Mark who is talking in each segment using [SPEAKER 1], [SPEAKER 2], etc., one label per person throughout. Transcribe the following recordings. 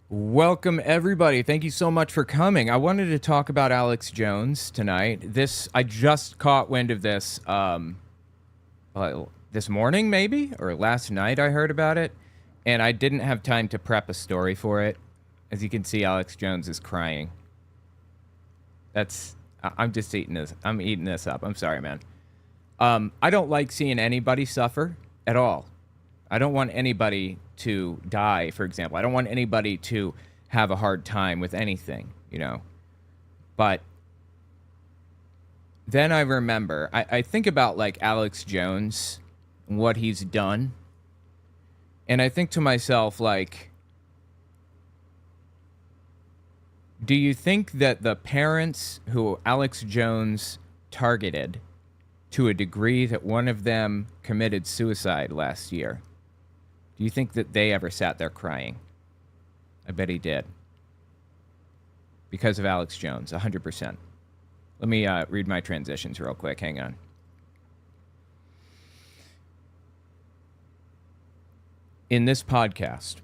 [SPEAKER 1] Welcome, everybody. Thank you so much for coming. I wanted to talk about Alex Jones tonight. I just caught wind of this this morning, maybe, or last night I heard about it, and I didn't have time to prep a story for it. As you can see, Alex Jones is crying. I'm just eating this. I'm eating this up. I'm sorry, man. I don't like seeing anybody suffer at all. I don't want anybody to die, for example. I don't want anybody to have a hard time with anything, But then I remember, I think about like Alex Jones and what he's done. And I think to myself, like, do you think that the parents who Alex Jones targeted to a degree that one of them committed suicide last year, do you think that they ever sat there crying? I bet he did. Because of Alex Jones, 100%. Let me read my transitions real quick. Hang on. In this podcast,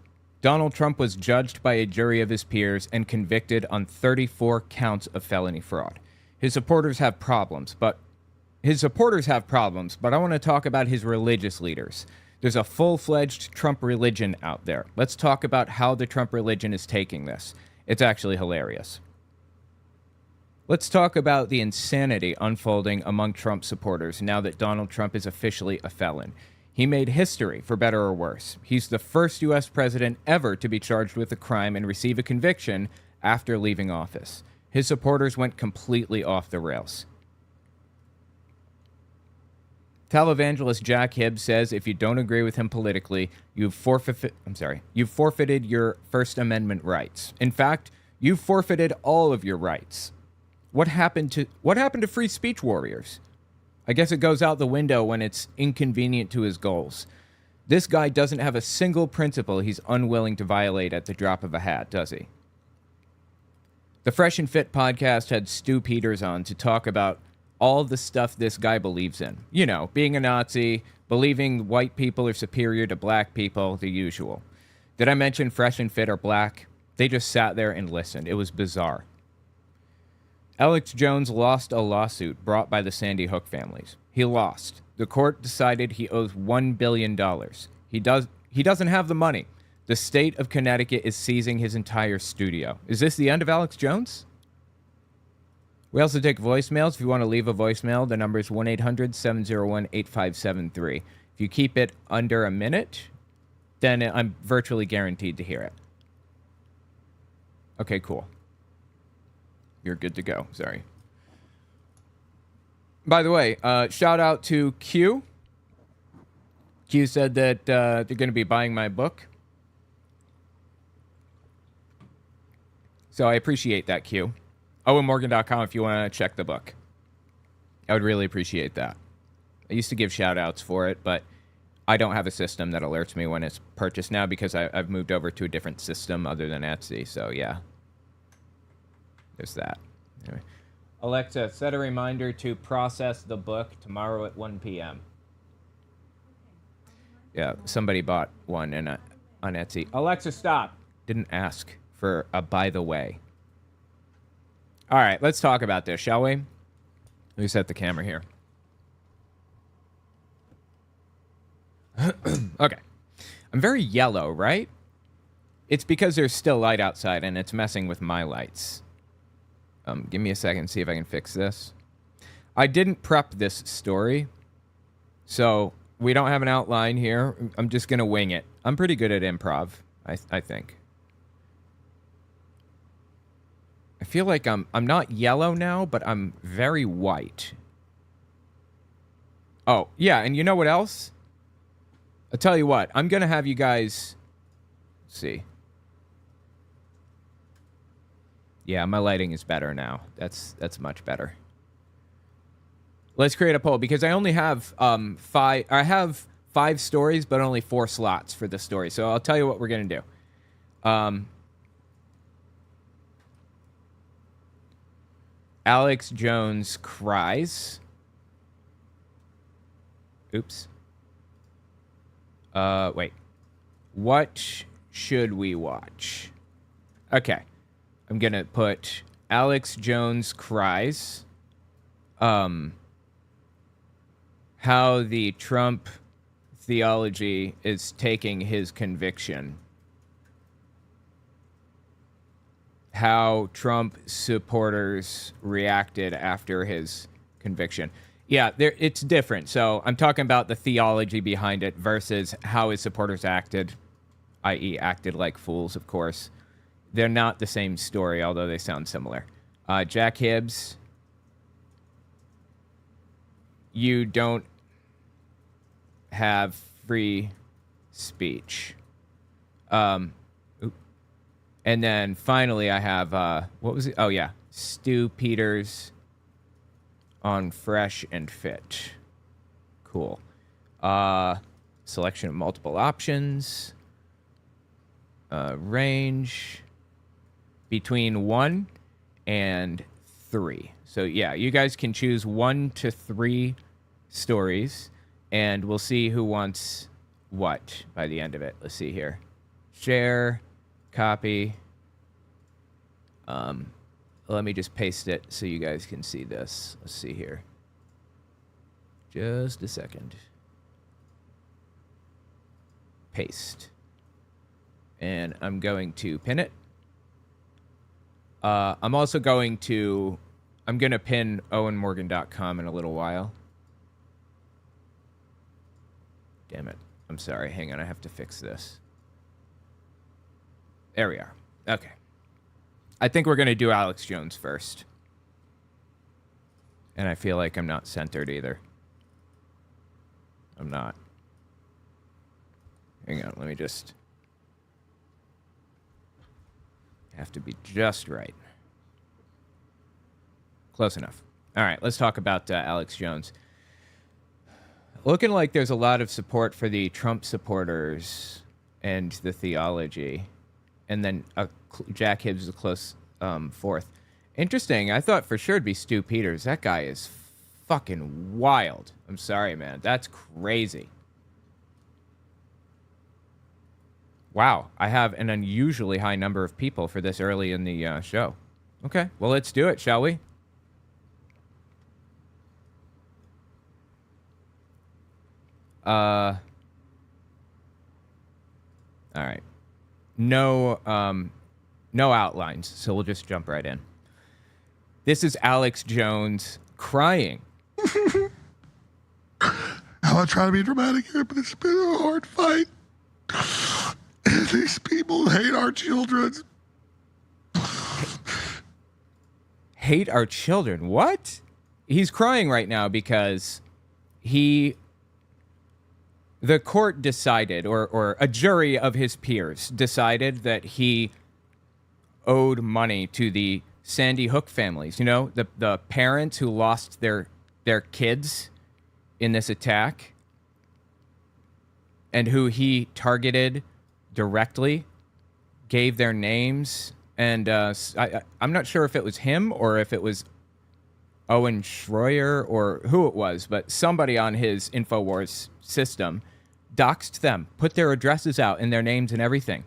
[SPEAKER 1] Donald Trump was judged by a jury of his peers and convicted on 34 counts of felony fraud. His supporters have problems, but I want to talk about his religious leaders. There's a full-fledged Trump religion out there. Let's talk about how the Trump religion is taking this. It's actually hilarious. Let's talk about the insanity unfolding among Trump supporters now that Donald Trump is officially a felon. He made history, for better or worse. He's the first U.S. president ever to be charged with a crime and receive a conviction after leaving office. His supporters went completely off the rails. Televangelist Jack Hibbs says if you don't agree with him politically, you've forfeited your First Amendment rights. In fact, you've forfeited all of your rights. What happened to free speech warriors? I guess it goes out the window when it's inconvenient to his goals. This guy doesn't have a single principle he's unwilling to violate at the drop of a hat, does he? The Fresh and Fit podcast had Stu Peters on to talk about all the stuff this guy believes in. Being a Nazi, believing white people are superior to black people, the usual. Did I mention Fresh and Fit are black? They just sat there and listened. It was bizarre. Alex Jones lost a lawsuit brought by the Sandy Hook families. He lost. The court decided he owes $1 billion. He doesn't have the money. The state of Connecticut is seizing his entire studio. Is this the end of Alex Jones? We also take voicemails. If you want to leave a voicemail, the number is 1-800-701-8573. If you keep it under a minute, then I'm virtually guaranteed to hear it. Okay, cool. You're good to go. Sorry. By the way, shout out to Q. Q said that they're going to be buying my book. So I appreciate that, Q. OwenMorgan.com if you want to check the book. I would really appreciate that. I used to give shout-outs for it, but I don't have a system that alerts me when it's purchased now because I've moved over to a different system other than Etsy, so yeah. There's that. Anyway. Alexa, set a reminder to process the book tomorrow at 1 p.m. Yeah, somebody bought one on Etsy. Alexa, stop! Didn't ask for a by the way. All right, let's talk about this, shall we? Let me set the camera here. Okay. I'm very yellow, right? It's because there's still light outside and it's messing with my lights. Give me a second, see if I can fix this. I didn't prep this story, so we don't have an outline here. I'm just going to wing it. I'm pretty good at improv, I think. I feel like I'm not yellow now, but I'm very white. Oh, yeah, and you know what else? I'll tell you what. I'm going to have you guys... Let's see. Yeah, my lighting is better now. That's much better. Let's create a poll, because I only have five... I have 5 stories, but only 4 slots for the story. So I'll tell you what we're going to do. Alex Jones cries. Oops. Wait. What should we watch? Okay. I'm going to put Alex Jones cries. How the Trump theology is taking his conviction. How Trump supporters reacted after his conviction. Yeah, it's different. So I'm talking about the theology behind it versus how his supporters acted, i.e. acted like fools, of course. They're not the same story, although they sound similar. Jack Hibbs, you don't have free speech. And then finally I have, what was it? Oh, yeah. Stu Peters on Fresh and Fit. Cool. Selection of multiple options. Range between 1 and 3. So, yeah, you guys can choose 1 to 3 stories, and we'll see who wants what by the end of it. Let's see here. Share, copy. Let me just paste it so you guys can see this. Let's see here. Just a second. Paste. And I'm going to pin it. I'm also going to pin owenmorgan.com in a little while. Damn it. I'm sorry. Hang on. I have to fix this. There we are. Okay. I think we're going to do Alex Jones first. And I feel like I'm not centered either. I'm not. Hang on. Let me just... have to be just right. Close enough. All right, let's talk about Alex Jones. Looking like there's a lot of support for the Trump supporters and the theology. And then Jack Hibbs is a close fourth. Interesting. I thought for sure it'd be Stu Peters. That guy is fucking wild. I'm sorry, man. That's crazy. Wow, I have an unusually high number of people for this early in the show. Okay, well, let's do it, shall we? All right. No outlines, so we'll just jump right in. This is Alex Jones crying.
[SPEAKER 2] I'm not trying to be dramatic here, but it's been a hard fight. These people hate our children.
[SPEAKER 1] Hate our children? What? He's crying right now because the court decided, or a jury of his peers decided that he owed money to the Sandy Hook families. You know, the parents who lost their kids in this attack and who he targeted directly, gave their names, and I'm not sure if it was him or if it was Owen Schroyer or who it was, but somebody on his InfoWars system doxed them, put their addresses out and their names and everything.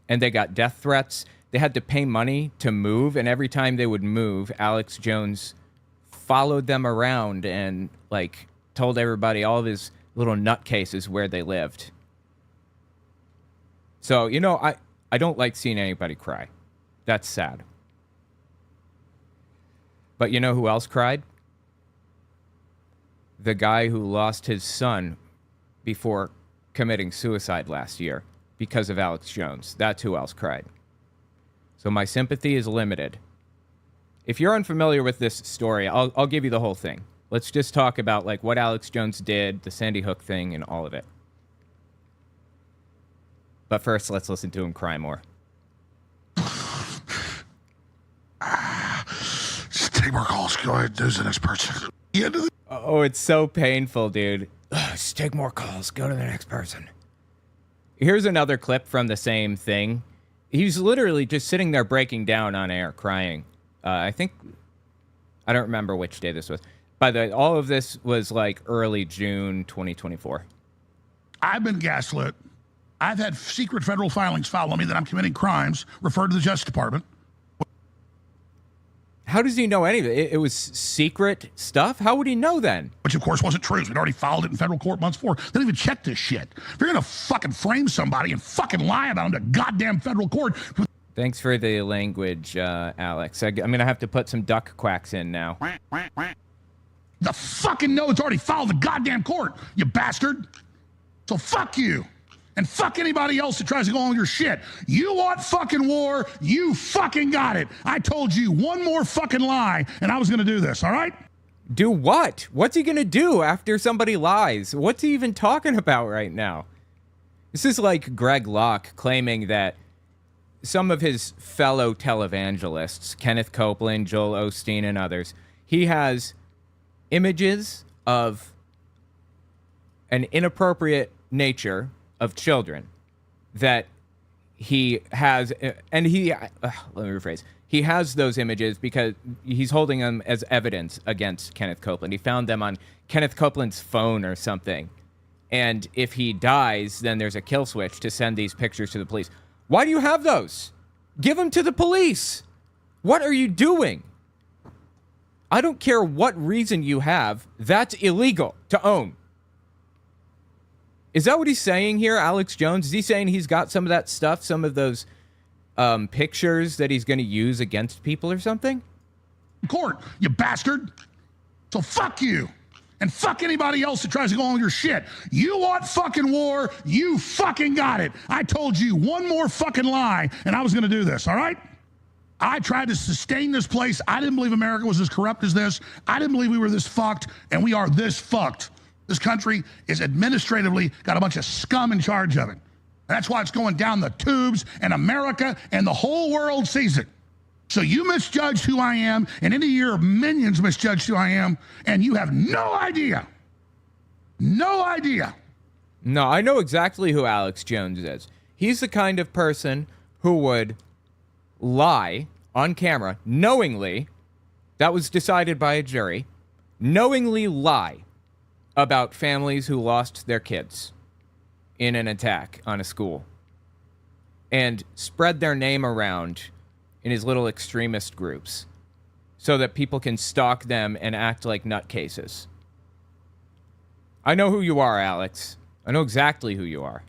[SPEAKER 1] And they got death threats. They had to pay money to move, and every time they would move, Alex Jones followed them around and like told everybody, all of his little nutcases, where they lived. So, you know, I don't like seeing anybody cry. That's sad. But you know who else cried? The guy who lost his son before committing suicide last year because of Alex Jones. That's who else cried. So my sympathy is limited. If you're unfamiliar with this story, I'll give you the whole thing. Let's just talk about like what Alex Jones did, the Sandy Hook thing, and all of it. But first, let's listen to him cry more.
[SPEAKER 2] Just take more calls. Go ahead, do the next person.
[SPEAKER 1] Oh, it's so painful, dude. Just take more calls. Go to the next person. Here's another clip from the same thing. He's literally just sitting there breaking down on air, crying. I don't remember which day this was. By the way, all of this was like early June 2024.
[SPEAKER 2] I've been gaslit. I've had secret federal filings filed on me that I'm committing crimes, referred to the Justice Department.
[SPEAKER 1] How does he know any of it? It was secret stuff? How would he know then?
[SPEAKER 2] Which, of course, wasn't true. We'd already filed it in federal court months before. They didn't even check this shit. If you're going to fucking frame somebody and fucking lie about them to goddamn federal court.
[SPEAKER 1] Thanks for the language, Alex. I'm going to have to put some duck quacks in now.
[SPEAKER 2] The fucking know it's already filed the goddamn court, you bastard. So fuck you. And fuck anybody else that tries to go on with your shit. You want fucking war, you fucking got it. I told you one more fucking lie, and I was going to do this, all right?
[SPEAKER 1] Do what? What's he going to do after somebody lies? What's he even talking about right now? This is like Greg Locke claiming that some of his fellow televangelists, Kenneth Copeland, Joel Osteen, and others, he has images of an inappropriate nature of children that he has, and let me rephrase. He has those images because he's holding them as evidence against Kenneth Copeland. He found them on Kenneth Copeland's phone or something. And if he dies, then there's a kill switch to send these pictures to the police. Why do you have those? Give them to the police. What are you doing? I don't care what reason you have. That's illegal to own. Is that what he's saying here, Alex Jones? Is he saying he's got some of that stuff, some of those pictures that he's going to use against people or something?
[SPEAKER 2] Court, you bastard. So fuck you. And fuck anybody else that tries to go on with your shit. You want fucking war, you fucking got it. I told you one more fucking lie, and I was going to do this, all right? I tried to sustain this place. I didn't believe America was as corrupt as this. I didn't believe we were this fucked, and we are this fucked. This country is administratively got a bunch of scum in charge of it. That's why it's going down the tubes, and America and the whole world sees it. So you misjudged who I am, and any of your minions misjudged who I am, and you have no idea. No idea.
[SPEAKER 1] No, I know exactly who Alex Jones is. He's the kind of person who would lie on camera, knowingly, that was decided by a jury, knowingly lie about families who lost their kids in an attack on a school and spread their name around in his little extremist groups so that people can stalk them and act like nutcases. I know who you are, Alex. I know exactly who you are.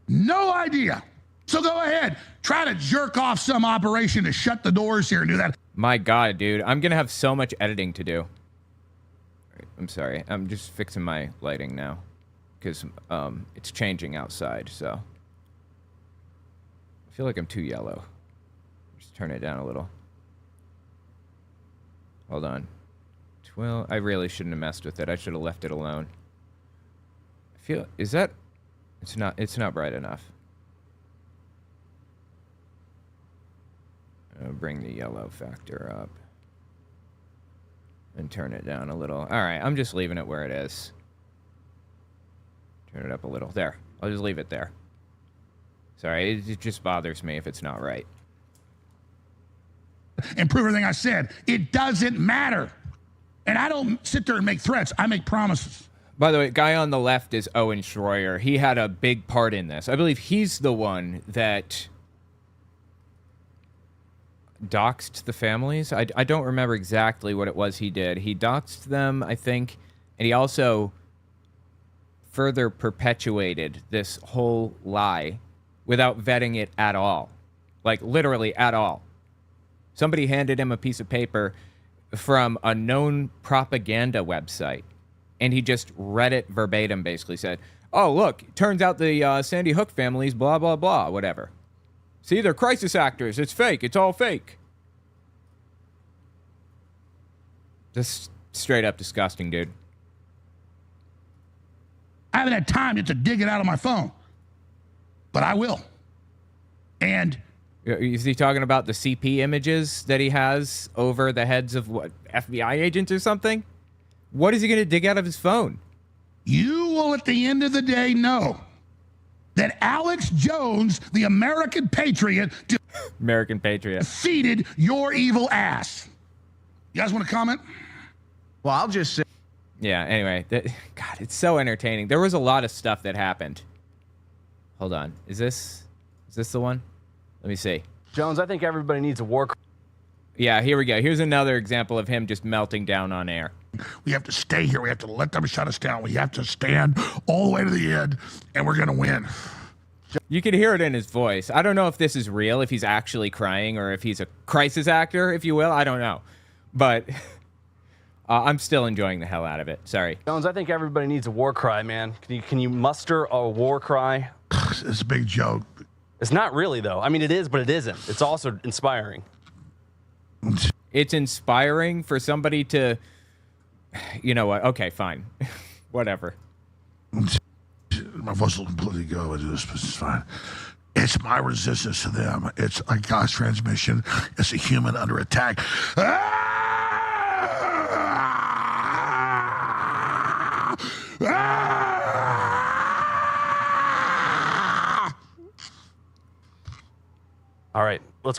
[SPEAKER 2] No idea. So go ahead. Try to jerk off some operation to shut the doors here and do that.
[SPEAKER 1] My God, dude. I'm going to have so much editing to do. I'm sorry. I'm just fixing my lighting now because it's changing outside, so I feel like I'm too yellow. Just turn it down a little. Hold on. Well, I really shouldn't have messed with it. I should have left it alone. It's not bright enough. I'll bring the yellow factor up and turn it down a little. All right, I'm just leaving it where it is. Turn it up a little. There. I'll just leave it there. Sorry, it just bothers me if it's not right.
[SPEAKER 2] And prove everything I said. It doesn't matter. And I don't sit there and make threats. I make promises.
[SPEAKER 1] By the way, guy on the left is Owen Schroyer. He had a big part in this. I believe he's the one that doxed the families. I don't remember exactly what it was he did. He doxed them, I think, and he also further perpetuated this whole lie without vetting it at all. Like, literally at all. Somebody handed him a piece of paper from a known propaganda website, and he just read it verbatim, basically said, oh, look, turns out the Sandy Hook family's blah, blah, blah, whatever. See, they're crisis actors. It's fake. It's all fake. Just straight up disgusting, dude.
[SPEAKER 2] I haven't had time yet to dig it out of my phone, but I will. And
[SPEAKER 1] is he talking about the CP images that he has over the heads of what, FBI agents or something? What is he going to dig out of his phone?
[SPEAKER 2] You will, at the end of the day, know that Alex Jones, the American patriot,
[SPEAKER 1] American patriot,
[SPEAKER 2] defeated your evil ass. You guys want to comment?
[SPEAKER 3] Well, I'll just say.
[SPEAKER 1] Yeah, anyway, God, it's so entertaining. There was a lot of stuff that happened. Hold on. Is this the one? Let me see.
[SPEAKER 4] Jones, I think everybody needs a war.
[SPEAKER 1] Yeah, here we go. Here's another example of him just melting down on air.
[SPEAKER 2] We have to stay here. We have to let them shut us down. We have to stand all the way to the end, and we're going to win.
[SPEAKER 1] You can hear it in his voice. I don't know if this is real, if he's actually crying, or if he's a crisis actor, if you will. I don't know. But I'm still enjoying the hell out of it. Sorry.
[SPEAKER 4] Jones, I think everybody needs a war cry, man. Can you muster a war cry?
[SPEAKER 2] It's a big joke.
[SPEAKER 4] It's not really, though. I mean, it is, but it isn't. It's also inspiring.
[SPEAKER 1] It's inspiring for somebody to... You know what? Okay, fine. Whatever.
[SPEAKER 2] My voice will completely go into this, but it's fine. It's my resistance to them. It's a God's transmission. It's a human under attack.
[SPEAKER 4] All right, let's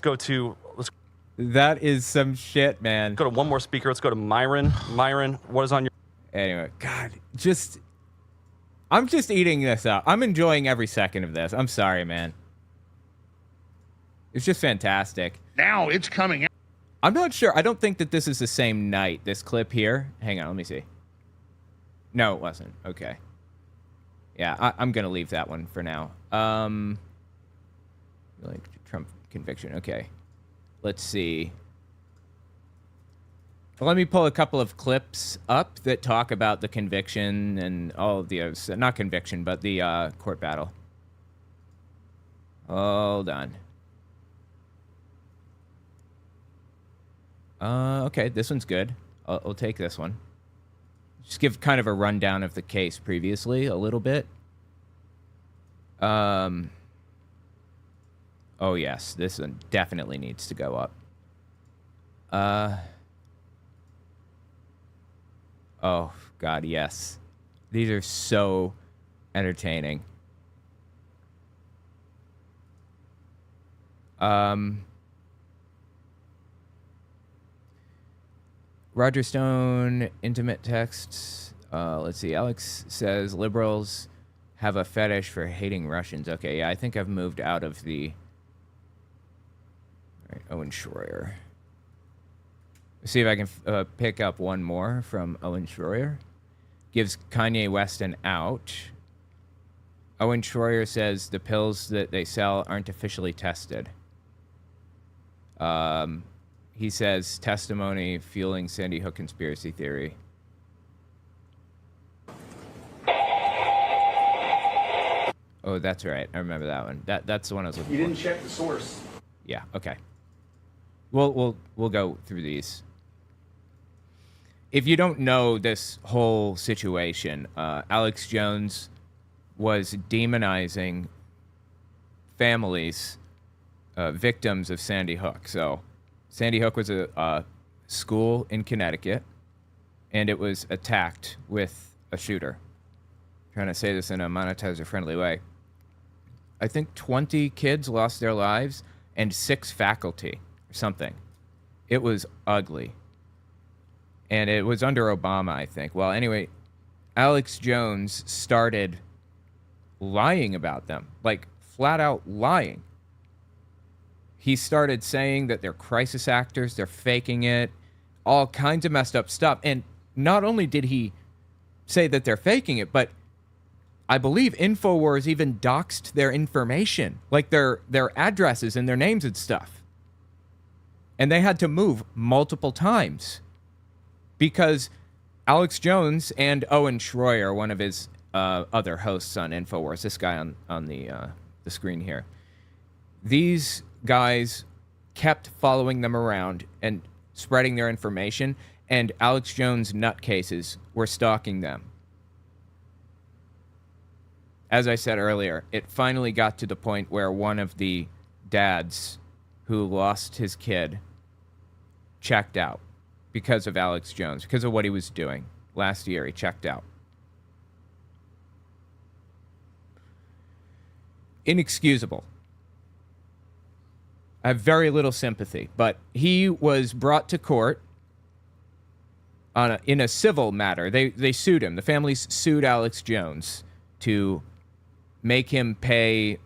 [SPEAKER 1] That is some shit, man.
[SPEAKER 4] go to one more speaker. Let's go to Myron. Myron, what is on your...
[SPEAKER 1] Anyway, God, I'm just eating this up. I'm enjoying every second of this. I'm sorry, man. It's just fantastic.
[SPEAKER 2] Now it's coming out.
[SPEAKER 1] I'm not sure. I don't think that this is the same night, this clip here. Hang on, let me see. No, it wasn't. Okay. Yeah, I'm going to leave that one for now. Like Trump conviction. Okay. Let's see. Let me pull a couple of clips up that talk about the conviction and all of the others. Not conviction, but the court battle. Hold on. Okay, this one's good. I'll take this one. Just give kind of a rundown of the case previously, a little bit. Oh, yes, this one definitely needs to go up. Oh, God, yes. These are so entertaining. Roger Stone, intimate texts. Let's see. Alex says liberals have a fetish for hating Russians. Okay, yeah, I think I've moved out of the... All right, Owen Schroyer. Let's see if I can pick up one more from Owen Schroyer. Gives Kanye West an out. Owen Schroyer says the pills that they sell aren't officially tested. He says testimony fueling Sandy Hook conspiracy theory. Oh, that's right. I remember that one. That's the one I was looking for.
[SPEAKER 4] You didn't check the source.
[SPEAKER 1] Yeah, okay. We'll go through these. If you don't know this whole situation, Alex Jones was demonizing families, victims of Sandy Hook. So Sandy Hook was a school in Connecticut, and it was attacked with a shooter. I'm trying to say this in a monetizer-friendly way. I think 20 kids lost their lives and 6 faculty or something. It was ugly. And it was under Obama, I think. Well, anyway, Alex Jones started lying about them, like flat out lying. He started saying that they're crisis actors, they're faking it, all kinds of messed up stuff. And not only did he say that they're faking it, but I believe InfoWars even doxed their information, like their addresses and their names and stuff. And they had to move multiple times because Alex Jones and Owen Schroyer, one of his other hosts on InfoWars, this guy on the screen here, these guys kept following them around and spreading their information, and Alex Jones nutcases were stalking them. As I said earlier, it finally got to the point where one of the dads who lost his kid checked out because of Alex Jones, because of what he was doing. Last year, he checked out. Inexcusable. I have very little sympathy, but he was brought to court in a civil matter. They sued him. The families sued Alex Jones to make him pay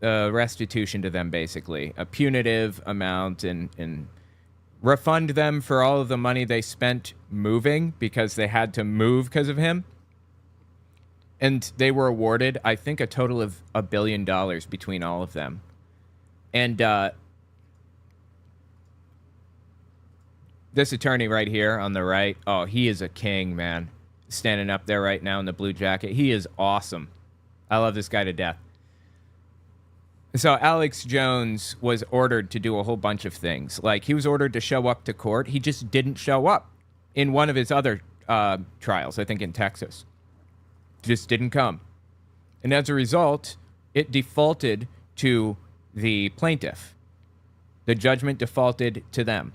[SPEAKER 1] restitution to them, basically a punitive amount, and refund them for all of the money they spent moving, because they had to move because of him. And they were awarded, I think, a total of $1 billion between all of them. And this attorney right here on the right, oh, he is a king, man. Standing up there right now in the blue jacket. He is awesome. I love this guy to death. So Alex Jones was ordered to do a whole bunch of things. Like, he was ordered to show up to court. He just didn't show up in one of his other trials, I think in Texas. Just didn't come. And as a result, it defaulted to the plaintiff. The judgment defaulted to them.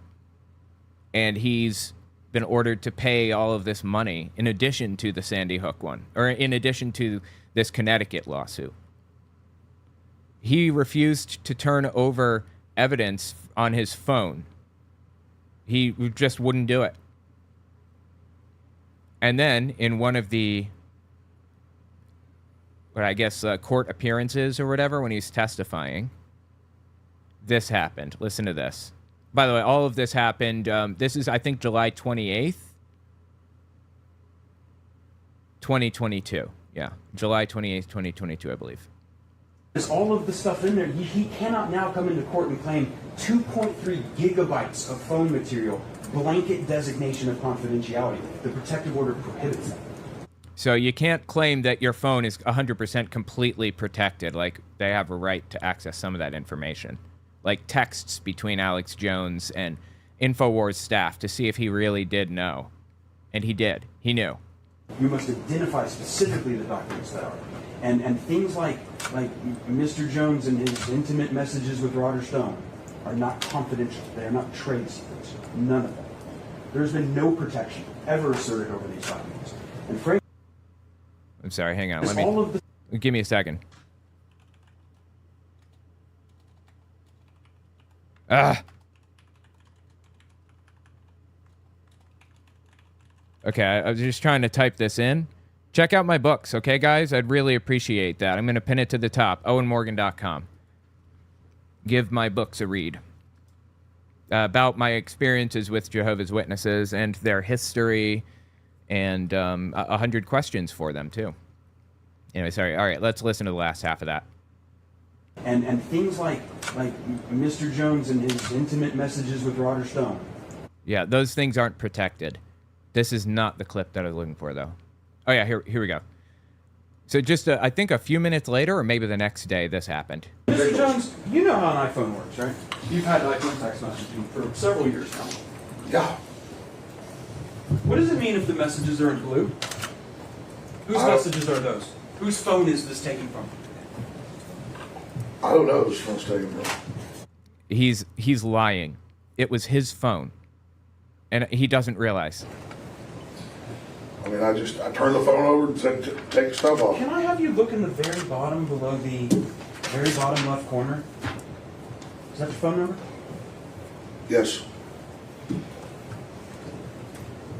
[SPEAKER 1] And he's been ordered to pay all of this money in addition to the Sandy Hook one, or in addition to this Connecticut lawsuit. He refused to turn over evidence on his phone. He just wouldn't do it. And then in one of the, court appearances or whatever, when he's testifying, this happened. Listen to this. By the way, all of this happened, this is, I think, July 28th, 2022. Yeah, July 28th, 2022, I believe.
[SPEAKER 5] There's all of the stuff in there. He cannot now come into court and claim 2.3 gigabytes of phone material, blanket designation of confidentiality. The protective order prohibits that.
[SPEAKER 1] So you can't claim that your phone is 100% completely protected, like they have a right to access some of that information. Like texts between Alex Jones and InfoWars staff to see if he really did know. And he did. He knew.
[SPEAKER 5] You must identify specifically the documents that are. And things like Mr. Jones and his intimate messages with Roger Stone are not confidential. They are not trade secrets. None of them. There's been no protection ever asserted over these documents. And frankly,
[SPEAKER 1] I'm sorry, hang on. Give me a second. Okay, I was just trying to type this in. Check out my books, okay, guys? I'd really appreciate that. I'm going to pin it to the top, owenmorgan.com. Give my books a read. About my experiences with Jehovah's Witnesses and their history, and 100 questions for them, too. Anyway, sorry. All right, let's listen to the last half of that.
[SPEAKER 5] And things like Mr. Jones and his intimate messages with Roger Stone.
[SPEAKER 1] Yeah, those things aren't protected. This is not the clip that I was looking for, though. Oh, yeah, here we go. So just, I think a few minutes later, or maybe the next day, this happened.
[SPEAKER 5] Mr. Jones, you know how an iPhone works, right? You've had iPhone text messaging for several years now.
[SPEAKER 6] Yeah.
[SPEAKER 5] What does it mean if the messages are in blue? Whose messages are those? Whose phone is this taken from?
[SPEAKER 6] I don't know whose phone's taken from.
[SPEAKER 1] He's lying. It was his phone. And he doesn't realize.
[SPEAKER 6] I mean, I turned the phone over and said, take the stuff off.
[SPEAKER 5] Can I have you look in the very bottom below the very bottom left corner? Is that your phone number?
[SPEAKER 6] Yes.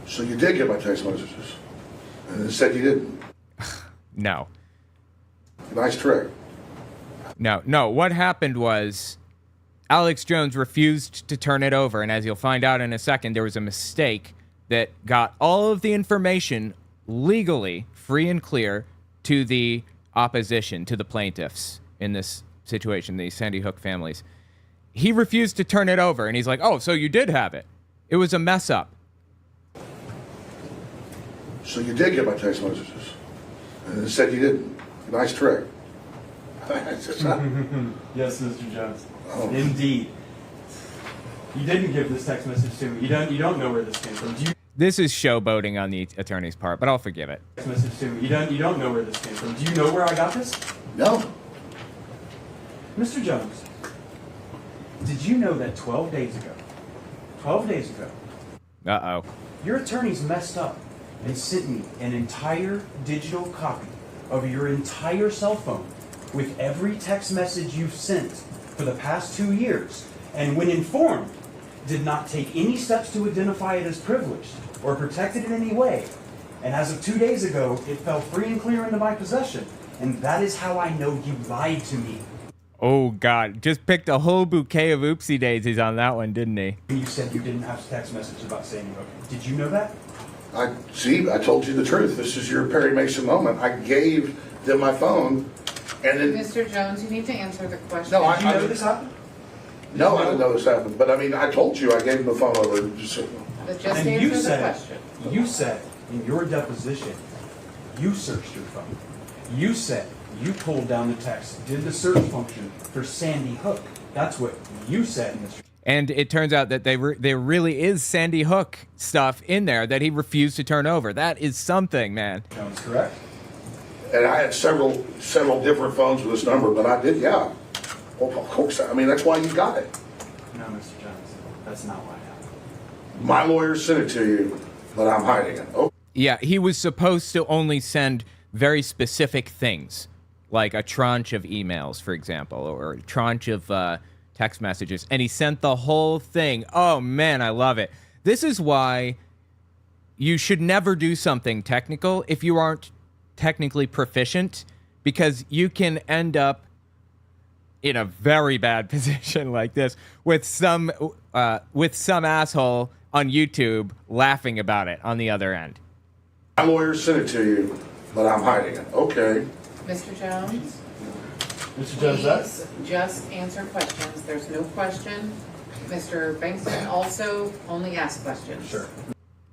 [SPEAKER 6] So you did get my text messages. And it said you didn't.
[SPEAKER 1] No.
[SPEAKER 6] Nice trick.
[SPEAKER 1] No. What happened was Alex Jones refused to turn it over. And as you'll find out in a second, there was a mistake that got all of the information legally free and clear to the opposition, to the plaintiffs in this situation, the Sandy Hook families. He refused to turn it over, and he's like, oh, so you did have it. It was a mess up.
[SPEAKER 6] So you did get my text messages. And it said you didn't. Nice trick.
[SPEAKER 5] Yes, Mr. Jones. Oh. Indeed. You didn't give this text message to me. You don't know where this came from.
[SPEAKER 1] This is showboating on the attorney's part, but I'll forgive it.
[SPEAKER 5] Text message to me. You don't know where this came from. Do you know where I got this?
[SPEAKER 6] No.
[SPEAKER 5] Mr. Jones, did you know that 12 days ago,
[SPEAKER 1] Uh-oh.
[SPEAKER 5] your attorneys messed up and sent me an entire digital copy of your entire cell phone with every text message you've sent for the past 2 years, and when informed, did not take any steps to identify it as privileged or protected in any way. And as of 2 days ago, it fell free and clear into my possession. And that is how I know you lied to me.
[SPEAKER 1] Oh, God. Just picked a whole bouquet of oopsie daisies on that one, didn't he?
[SPEAKER 5] When you said you didn't have a text message about Sandy Hook. Did you know that?
[SPEAKER 6] I told you the truth. This is your Perry Mason moment. I gave them my phone, and then...
[SPEAKER 7] Mr. Jones, you need to answer the question.
[SPEAKER 6] No,
[SPEAKER 5] Did you know this happened?
[SPEAKER 6] No, I didn't know this happened. But, I mean, I told you I gave them the phone over.
[SPEAKER 7] But just
[SPEAKER 5] And
[SPEAKER 7] answer the question.
[SPEAKER 5] You said in your deposition, you searched your phone. You said you pulled down the text, did the search function for Sandy Hook. That's what you said, Mr.
[SPEAKER 1] And it turns out that there really is Sandy Hook stuff in there that he refused to turn over. That is something, man.
[SPEAKER 5] Jones, correct?
[SPEAKER 6] And I had several different phones with this number, but I did, yeah. Well, of course. I mean, that's why you got it.
[SPEAKER 5] No, Mr. Jones, that's not what happened.
[SPEAKER 6] My lawyer sent it to you, but I'm hiding it. Oh.
[SPEAKER 1] Yeah, he was supposed to only send very specific things, like a tranche of emails, for example, or a tranche of text messages, and he sent the whole thing. Oh, man, I love it. This is why you should never do something technical if you aren't technically proficient, because you can end up in a very bad position like this with some asshole on YouTube laughing about it on the other end.
[SPEAKER 6] My lawyer sent it to you, but I'm hiding it. Okay.
[SPEAKER 7] Mr. Jones?
[SPEAKER 5] Mr. Jones,
[SPEAKER 7] Please just answer questions. There's no question. Mr. Bankston also only asks questions.
[SPEAKER 5] Sure.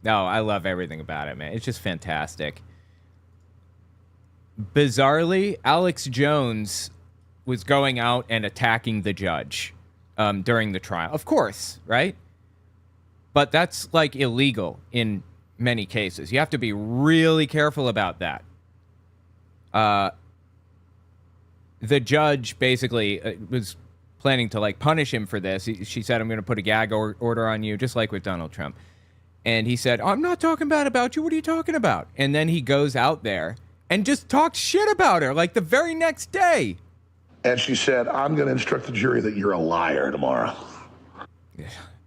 [SPEAKER 1] No, I love everything about it, man. It's just fantastic. Bizarrely, Alex Jones was going out and attacking the judge during the trial. Of course, right? But that's, like, illegal in many cases. You have to be really careful about that. The judge basically was planning to, like, punish him for this. She said, I'm going to put a gag order on you, just like with Donald Trump. And he said, I'm not talking bad about you. What are you talking about? And then he goes out there and just talks shit about her, like, the very next day.
[SPEAKER 6] And she said, I'm going to instruct the jury that you're a liar tomorrow.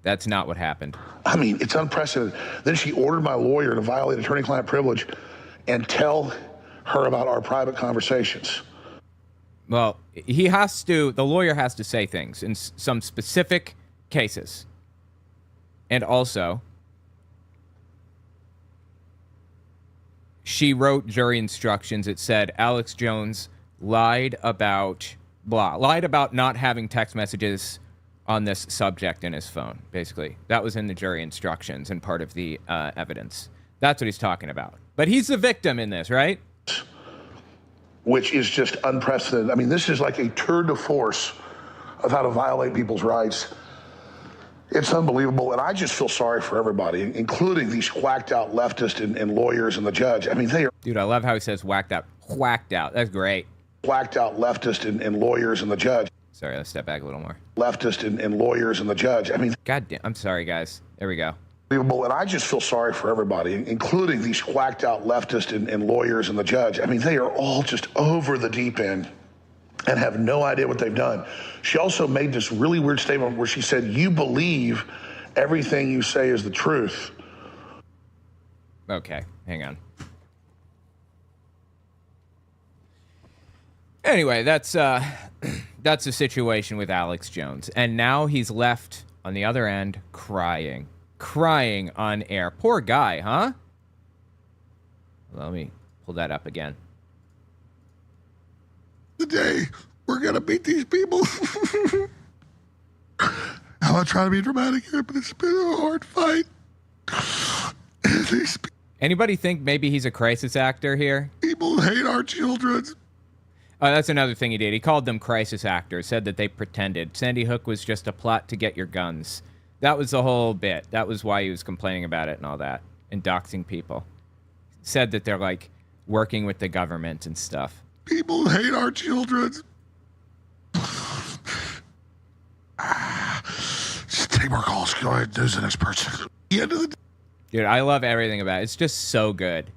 [SPEAKER 1] That's not what happened.
[SPEAKER 6] I mean, it's unprecedented. Then she ordered my lawyer to violate attorney-client privilege and tell her about our private conversations.
[SPEAKER 1] Well, the lawyer has to say things in some specific cases. And also, she wrote jury instructions. It said Alex Jones lied about not having text messages on this subject in his phone, basically. That was in the jury instructions and part of the evidence. That's what he's talking about. But he's the victim in this, right?
[SPEAKER 6] Which is just unprecedented. I mean, this is like a tour de force of how to violate people's rights. It's unbelievable, and I just feel sorry for everybody, including these whacked out leftists and lawyers and the judge. I mean, they are...
[SPEAKER 1] Dude, I love how he says whacked out. Whacked out. That's great.
[SPEAKER 6] Whacked out leftists and lawyers and the judge.
[SPEAKER 1] Sorry, let's step back a little more.
[SPEAKER 6] Leftist and lawyers and the judge. I mean...
[SPEAKER 1] God damn. I'm sorry, guys. There we go.
[SPEAKER 6] And I just feel sorry for everybody, including these whacked out leftists and lawyers and the judge. I mean, they are all just over the deep end and have no idea what they've done. She also made this really weird statement where she said, you believe everything you say is the truth.
[SPEAKER 1] Okay, hang on. Anyway, that's the situation with Alex Jones. And now he's left on the other end crying on air. Poor guy, huh? Let me pull that up again.
[SPEAKER 2] Today, we're going to beat these people. I'm not trying to be dramatic here, but it's been a hard fight. These
[SPEAKER 1] Anybody think maybe he's a crisis actor here?
[SPEAKER 2] people hate our children.
[SPEAKER 1] Oh, that's another thing he did. He called them crisis actors, said that they pretended. Sandy Hook was just a plot to get your guns. That was the whole bit. That was why he was complaining about it and all that, and doxing people. Said that they're, like, working with the government and stuff.
[SPEAKER 2] People hate our children. Just take more calls. Go ahead. There's the next person. The end of the day.
[SPEAKER 1] Dude, I love everything about it. It's just so good.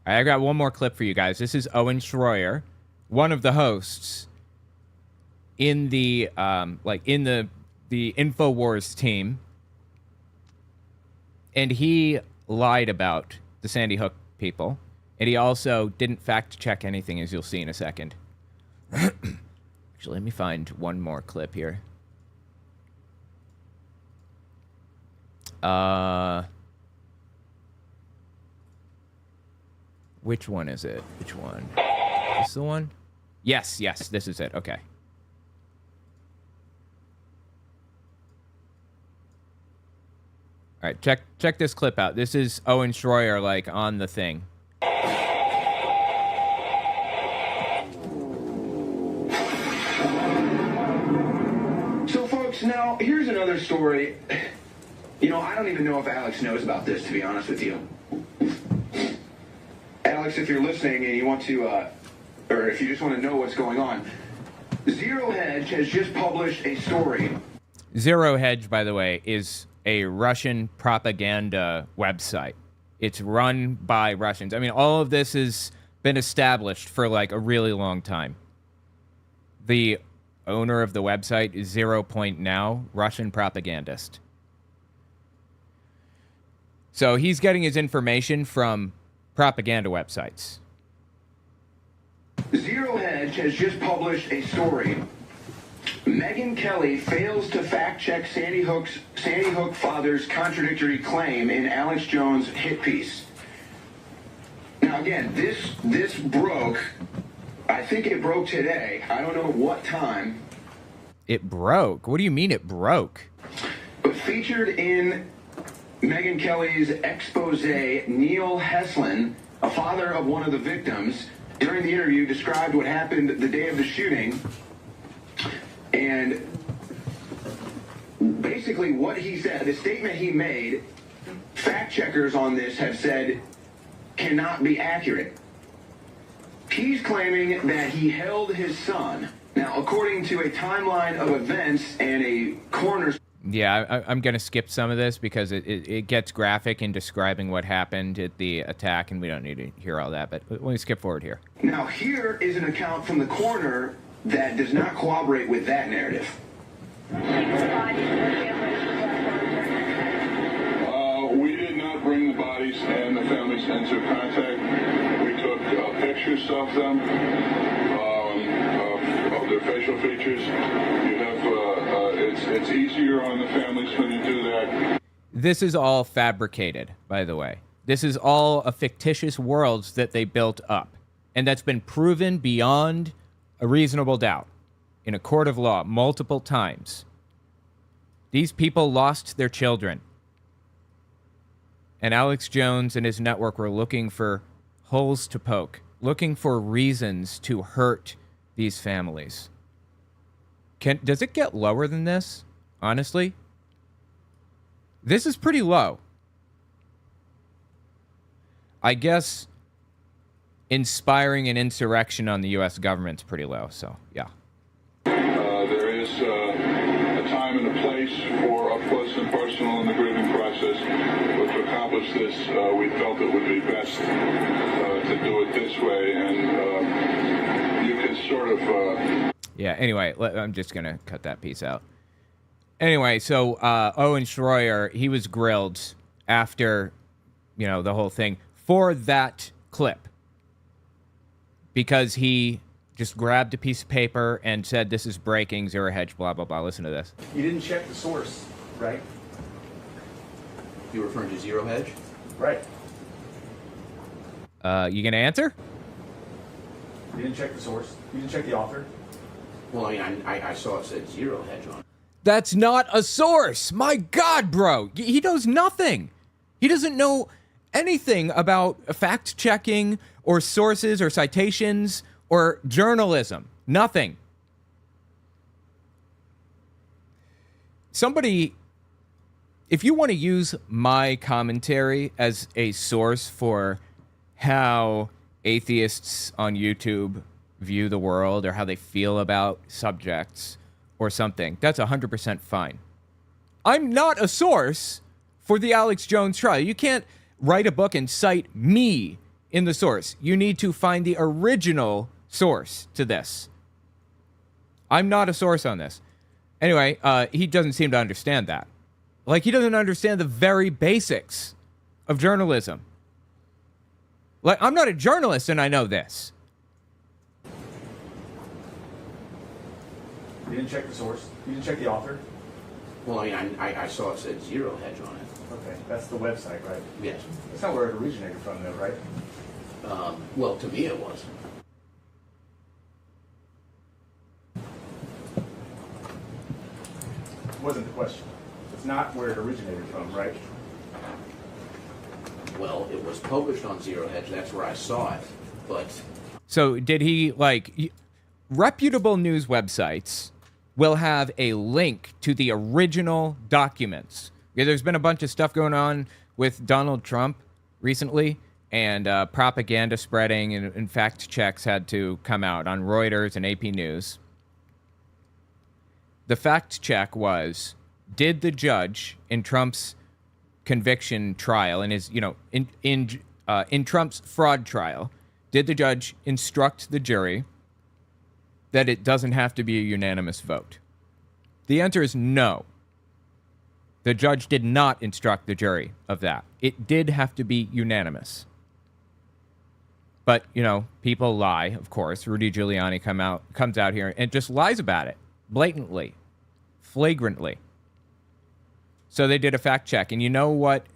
[SPEAKER 1] All right, I got one more clip for you guys. This is Owen Schroyer, one of the hosts in the the InfoWars team, and he lied about the Sandy Hook people. And he also didn't fact check anything, as you'll see in a second. Actually, let me find one more clip here. Which one is it? Which one? Is this the one? Yes, this is it. Okay. All right, check this clip out. This is Owen Schroyer, like, on the thing.
[SPEAKER 8] So, folks, now, here's another story. You know, I don't even know if Alex knows about this, to be honest with you. Alex, if you're listening and you want to, or if you just want to know what's going on, Zero Hedge has just published a story.
[SPEAKER 1] Zero Hedge, by the way, is a Russian propaganda website. It's run by Russians. I mean, all of this has been established for like a really long time. The owner of the website is 0 Point Now, Russian propagandist. So he's getting his information from propaganda websites.
[SPEAKER 8] Zero Hedge has just published a story. Megyn Kelly fails to fact-check Sandy Hook father's contradictory claim in Alex Jones' hit piece. Now again, this broke. I think it broke today. I don't know what time.
[SPEAKER 1] It broke? What do you mean it broke?
[SPEAKER 8] But featured in Megyn Kelly's expose, Neil Heslin, a father of one of the victims, during the interview described what happened the day of the shooting. And basically what he said, the statement he made, fact checkers on this have said cannot be accurate. He's claiming that he held his son. Now, according to a timeline of events and a coroner's...
[SPEAKER 1] Yeah, I'm going to skip some of this because it gets graphic in describing what happened at the attack, and we don't need to hear all that, but let me skip forward here.
[SPEAKER 8] Now, here is an account from the coroner that does not corroborate with that narrative.
[SPEAKER 9] We did not bring the bodies and the families into contact. We took pictures of them, of their facial features. You have, it's easier on the families when you do that.
[SPEAKER 1] This is all fabricated, by the way. This is all a fictitious world that they built up, and that's been proven beyond a reasonable doubt in a court of law multiple times. These people lost their children. And Alex Jones and his network were looking for holes to poke, looking for reasons to hurt these families. Does it get lower than this? Honestly? This is pretty low. I guess inspiring an insurrection on the U.S. government's pretty low, so yeah.
[SPEAKER 9] There is a time and a place for up close and personal in the grieving process. But to accomplish this, we felt it would be best to do it this way, and you can sort of...
[SPEAKER 1] Yeah, anyway, I'm just going to cut that piece out. Anyway, so Owen Schroyer, he was grilled after, the whole thing for that clip. Because he just grabbed a piece of paper and said, this is breaking, Zero Hedge, blah, blah, blah. Listen to this.
[SPEAKER 5] You didn't check the source, right?
[SPEAKER 10] You referring to Zero Hedge?
[SPEAKER 5] Right.
[SPEAKER 1] You going to answer?
[SPEAKER 5] You didn't check the source. You didn't check the author.
[SPEAKER 10] Well, I mean, I saw it said Zero Hedge on it.
[SPEAKER 1] That's not a source. My God, bro. He knows nothing. He doesn't know anything about fact-checking or sources or citations or journalism. Nothing. Somebody, if you want to use my commentary as a source for how atheists on YouTube view the world or how they feel about subjects or something, that's 100% fine. I'm not a source for the Alex Jones trial. You can't write a book and cite me in the source. You need to find the original source to this. I'm not a source on this. Anyway, he doesn't seem to understand that. Like, he doesn't understand the very basics of journalism. Like, I'm not a journalist and I know this.
[SPEAKER 11] You didn't check the source? You didn't check the author?
[SPEAKER 10] Well, I mean, I saw it said Zero Hedge on it.
[SPEAKER 11] Okay, that's the website, right?
[SPEAKER 10] Yes.
[SPEAKER 11] That's not where it originated from, though, right?
[SPEAKER 10] Well, to me it was.
[SPEAKER 11] Wasn't the question. It's not where it originated from, right?
[SPEAKER 10] Well, it was published on Zero Hedge. That's where I saw it. But
[SPEAKER 1] So did he, like, reputable news websites will have a link to the original documents. Yeah, there's been a bunch of stuff going on with Donald Trump recently, and propaganda spreading and fact checks had to come out on Reuters and AP News. The fact check was, did the judge in Trump's conviction trial, in his, in Trump's fraud trial, did the judge instruct the jury that it doesn't have to be a unanimous vote? The answer is no. The judge did not instruct the jury of that. It did have to be unanimous. But, people lie, of course. Rudy Giuliani comes out here and just lies about it. Blatantly. Flagrantly. So they did a fact check. And you know what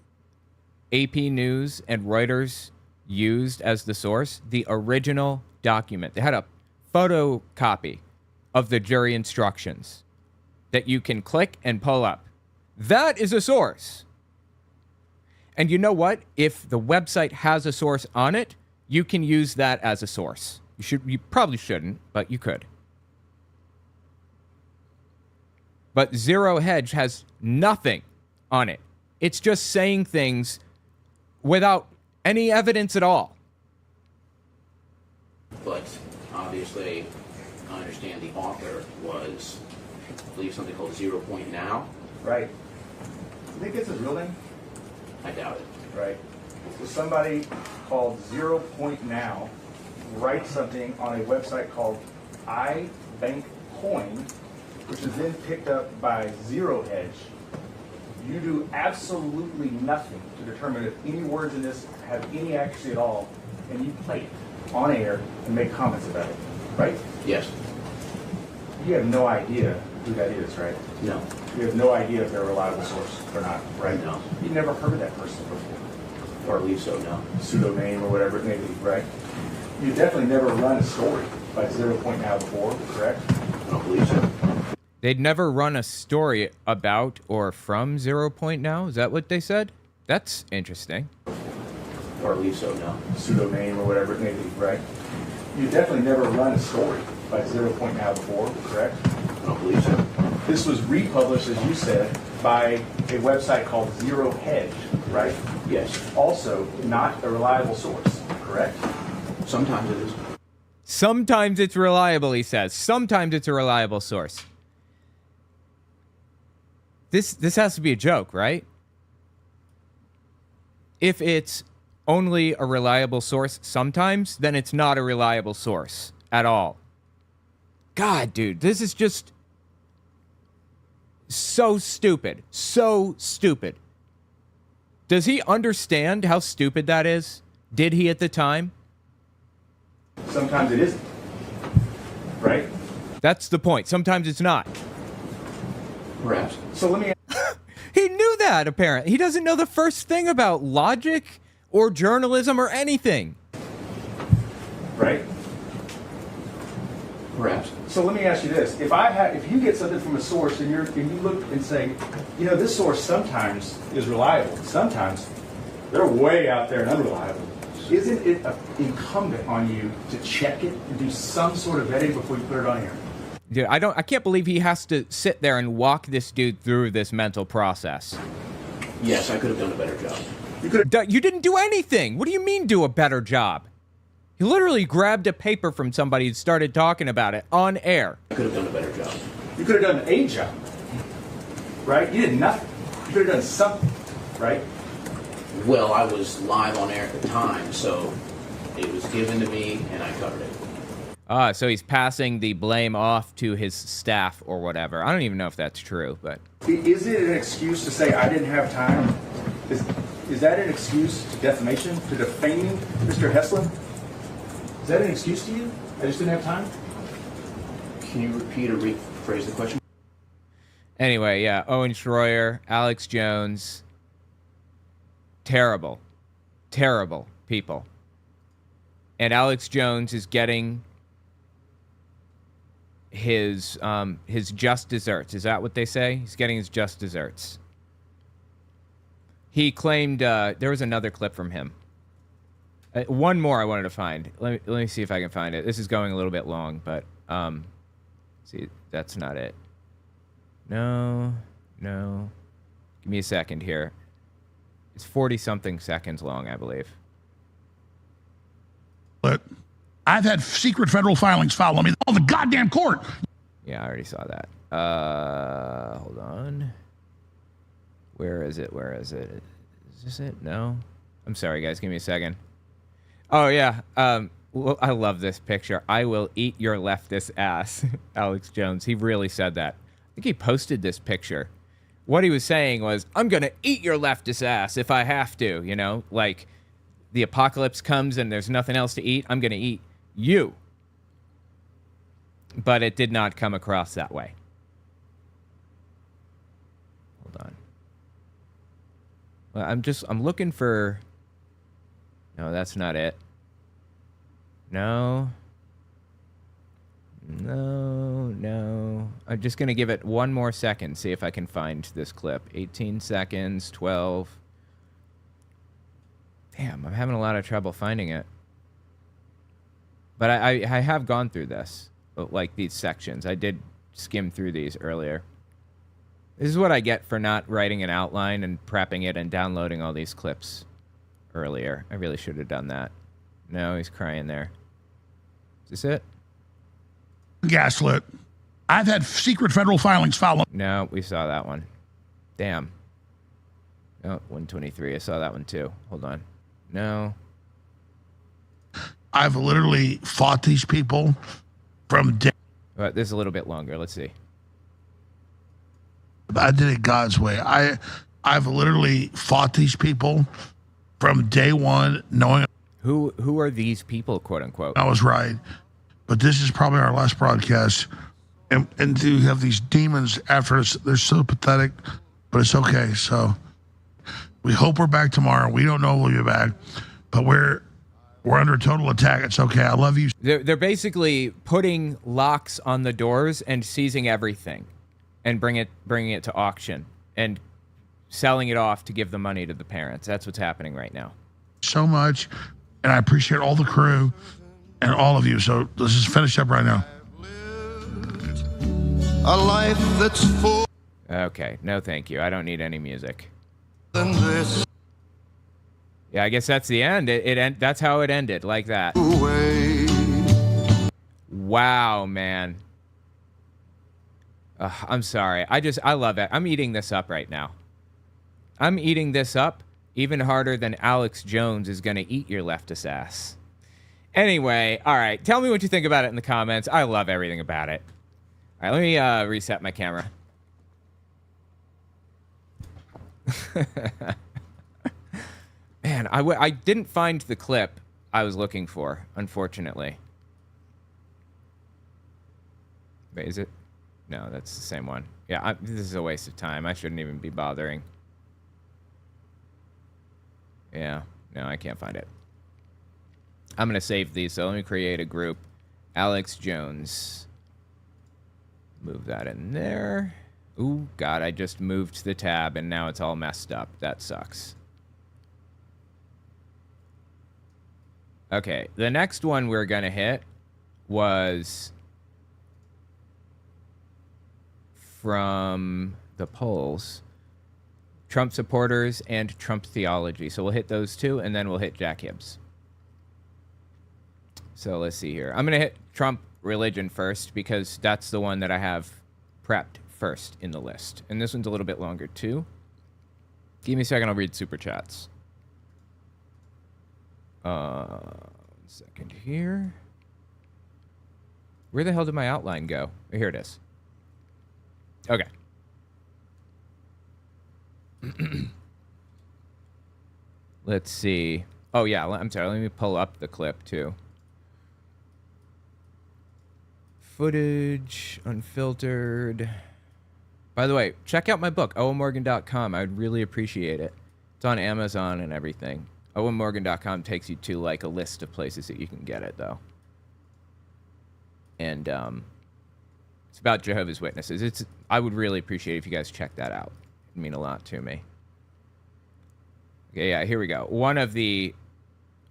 [SPEAKER 1] AP News and Reuters used as the source? The original document. They had a photocopy of the jury instructions that you can click and pull up. That is a source. And you know what? If the website has a source on it, you can use that as a source. You probably shouldn't, but you could. But Zero Hedge has nothing on it. It's just saying things without any evidence at all.
[SPEAKER 10] But obviously, I understand the author was, I believe, something called 0 Point Now.
[SPEAKER 11] Right. You think it's his real name?
[SPEAKER 10] I doubt it.
[SPEAKER 11] Right. So somebody called 0 Point Now writes something on a website called iBankCoin, which is then picked up by Zero Hedge. You do absolutely nothing to determine if any words in this have any accuracy at all, and you play it on air and make comments about it, right?
[SPEAKER 10] Yes.
[SPEAKER 11] You have no idea who that is, right?
[SPEAKER 10] No.
[SPEAKER 11] You have no idea if they're a reliable source or not, right?
[SPEAKER 10] No.
[SPEAKER 11] You've never heard of that person before.
[SPEAKER 10] Or I believe so, no.
[SPEAKER 11] Pseudonym or whatever it may be, right? You definitely never run a story by 0 Point Now before, correct?
[SPEAKER 10] I don't believe so.
[SPEAKER 1] They'd never run a story about or from 0 Point Now? Is that what they said? That's interesting.
[SPEAKER 10] Or I believe so, no.
[SPEAKER 11] Pseudonym or whatever it may be, right? You definitely never run a story by 0 Point Now before, correct?
[SPEAKER 10] I don't believe so.
[SPEAKER 11] This was republished, as you said, by a website called Zero Hedge, right?
[SPEAKER 10] Yes.
[SPEAKER 11] Also, not a reliable source, correct?
[SPEAKER 10] Sometimes it is.
[SPEAKER 1] Sometimes it's reliable, he says. Sometimes it's a reliable source. This has to be a joke, right? If it's only a reliable source sometimes, then it's not a reliable source at all. God, dude, this is just so stupid. So stupid. Does he understand how stupid that is? Did he at the time?
[SPEAKER 11] Sometimes it isn't, right?
[SPEAKER 1] That's the point. Sometimes it's not.
[SPEAKER 10] Perhaps.
[SPEAKER 11] So let me...
[SPEAKER 1] He knew that, apparently. He doesn't know the first thing about logic or journalism or anything.
[SPEAKER 11] Right?
[SPEAKER 10] Perhaps.
[SPEAKER 11] So let me ask you this. If you get something from a source and you look and say, this source sometimes is reliable, sometimes they're way out there and unreliable. Isn't it incumbent on you to check it and do some sort of vetting before you put it on air?
[SPEAKER 1] Dude, I can't believe he has to sit there and walk this dude through this mental process.
[SPEAKER 10] Yes, I could have done a better job.
[SPEAKER 1] You didn't do anything. What do you mean do a better job? He literally grabbed a paper from somebody and started talking about it on air.
[SPEAKER 10] I could have done a better job.
[SPEAKER 11] You could have done a job, right? You did nothing. You could have done something, right?
[SPEAKER 10] Well, I was live on air at the time, so it was given to me and I covered it.
[SPEAKER 1] So he's passing the blame off to his staff or whatever. I don't even know if that's true, but...
[SPEAKER 11] Is it an excuse to say, I didn't have time? Is that an excuse to defamation, to defaming Mr. Heslin? Is that an excuse to you? I just didn't have time?
[SPEAKER 10] Can you repeat or rephrase the question?
[SPEAKER 1] Anyway, yeah, Owen Schroyer, Alex Jones. Terrible. Terrible people. And Alex Jones is getting his just desserts. Is that what they say? He's getting his just desserts. He claimed there was another clip from him. One more I wanted to find. Let me see if I can find it. This is going a little bit long, but see, that's not it. No. Give me a second here. It's 40-something seconds long, I believe.
[SPEAKER 2] But I've had secret federal filings filed on me all the goddamn court.
[SPEAKER 1] Yeah, I already saw that. Hold on. Where is it? Is this it? No. I'm sorry, guys. Give me a second. Oh, yeah. Well, I love this picture. I will eat your leftist ass. Alex Jones. He really said that. I think he posted this picture. What he was saying was, I'm going to eat your leftist ass if I have to, you know? Like, the apocalypse comes and there's nothing else to eat. I'm going to eat you. But it did not come across that way. Hold on. Well, I'm looking for... No, that's not it. No. I'm just going to give it one more second, see if I can find this clip. 18 seconds, 12. Damn, I'm having a lot of trouble finding it. But I have gone through this, like these sections. I did skim through these earlier. This is what I get for not writing an outline and prepping it and downloading all these clips earlier. I really should have done that. No, he's crying there. Is this it?
[SPEAKER 2] Gaslit. I've had secret federal filings filed on.
[SPEAKER 1] No, we saw that one. Damn. Oh, 123. I saw that one too. Hold on. No.
[SPEAKER 2] I've literally fought these people from day.
[SPEAKER 1] But this is a little bit longer. Let's see.
[SPEAKER 2] I did it God's way. I've literally fought these people from day one, knowing
[SPEAKER 1] who are these people, quote unquote.
[SPEAKER 2] I was right. But this is probably our last broadcast. And to have these demons after us, they're so pathetic, but it's okay. So we hope we're back tomorrow. We don't know if we'll be back, but we're under total attack. It's okay. I love you.
[SPEAKER 1] They're basically putting locks on the doors and seizing everything and bringing it to auction and selling it off to give the money to the parents. That's what's happening right now.
[SPEAKER 2] So much. And I appreciate all the crew and all of you. So let's just finish up right now.
[SPEAKER 12] A life that's full.
[SPEAKER 1] Okay. No, thank you. I don't need any music.
[SPEAKER 12] Than this.
[SPEAKER 1] Yeah, I guess that's the end. That's how it ended, like that. Wow, man. I'm sorry. I love it. I'm eating this up right now. I'm eating this up even harder than Alex Jones is going to eat your leftist ass. Anyway, all right. Tell me what you think about it in the comments. I love everything about it. All right, let me reset my camera. Man, I didn't find the clip I was looking for, unfortunately. Wait, is it? No, that's the same one. Yeah, this is a waste of time. I shouldn't even be bothering. Yeah, no, I can't find it. I'm going to save these, so let me create a group. Alex Jones. Move that in there. Ooh, God, I just moved the tab, and now it's all messed up. That sucks. Okay, the next one we're going to hit was from the polls. Trump supporters and Trump theology. So we'll hit those two, and then we'll hit Jack Hibbs. So let's see here. I'm going to hit Trump religion first because that's the one that I have prepped first in the list. And this one's a little bit longer, too. Give me a second. I'll read super chats. Second here. Where the hell did my outline go? Here it is. Okay. Let's see. Oh, yeah, I'm sorry. Let me pull up the clip, too. Footage, unfiltered. By the way, check out my book, owenmorgan.com. I would really appreciate it. It's on Amazon and everything. owenmorgan.com takes you to, like, a list of places that you can get it, though. And it's about Jehovah's Witnesses. I would really appreciate it if you guys check that out. It'd mean a lot to me. Okay, yeah, here we go. One of the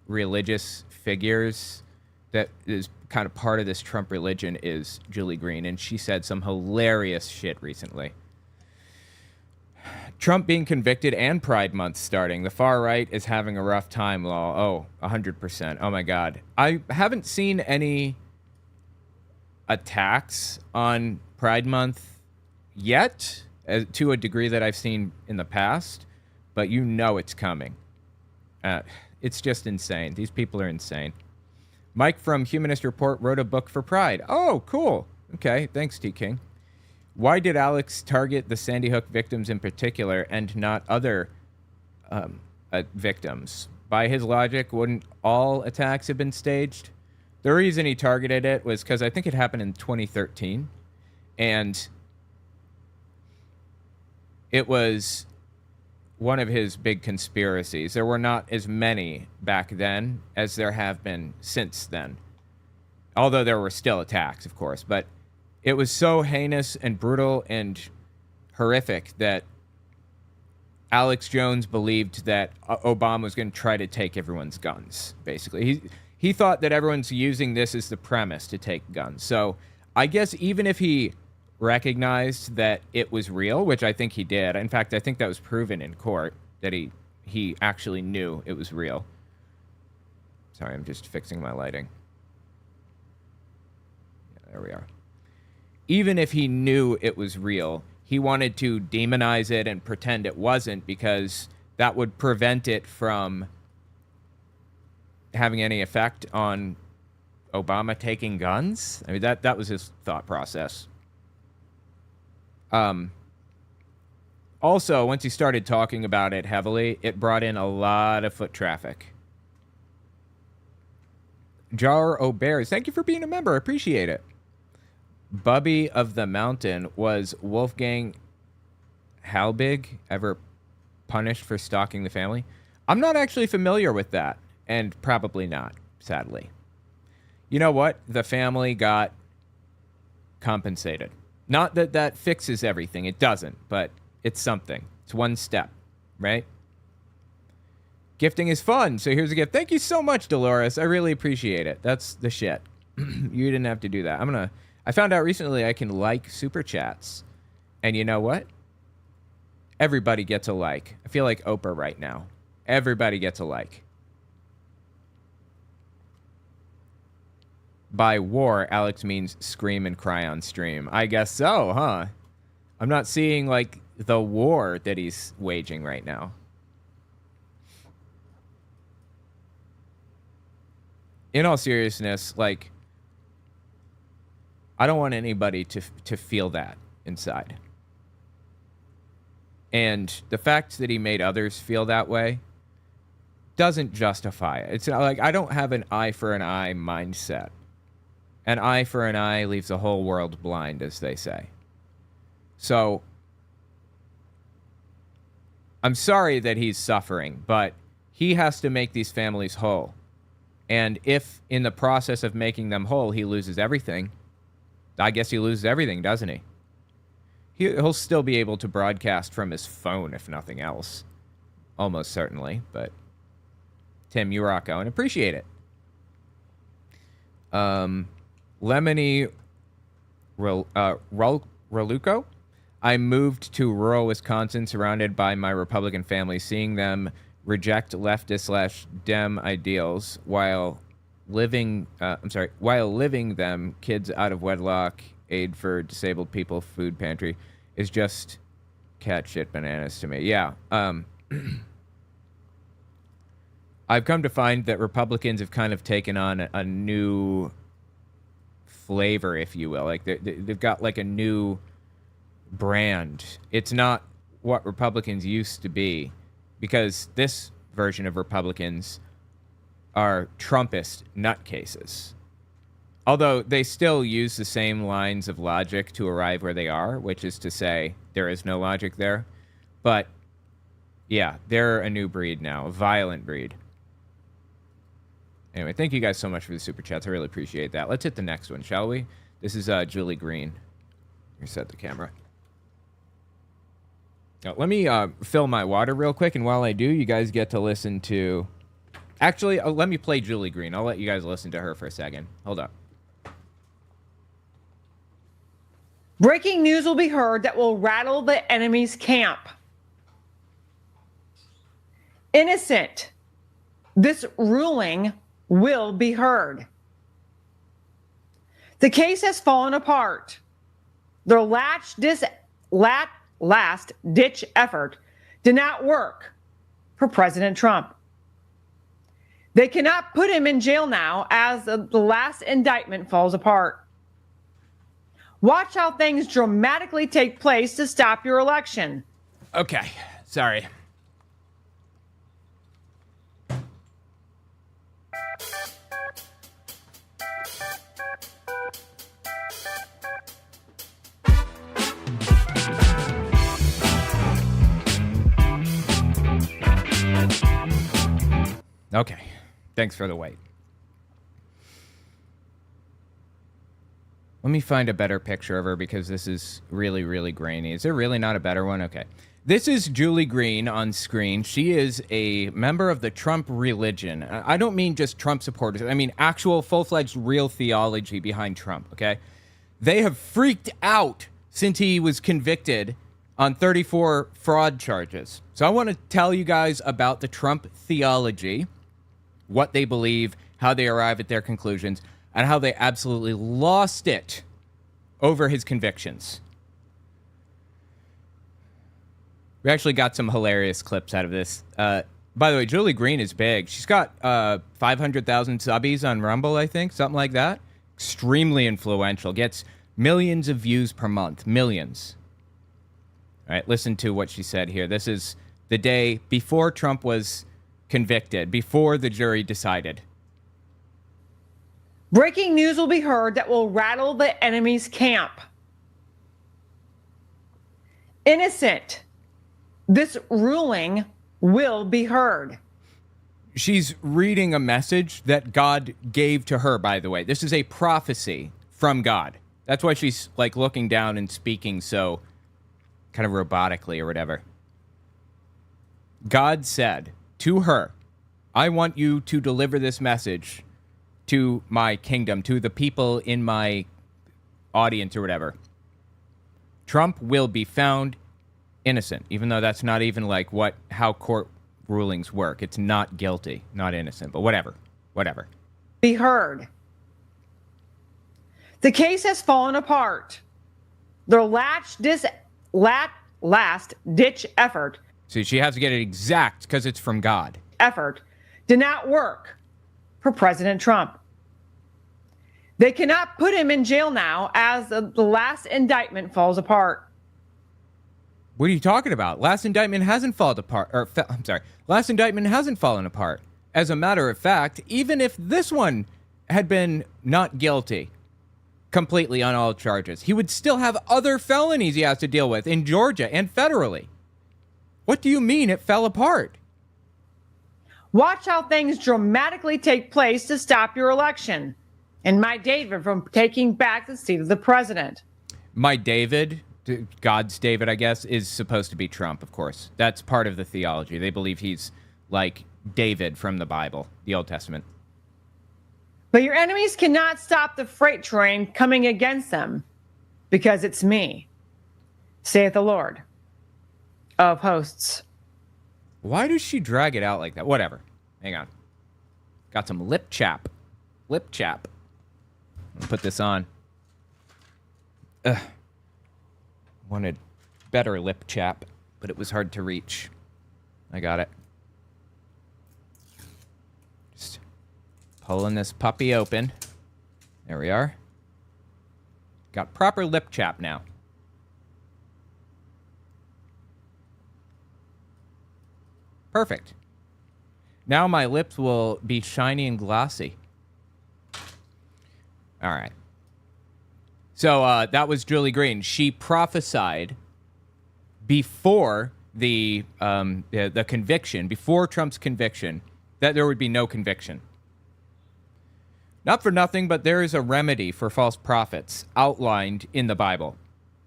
[SPEAKER 1] religious figures that is kind of part of this Trump religion is Julie Green, and she said some hilarious shit recently. Trump being convicted and Pride Month starting. The far right is having a rough time, law. Oh, 100%. Oh, my God. I haven't seen any attacks on Pride Month yet, to a degree that I've seen in the past, but you know it's coming. It's just insane. These people are insane. Mike from Humanist Report wrote a book for Pride. Oh, cool. Okay, thanks, T. King. Why did Alex target the Sandy Hook victims in particular and not other victims? By his logic, wouldn't all attacks have been staged? The reason he targeted it was because I think it happened in 2013, and it was one of his big conspiracies. There were not as many back then as there have been since then. Although there were still attacks, of course. But it was so heinous and brutal and horrific that Alex Jones believed that Obama was going to try to take everyone's guns, basically. He thought that everyone's using this as the premise to take guns. So I guess even if he recognized that it was real, which I think he did. In fact, I think that was proven in court, that he actually knew it was real. Sorry, I'm just fixing my lighting. Yeah, there we are. Even if he knew it was real, he wanted to demonize it and pretend it wasn't, because that would prevent it from having any effect on Obama taking guns. I mean, that was his thought process. Also, once he started talking about it heavily, it brought in a lot of foot traffic. Jar O'Bears, thank you for being a member. I appreciate it. Bubby of the Mountain, was Wolfgang Halbig ever punished for stalking the family? I'm not actually familiar with that, and probably not, sadly. You know what? The family got compensated. Not that that fixes everything. It doesn't, but it's something. It's one step, right? Gifting is fun, so here's a gift. Thank you so much, Dolores. I really appreciate it. That's the shit. You didn't have to do that. I found out recently I can like super chats. And you know what? Everybody gets a like. I feel like Oprah right now. Everybody gets a like. By war, Alex means scream and cry on stream. I guess so, huh? I'm not seeing, like, the war that he's waging right now. In all seriousness, like, I don't want anybody to feel that inside. And the fact that he made others feel that way doesn't justify it. It's not like, I don't have an eye for an eye mindset. An eye for an eye leaves the whole world blind, as they say. So, I'm sorry that he's suffering, but he has to make these families whole. And if, in the process of making them whole, he loses everything, I guess he loses everything, doesn't he? He'll still be able to broadcast from his phone, if nothing else. Almost certainly, but Tim, you rock, Owen. Appreciate it. Lemony Raluco. I moved to rural Wisconsin surrounded by my Republican family, seeing them reject leftist/Dem ideals while living them, kids out of wedlock, aid for disabled people, food pantry, is just cat shit bananas to me. Yeah. I've come to find that Republicans have kind of taken on a new flavor, if you will. Like they've got like a new brand. It's not what Republicans used to be, because this version of Republicans are Trumpist nutcases. Although they still use the same lines of logic to arrive where they are, which is to say there is no logic there. But, yeah, they're a new breed now, a violent breed. Anyway, thank you guys so much for the super chats. I really appreciate that. Let's hit the next one, shall we? This is Julie Green. Reset the camera. Now, let me fill my water real quick, and while I do, you guys get to listen to... Actually, let me play Julie Green. I'll let you guys listen to her for a second. Hold up.
[SPEAKER 13] Breaking news will be heard that will rattle the enemy's camp. Innocent. This ruling will be heard. The case has fallen apart. Their last-ditch effort did not work for President Trump. They cannot put him in jail now as the last indictment falls apart. Watch how things dramatically take place to stop your election.
[SPEAKER 1] Okay, sorry. Okay, thanks for the wait. Let me find a better picture of her because this is really, really grainy. Is there really not a better one? Okay. This is Julie Green on screen. She is a member of the Trump religion. I don't mean just Trump supporters. I mean actual full-fledged real theology behind Trump, okay? They have freaked out since he was convicted on 34 fraud charges. So I want to tell you guys about the Trump theology, what they believe, how they arrive at their conclusions, and how they absolutely lost it over his convictions. We actually got some hilarious clips out of this. By the way, Julie Green is big. She's got 500,000 subbies on Rumble, I think, something like that. Extremely influential. Gets millions of views per month. Millions. All right, listen to what she said here. This is the day before Trump was convicted, before the jury decided.
[SPEAKER 13] Breaking news will be heard that will rattle the enemy's camp. Innocent. This ruling will be heard.
[SPEAKER 1] She's reading a message that God gave to her, by the way. This is a prophecy from God. That's why she's like looking down and speaking so kind of robotically or whatever. God said to her, I want you to deliver this message to my kingdom, to the people in my audience or whatever. Trump will be found innocent, even though that's not even like how court rulings work. It's not guilty, not innocent, but whatever.
[SPEAKER 13] Be heard. The case has fallen apart. Their last-ditch effort.
[SPEAKER 1] See, she has to get it exact because it's from God.
[SPEAKER 13] Effort did not work for President Trump. They cannot put him in jail now as the last indictment falls apart.
[SPEAKER 1] What are you talking about? Last indictment hasn't fallen apart. Last indictment hasn't fallen apart. As a matter of fact, even if this one had been not guilty completely on all charges, he would still have other felonies he has to deal with in Georgia and federally. What do you mean it fell apart?
[SPEAKER 13] Watch how things dramatically take place to stop your election. And my David from taking back the seat of the president.
[SPEAKER 1] My David, God's David, I guess, is supposed to be Trump, of course. That's part of the theology. They believe he's like David from the Bible, the Old Testament.
[SPEAKER 13] But your enemies cannot stop the freight train coming against them, because it's me, saith the Lord of hosts.
[SPEAKER 1] Why does she drag it out like that? Whatever. Hang on. Got some lip chap. Lip chap. I'll put this on. Ugh. Wanted better lip chap, but it was hard to reach. I got it. Just pulling this puppy open. There we are. Got proper lip chap now. Perfect. Now my lips will be shiny and glossy. All right. So that was Julie Green. She prophesied before the conviction, before Trump's conviction, that there would be no conviction. Not for nothing, but there is a remedy for false prophets outlined in the Bible.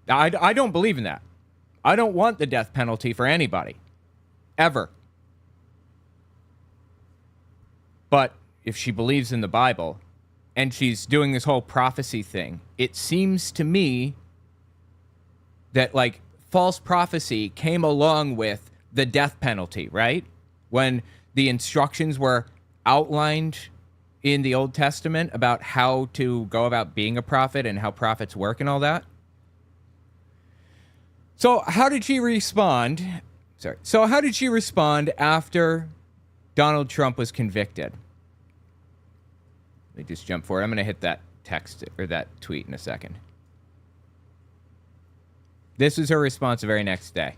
[SPEAKER 1] I don't believe in that. I don't want the death penalty for anybody. Ever. But if she believes in the Bible and she's doing this whole prophecy thing, it seems to me that, like, false prophecy came along with the death penalty, right? When the instructions were outlined in the Old Testament about how to go about being a prophet and how prophets work and all that. So how did she respond? So how did she respond after Donald Trump was convicted? Let me just jump forward. I'm going to hit that text or that tweet in a second. This is her response the very next day.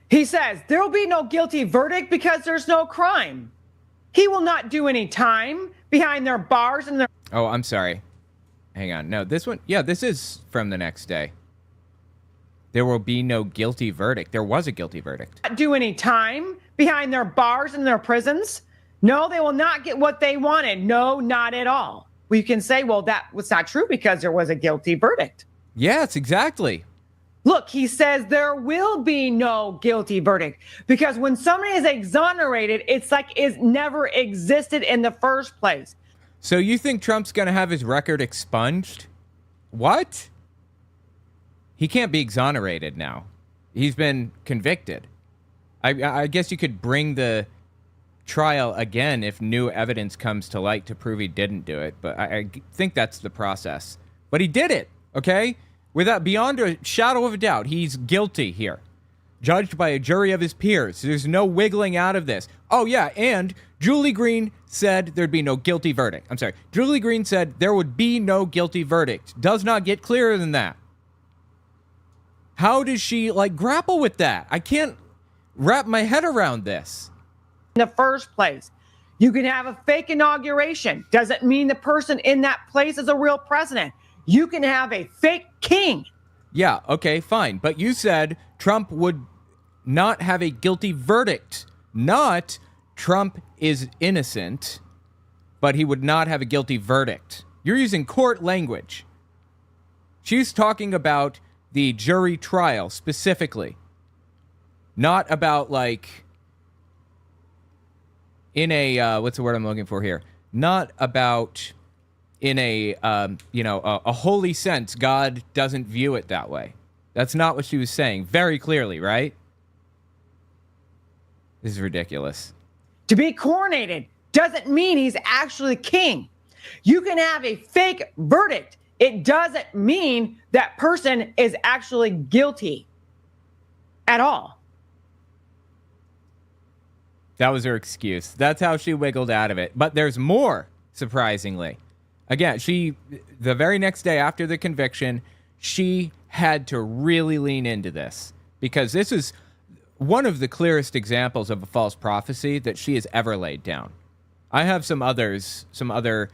[SPEAKER 13] He says, there will be no guilty verdict because there's no crime. He will not do any time behind their bars and their...
[SPEAKER 1] Oh, I'm sorry. Hang on. No, this one... Yeah, this is from the next day. There will be no guilty verdict. There was a guilty verdict.
[SPEAKER 13] Not do any time behind their bars and their prisons. No, they will not get what they wanted. No, not at all. We can say, well, that was not true because there was a guilty verdict.
[SPEAKER 1] Yes, exactly.
[SPEAKER 13] Look, he says there will be no guilty verdict because when somebody is exonerated, it's like it never existed in the first place.
[SPEAKER 1] So you think Trump's going to have his record expunged? What? He can't be exonerated now. He's been convicted. I guess you could bring the trial again if new evidence comes to light to prove he didn't do it, but I think that's the process. But he did it, okay? Without, beyond a shadow of a doubt, he's guilty here. Judged by a jury of his peers. There's no wiggling out of this. Oh, yeah, and Julie Green said there'd be no guilty verdict. I'm sorry. Julie Green said there would be no guilty verdict. Does not get clearer than that. How does she, like, grapple with that? I can't wrap my head around this.
[SPEAKER 13] In the first place, you can have a fake inauguration. Doesn't mean the person in that place is a real president. You can have a fake king.
[SPEAKER 1] Yeah, okay, fine. But you said Trump would not have a guilty verdict. Not Trump is innocent, but he would not have a guilty verdict. You're using court language. She's talking about the jury trial specifically. Not about, like, in a, what's the word I'm looking for here? Not about... in a holy sense, God doesn't view it that way. That's not what she was saying very clearly, right? This is ridiculous.
[SPEAKER 13] To be coronated doesn't mean he's actually king. You can have a fake verdict. It doesn't mean that person is actually guilty at all.
[SPEAKER 1] That was her excuse. That's how she wiggled out of it. But there's more, surprisingly. Again, the very next day after the conviction, she had to really lean into this because this is one of the clearest examples of a false prophecy that she has ever laid down. I have some other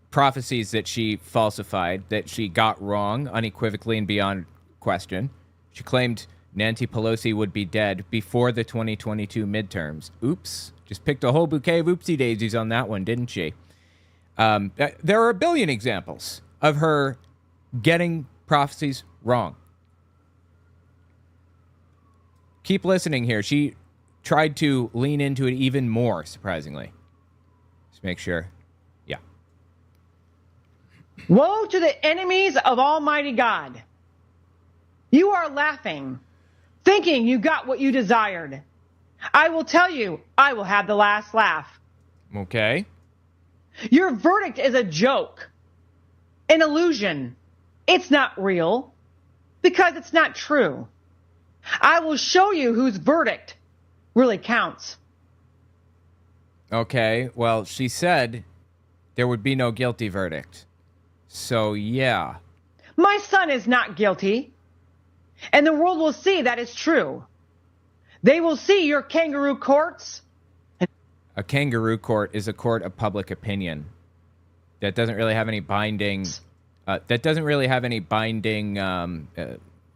[SPEAKER 1] prophecies that she falsified, that she got wrong unequivocally and beyond question. She claimed Nancy Pelosi would be dead before the 2022 midterms. Oops. Just picked a whole bouquet of oopsie daisies on that one, didn't she? There are a billion examples of her getting prophecies wrong. Keep listening here. She tried to lean into it even more, surprisingly. Just make sure. Yeah.
[SPEAKER 13] Woe to the enemies of Almighty God. You are laughing, thinking you got what you desired. I will tell you, I will have the last laugh.
[SPEAKER 1] Okay.
[SPEAKER 13] Your verdict is a joke, an illusion. It's not real because it's not true. I will show you whose verdict really counts.
[SPEAKER 1] Okay, well, she said there would be no guilty verdict. So, yeah.
[SPEAKER 13] My son is not guilty, and the world will see that is true. They will see your kangaroo courts
[SPEAKER 1] A kangaroo court is a court of public opinion that doesn't really have any binding.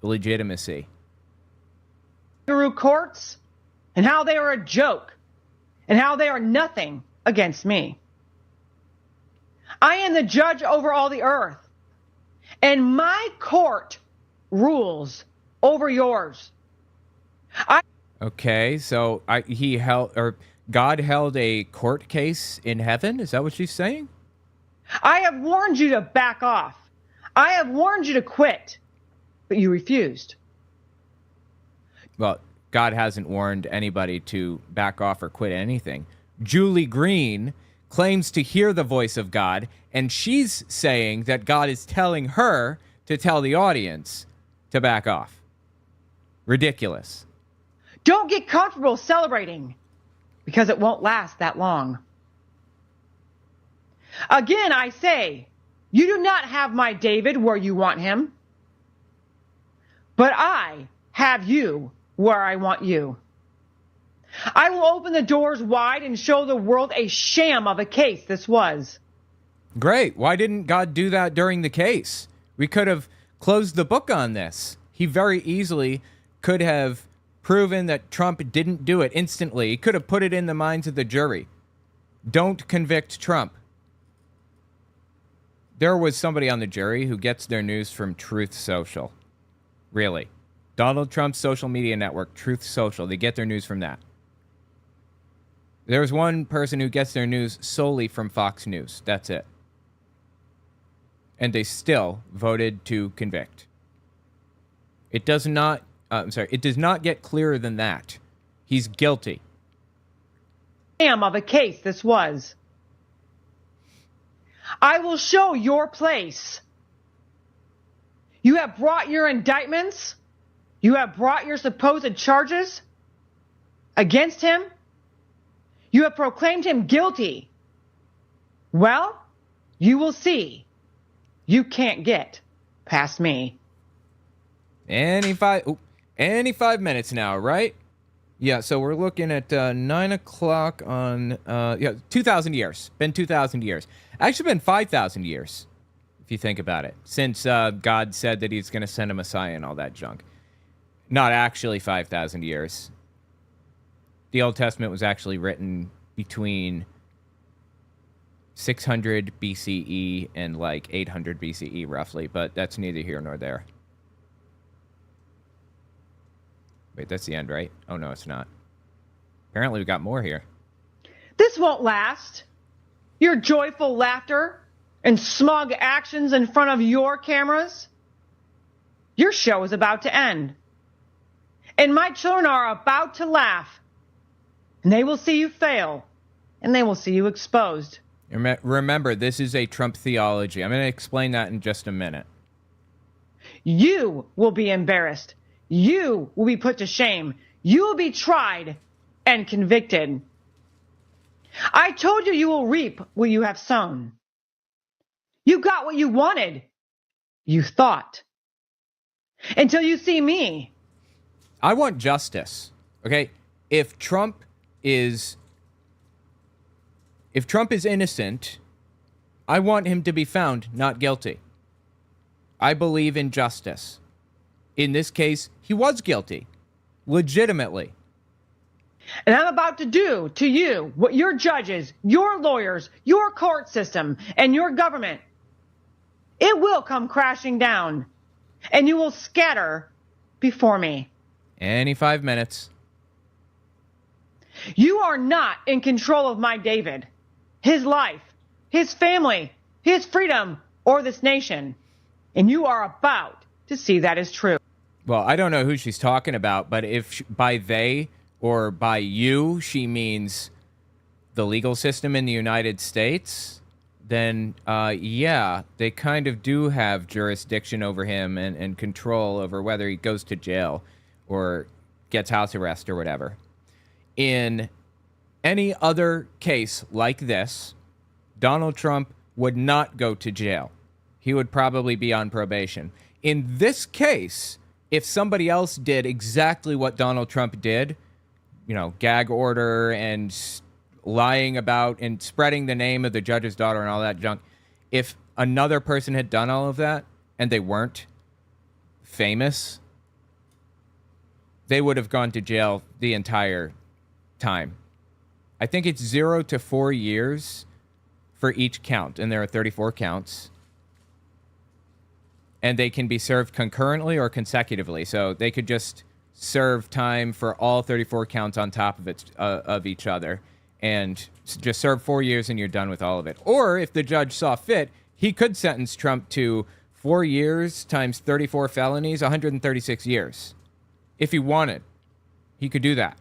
[SPEAKER 1] Legitimacy.
[SPEAKER 13] Kangaroo courts, and how they are a joke, and how they are nothing against me. I am the judge over all the earth, and my court rules over yours.
[SPEAKER 1] Okay, so God held a court case in heaven? Is that what she's saying?
[SPEAKER 13] I have warned you to back off. I have warned you to quit, but you refused.
[SPEAKER 1] Well, God hasn't warned anybody to back off or quit anything. Julie Green claims to hear the voice of God, and she's saying that God is telling her to tell the audience to back off. Ridiculous.
[SPEAKER 13] Don't get comfortable celebrating, because it won't last that long. Again, I say, you do not have my David where you want him, but I have you where I want you. I will open the doors wide and show the world a sham of a case this was.
[SPEAKER 1] Great. Why didn't God do that during the case? We could have closed the book on this. He very easily could have proven that Trump didn't do it instantly. He could have put it in the minds of the jury. Don't convict Trump. There was somebody on the jury who gets their news from Truth Social. Really. Donald Trump's social media network, Truth Social. They get their news from that. There's one person who gets their news solely from Fox News. That's it. And they still voted to convict. It does not get clearer than that. He's guilty.
[SPEAKER 13] Sham of a case this was. I will show your place. You have brought your indictments. You have brought your supposed charges against him. You have proclaimed him guilty. Well, you will see. You can't get past me.
[SPEAKER 1] Any 5 minutes now, right? Yeah, so we're looking at 9 o'clock on, 2,000 years. Been 2,000 years. Actually been 5,000 years, if you think about it, since God said that he's going to send a Messiah and all that junk. Not actually 5,000 years. The Old Testament was actually written between 600 BCE and like 800 BCE, roughly, but that's neither here nor there. Wait, that's the end, right? Oh, no, it's not. Apparently, we got more here.
[SPEAKER 13] This won't last. Your joyful laughter and smug actions in front of your cameras. Your show is about to end. And my children are about to laugh. And they will see you fail. And they will see you exposed.
[SPEAKER 1] Remember, this is a Trump theology. I'm going to explain that in just a minute.
[SPEAKER 13] You will be embarrassed. You will be put to shame. You will be tried and convicted. I told you you will reap what you have sown. You got what you wanted. You thought. Until you see me.
[SPEAKER 1] I want justice. Okay? If Trump is innocent, I want him to be found not guilty. I believe in justice. In this case, he was guilty. Legitimately.
[SPEAKER 13] And I'm about to do to you what your judges, your lawyers, your court system, and your government, it will come crashing down. And you will scatter before me.
[SPEAKER 1] Any 5 minutes.
[SPEAKER 13] You are not in control of my David, his life, his family, his freedom, or this nation. And you are about to see that is true.
[SPEAKER 1] Well, I don't know who she's talking about, but if by they or by you she means the legal system in the United States, then yeah, they kind of do have jurisdiction over him and control over whether he goes to jail or gets house arrest or whatever. In any other case like this, Donald Trump would not go to jail. He would probably be on probation. In this case, if somebody else did exactly what Donald Trump did, you know, gag order and lying about and spreading the name of the judge's daughter and all that junk. If another person had done all of that and they weren't famous, they would have gone to jail the entire time. I think it's 0 to 4 years for each count, and there are 34 counts. And they can be served concurrently or consecutively. So they could just serve time for all 34 counts on top of each other and just serve 4 years and you're done with all of it. Or if the judge saw fit, he could sentence Trump to 4 years times 34 felonies, 136 years. If he wanted, he could do that.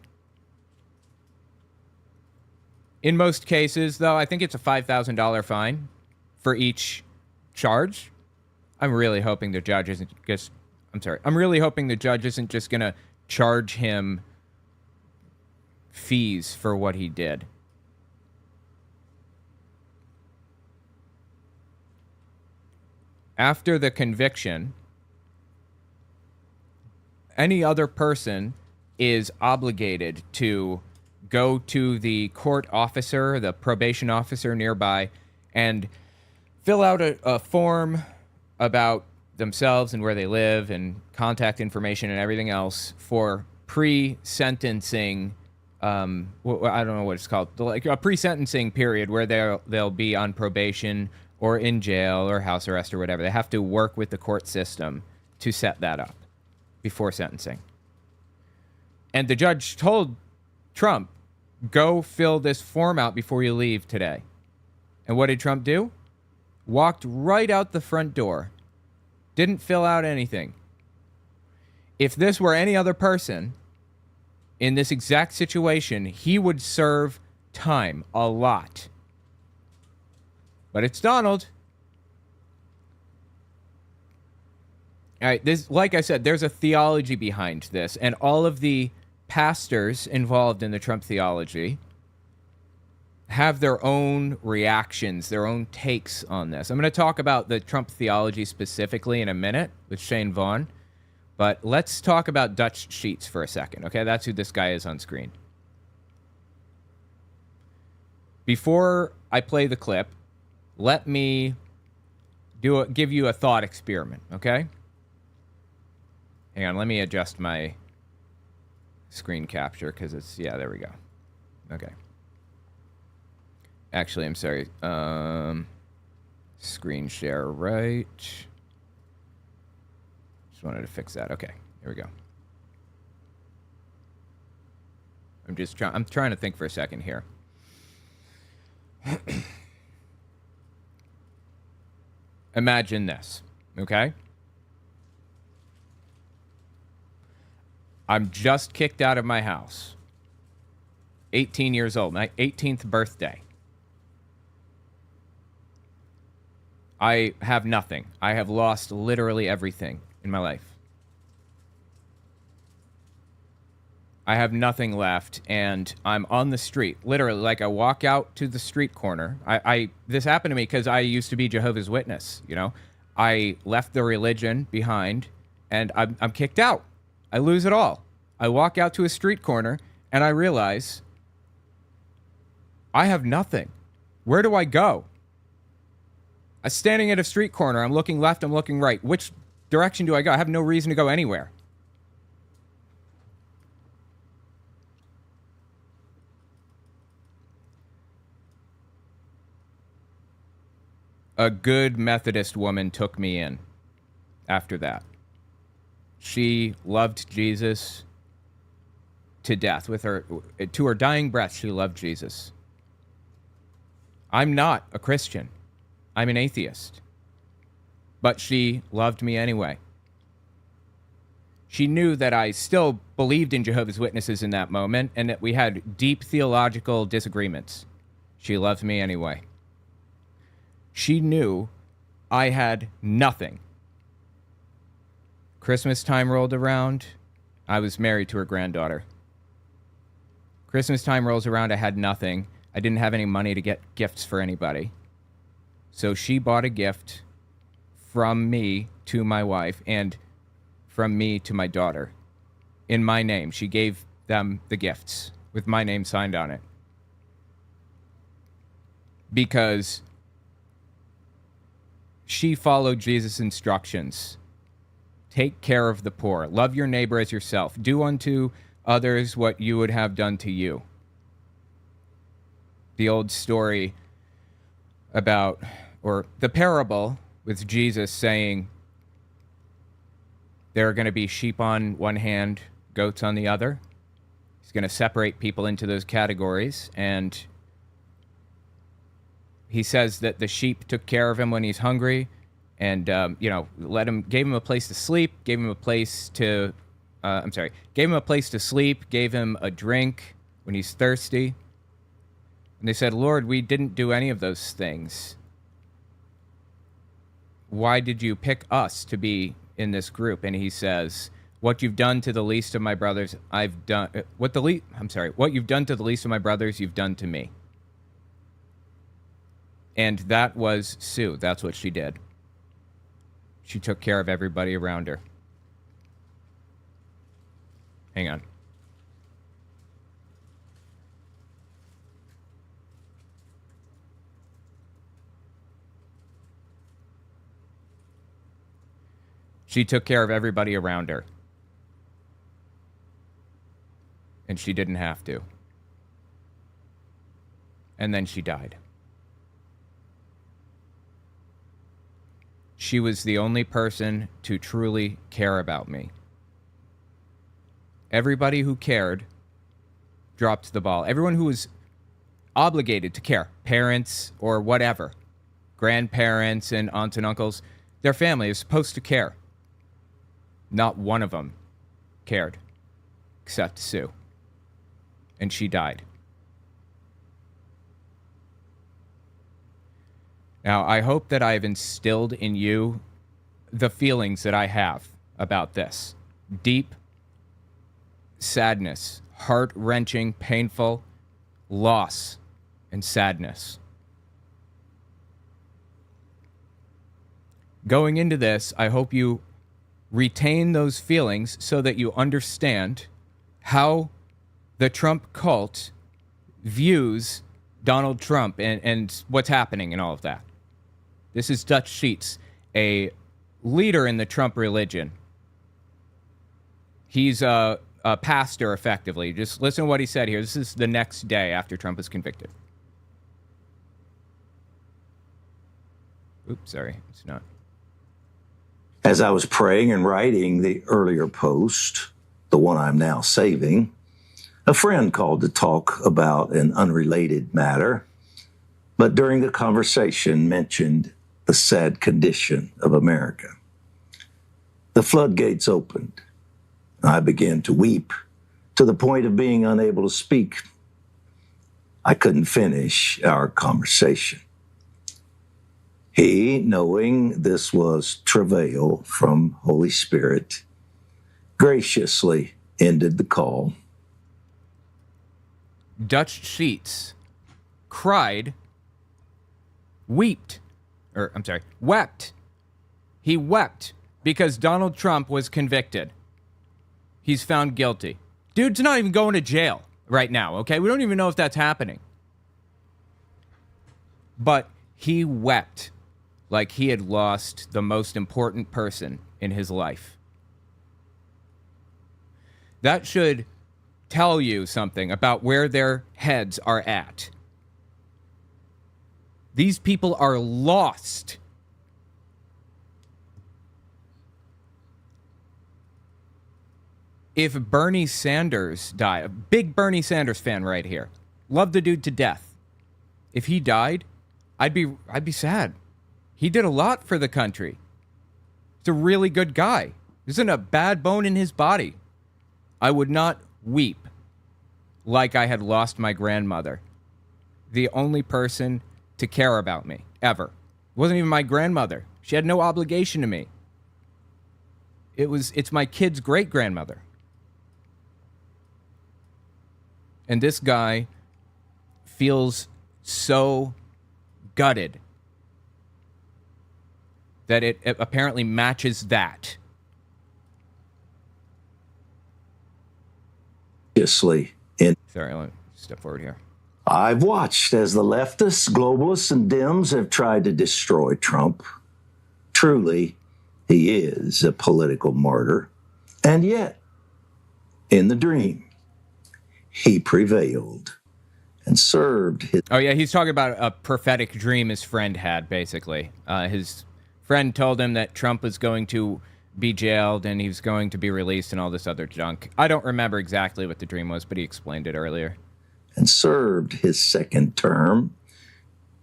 [SPEAKER 1] In most cases, though, I think it's a $5,000 fine for each charge. I'm really hoping the judge isn't just... I'm really hoping the judge isn't just going to charge him fees for what he did. After the conviction, any other person is obligated to go to the court officer, the probation officer nearby, and fill out a form about themselves and where they live and contact information and everything else for pre-sentencing. I don't know what it's called, like a pre-sentencing period where they'll be on probation or in jail or house arrest or whatever. They have to work with the court system to set that up before sentencing. And the judge told Trump, go fill this form out before you leave today. And what did Trump do? Walked right out the front door. Didn't fill out anything. If this were any other person in this exact situation, he would serve time, a lot. But it's Donald. All right, this, like I said, there's a theology behind this, and all of the pastors involved in the Trump theology have their own reactions, their own takes on this. I'm going to talk about the Trump theology specifically in a minute with Shane Vaughn, but let's talk about Dutch Sheets for a second, okay? That's who this guy is on screen. Before I play the clip, let me give you a thought experiment, okay? Hang on, let me adjust my screen capture because it's, yeah, there we go. Okay. Actually, I'm sorry. Screen share right. Just wanted to fix that. Okay, here we go. I'm trying to think for a second here. Imagine this, okay? I'm just kicked out of my house. 18 years old, my 18th birthday. I have nothing. I have lost literally everything in my life. I have nothing left, and I'm on the street. Literally, like I walk out to the street corner. This happened to me because I used to be Jehovah's Witness, you know. I left the religion behind, and I'm kicked out. I lose it all. I walk out to a street corner, and I realize I have nothing. Where do I go? I'm standing at a street corner. I'm looking left. I'm looking right. Which direction do I go? I have no reason to go anywhere. A good Methodist woman took me in after that. She loved Jesus to death. To her dying breath, she loved Jesus. I'm not a Christian. I'm an atheist. But she loved me anyway. She knew that I still believed in Jehovah's Witnesses in that moment and that we had deep theological disagreements. She loved me anyway. She knew I had nothing. Christmas time rolled around. I was married to her granddaughter. Christmas time rolls around. I had nothing. I didn't have any money to get gifts for anybody. So she bought a gift from me to my wife and from me to my daughter in my name. She gave them the gifts with my name signed on it. because she followed Jesus' instructions. Take care of the poor. Love your neighbor as yourself. Do unto others what you would have done to you. The old story about, or the parable with Jesus saying, there are going to be sheep on one hand, goats on the other. He's going to separate people into those categories. And he says that the sheep took care of him when he's hungry and, gave him a place to sleep, gave him a place to sleep, gave him a drink when he's thirsty. And they said, Lord, we didn't do any of those things. Why did you pick us to be in this group? And he says, what you've done to the least of my brothers, I've done. What you've done to the least of my brothers, you've done to me. And that was Sue. That's what she did. She took care of everybody around her. Hang on. She took care of everybody around her. And she didn't have to. And then she died. She was the only person to truly care about me. Everybody who cared dropped the ball. Everyone who was obligated to care, parents or whatever, grandparents and aunts and uncles, their family is supposed to care. Not one of them cared, except Sue. And she died. Now, I hope that I've instilled in you the feelings that I have about this. Deep sadness, heart-wrenching, painful loss and sadness. Going into this, I hope you retain those feelings so that you understand how the Trump cult views Donald Trump and what's happening and all of that. This is Dutch Sheets, a leader in the Trump religion. He's a pastor, effectively. Just listen to what he said here. This is the next day after Trump is convicted. Oops, sorry, it's not.
[SPEAKER 14] As I was praying and writing the earlier post, the one I'm now saving, a friend called to talk about an unrelated matter, but during the conversation mentioned the sad condition of America. The floodgates opened. I began to weep to the point of being unable to speak. I couldn't finish our conversation. He, knowing this was travail from Holy Spirit, graciously ended the call.
[SPEAKER 1] Dutch Sheets cried, wept. He wept because Donald Trump was convicted. He's found guilty. Dude's not even going to jail right now, okay? We don't even know if that's happening. But he wept like he had lost the most important person in his life. That should tell you something about where their heads are at. These people are lost. If Bernie Sanders died, a big Bernie Sanders fan right here, love the dude to death. If he died, I'd be sad. He did a lot for the country. He's a really good guy. There isn't a bad bone in his body. I would not weep like I had lost my grandmother. The only person to care about me, ever. It wasn't even my grandmother. She had no obligation to me. It's my kid's great-grandmother. And this guy feels so gutted that it apparently matches that.
[SPEAKER 14] Sorry,
[SPEAKER 1] let me step forward here.
[SPEAKER 14] I've watched as the leftists, globalists, and Dems have tried to destroy Trump. Truly, he is a political martyr. And yet, in the dream, he prevailed and served his...
[SPEAKER 1] Oh, yeah, he's talking about a prophetic dream his friend had, basically. His friend told him that Trump was going to be jailed and he was going to be released and all this other junk. I don't remember exactly what the dream was, but he explained it earlier.
[SPEAKER 14] And served his second term,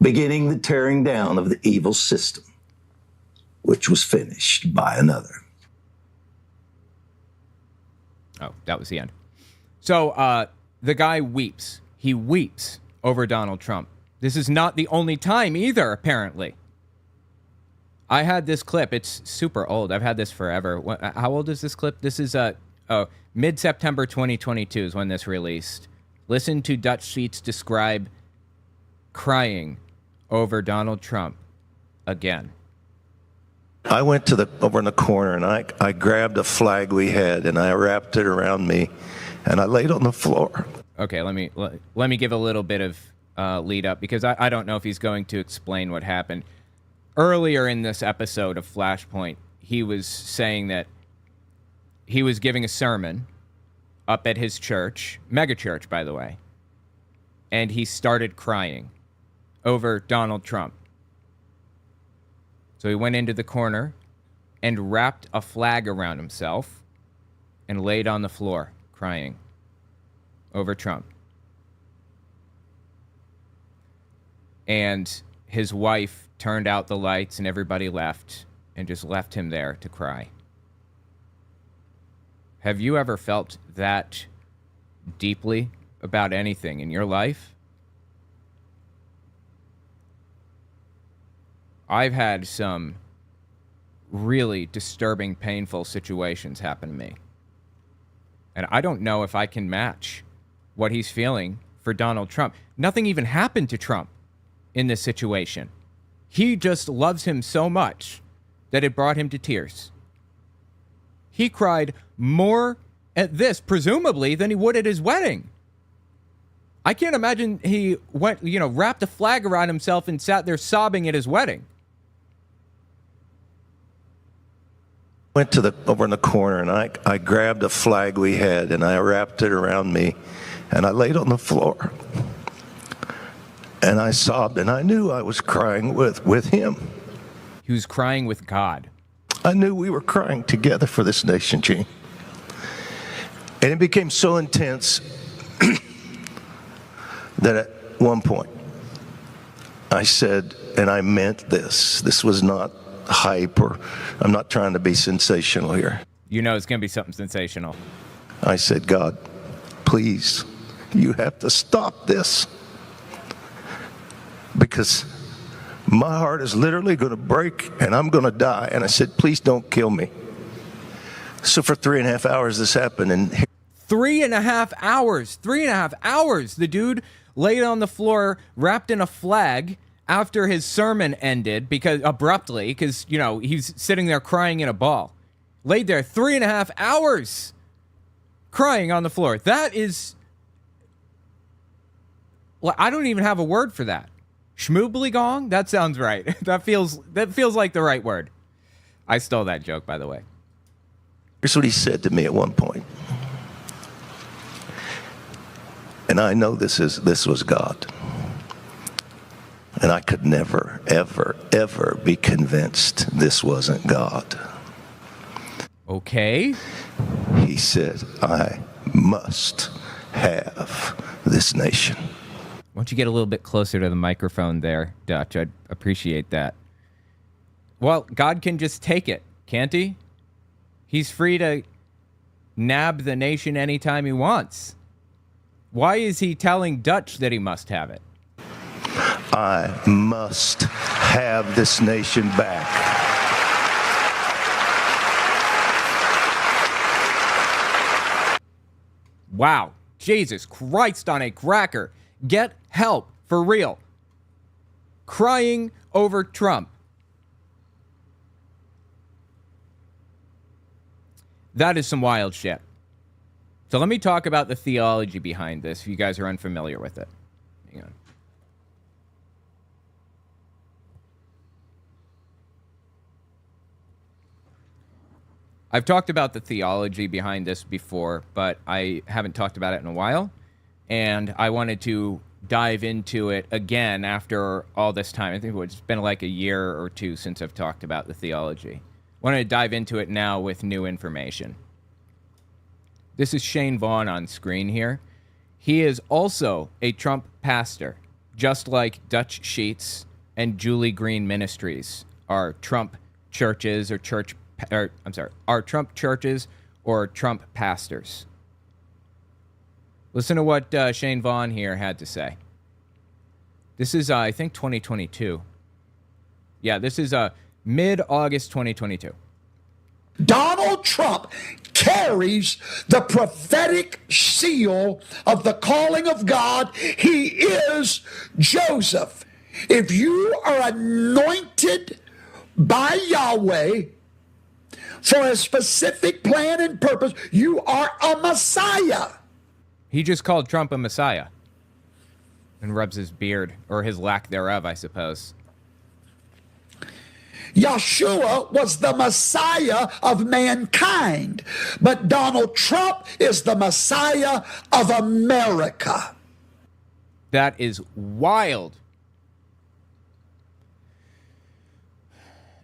[SPEAKER 14] beginning the tearing down of the evil system, which was finished by another.
[SPEAKER 1] Oh, that was the end. So the guy weeps. He weeps over Donald Trump. This is not the only time either, apparently. I had this clip. It's super old. I've had this forever. How old is this clip? This is mid-September 2022 is when this released. Listen to Dutch Sheets describe crying over Donald Trump again.
[SPEAKER 15] I went to over in the corner and I grabbed a flag we had and I wrapped it around me and I laid on the floor.
[SPEAKER 1] Okay, let me give a little bit of lead up because I don't know if he's going to explain what happened. Earlier in this episode of Flashpoint, he was saying that he was giving a sermon up at his church, mega church, by the way, and he started crying over Donald Trump. So he went into the corner and wrapped a flag around himself and laid on the floor crying over Trump. And his wife turned out the lights and everybody left and just left him there to cry. Have you ever felt that deeply about anything in your life? I've had some really disturbing, painful situations happen to me. And I don't know if I can match what he's feeling for Donald Trump. Nothing even happened to Trump in this situation. He just loves him so much that it brought him to tears. He cried more at this, presumably, than he would at his wedding. I can't imagine he went, wrapped a flag around himself and sat there sobbing at his wedding.
[SPEAKER 15] Went to over in the corner and I grabbed a flag we had and I wrapped it around me and I laid on the floor and I sobbed and I knew I was crying with him.
[SPEAKER 1] He was crying with God.
[SPEAKER 15] I knew we were crying together for this nation, Gene. And it became so intense that at one point I said, and I meant this was not hype or I'm not trying to be sensational here.
[SPEAKER 1] You know it's going to be something sensational.
[SPEAKER 15] I said, God, please, you have to stop this because my heart is literally going to break and I'm going to die. And I said, please don't kill me. So for 3.5 hours this happened. And
[SPEAKER 1] 3.5 hours. 3.5 hours. The dude laid on the floor wrapped in a flag after his sermon ended abruptly because he's sitting there crying in a ball. Laid there 3.5 hours crying on the floor. That is, I don't even have a word for that. Schmoobly-gong? That sounds right. That feels like the right word. I stole that joke, by the way.
[SPEAKER 15] Here's what he said to me at one point. And I know this was God. And I could never, ever, ever be convinced this wasn't God.
[SPEAKER 1] Okay.
[SPEAKER 15] He said, I must have this nation.
[SPEAKER 1] Why don't you get a little bit closer to the microphone there, Dutch? I'd appreciate that. Well, God can just take it, can't he? He's free to nab the nation anytime he wants. Why is he telling Dutch that he must have it?
[SPEAKER 15] I must have this nation back.
[SPEAKER 1] Wow. Jesus Christ on a cracker. Get help, for real. Crying over Trump. That is some wild shit. So let me talk about the theology behind this, if you guys are unfamiliar with it. Hang I've talked about the theology behind this before, but I haven't talked about it in a while. And I wanted to dive into it again after all this time. I think it's been like a year or two since I've talked about the theology. I wanted to dive into it now with new information. This is Shane Vaughn on screen here. He is also a Trump pastor, just like Dutch Sheets and Julie Green Ministries are Trump churches or are Trump churches or Trump pastors. Listen to what Shane Vaughn here had to say. This is, I think, 2022. Yeah, this is mid-August 2022.
[SPEAKER 16] Donald Trump carries the prophetic seal of the calling of God. He is Joseph. If you are anointed by Yahweh for a specific plan and purpose, you are a Messiah.
[SPEAKER 1] He just called Trump a Messiah and rubs his beard, or his lack thereof, I suppose.
[SPEAKER 16] Yeshua was the Messiah of mankind, but Donald Trump is the Messiah of America.
[SPEAKER 1] That is wild.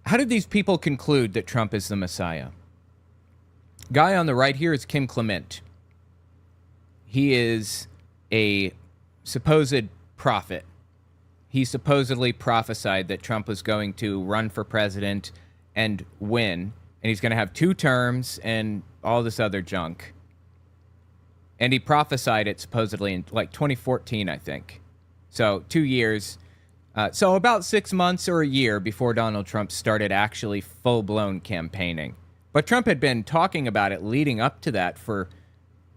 [SPEAKER 1] How did these people conclude that Trump is the Messiah? Guy on the right here is Kim Clement. He is a supposed prophet. He supposedly prophesied that Trump was going to run for president and win, and he's going to have 2 terms and all this other junk. And he prophesied it supposedly in like 2014, I think. So 2 years. So about 6 months or a year before Donald Trump started actually full-blown campaigning. But Trump had been talking about it leading up to that for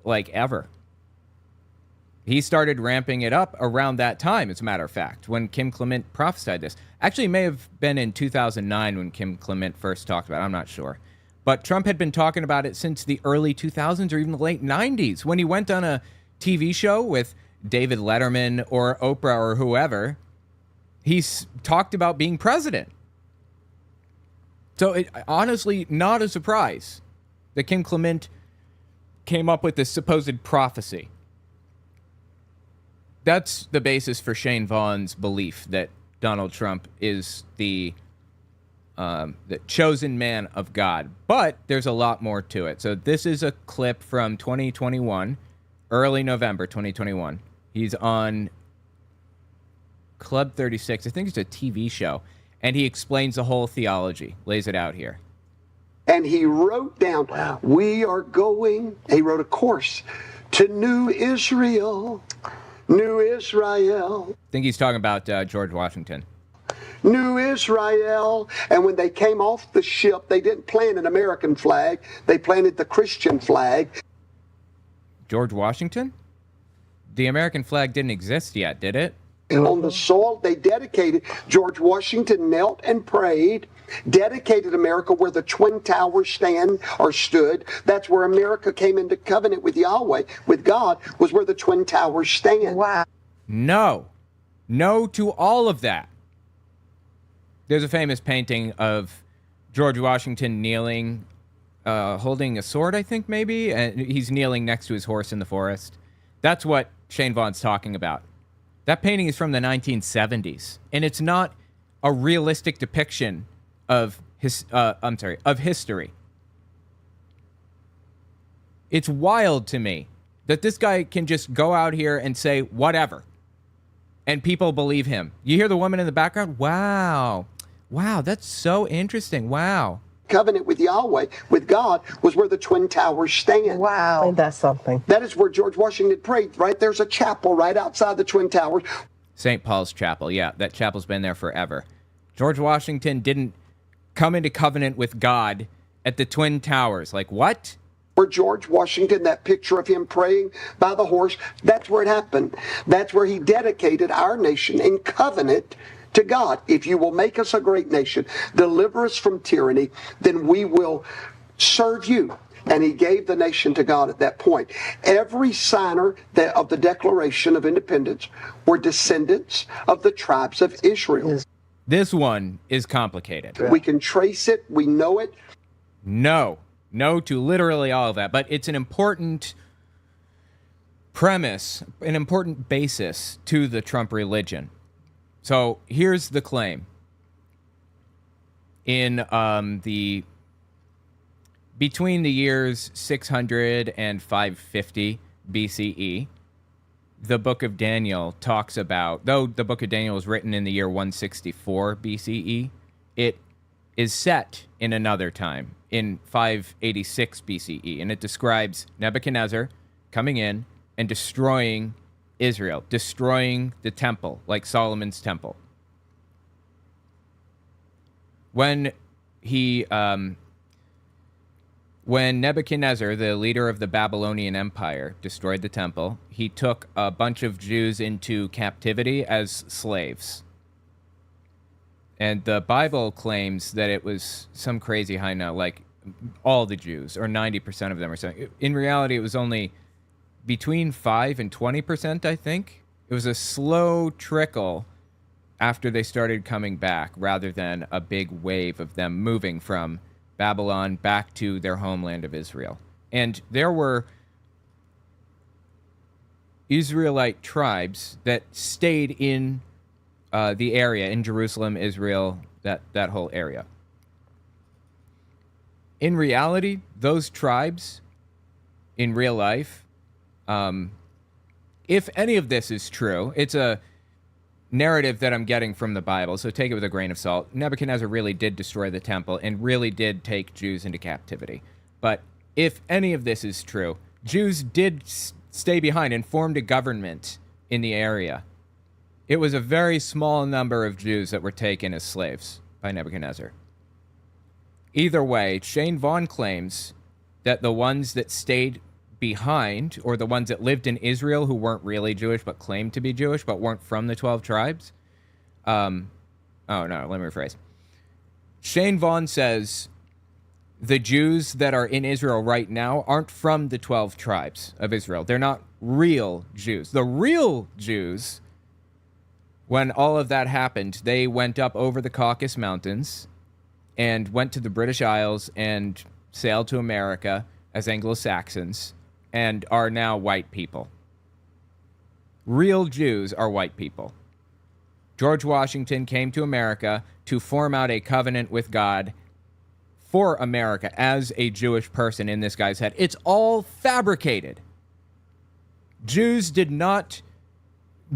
[SPEAKER 1] like ever. He started ramping it up around that time, as a matter of fact, when Kim Clement prophesied this. Actually, it may have been in 2009 when Kim Clement first talked about it. I'm not sure. But Trump had been talking about it since the early 2000s or even the late 90s, when he went on a TV show with David Letterman or Oprah or whoever. He talked about being president. So it, honestly, not a surprise that Kim Clement came up with this supposed prophecy. That's the basis for Shane Vaughn's belief that Donald Trump is the chosen man of God. But there's a lot more to it. So this is a clip from 2021, early November 2021. He's on Club 36. I think it's a TV show. And he explains the whole theology, lays it out here.
[SPEAKER 17] And he wrote down, we are going, he wrote a course to New Israel. New Israel.
[SPEAKER 1] I think he's talking about George Washington.
[SPEAKER 17] New Israel. And when they came off the ship, they didn't plant an American flag. They planted the Christian flag.
[SPEAKER 1] George Washington? The American flag didn't exist yet, did it?
[SPEAKER 17] On the soil, they dedicated. George Washington knelt and prayed, dedicated America where the Twin Towers stand or stood. That's where America came into covenant with Yahweh, with God, was where the Twin Towers stand.
[SPEAKER 13] Wow.
[SPEAKER 1] No. No to all of that. There's a famous painting of George Washington kneeling, holding a sword, I think, maybe, and he's kneeling next to his horse in the forest. That's what Shane Vaughn's talking about. That painting is from the 1970s, and it's not a realistic depiction of history. It's wild to me that this guy can just go out here and say whatever, and people believe him. You hear the woman in the background? Wow, that's so interesting. Wow.
[SPEAKER 17] Covenant with Yahweh, with God, was where the Twin Towers stand.
[SPEAKER 13] Wow.
[SPEAKER 18] That's something.
[SPEAKER 17] That is where George Washington prayed, right? There's a chapel right outside the Twin Towers.
[SPEAKER 1] St. Paul's Chapel, yeah, that chapel's been there forever. George Washington didn't come into covenant with God at the Twin Towers. Like, what?
[SPEAKER 17] Where George Washington, that picture of him praying by the horse, that's where it happened. That's where he dedicated our nation in covenant to God. If you will make us a great nation, deliver us from tyranny, then we will serve you. And he gave the nation to God at that point. Every signer of the Declaration of Independence were descendants of the tribes of Israel.
[SPEAKER 1] This one is complicated.
[SPEAKER 17] We can trace it. We know it.
[SPEAKER 1] No, No to literally all of that. But it's an important premise, an important basis to the Trump religion. So here's the claim. In between the years 600 and 550 BCE, the book of Daniel talks about, though the book of Daniel was written in the year 164 BCE, it is set in another time, in 586 BCE, and it describes Nebuchadnezzar coming in and destroying Israel, destroying the temple, like Solomon's temple. When Nebuchadnezzar, the leader of the Babylonian Empire, destroyed the temple, he took a bunch of Jews into captivity as slaves. And the Bible claims that it was some crazy high number, like all the Jews, or 90% of them or something. In reality, it was only between 5 and 20%, I think. It was a slow trickle after they started coming back, rather than a big wave of them moving from Babylon back to their homeland of Israel. And there were Israelite tribes that stayed in the area, in Jerusalem, Israel, that whole area. In reality, those tribes, in real life, if any of this is true, it's a narrative that I'm getting from the Bible, so take it with a grain of salt. Nebuchadnezzar really did destroy the temple and really did take Jews into captivity. But if any of this is true, Jews did stay behind and formed a government in the area. It was a very small number of Jews that were taken as slaves by Nebuchadnezzar. Either way, Shane Vaughn claims that the ones that stayed behind, or the ones that lived in Israel who weren't really Jewish but claimed to be Jewish but weren't from the 12 tribes. Let me rephrase. Shane Vaughn says the Jews that are in Israel right now aren't from the 12 tribes of Israel. They're not real Jews. The real Jews, when all of that happened, they went up over the Caucasus Mountains and went to the British Isles and sailed to America as Anglo-Saxons and are now white people. Real Jews are white people. George Washington came to America to form out a covenant with God for America as a Jewish person in this guy's head. It's all fabricated. Jews did not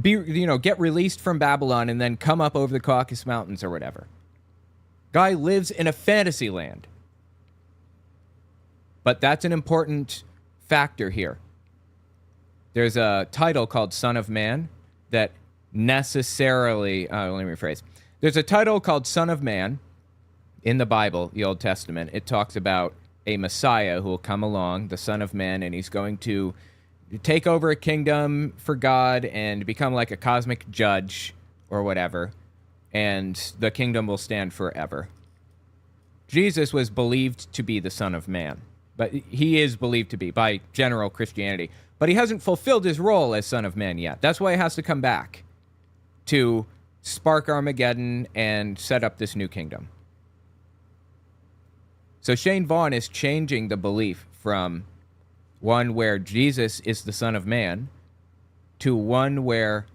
[SPEAKER 1] get released from Babylon and then come up over the Caucasus Mountains or whatever. Guy lives in a fantasy land. But that's an important factor here. There's a title called Son of Man that necessarily, let me rephrase. There's a title called Son of Man in the Bible, the Old Testament. It talks about a Messiah who will come along, the Son of Man, and he's going to take over a kingdom for God and become like a cosmic judge or whatever, and the kingdom will stand forever. Jesus was believed to be the Son of Man, but he is believed to be by general Christianity, but he hasn't fulfilled his role as Son of Man yet. That's why he has to come back to spark Armageddon and set up this new kingdom. So Shane Vaughn is changing the belief from one where Jesus is the Son of Man to one where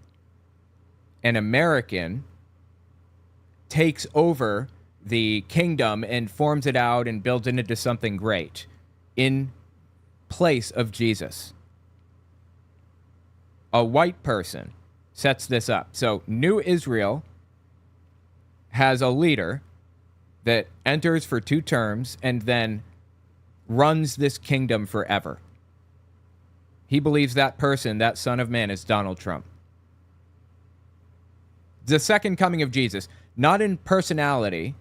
[SPEAKER 1] an American takes over the kingdom and forms it out and builds it into something great in place of Jesus. A white person sets this up. So New Israel has a leader that enters for 2 terms and then runs this kingdom forever. He believes that person, that Son of Man, is Donald Trump. The second coming of Jesus, not in personality,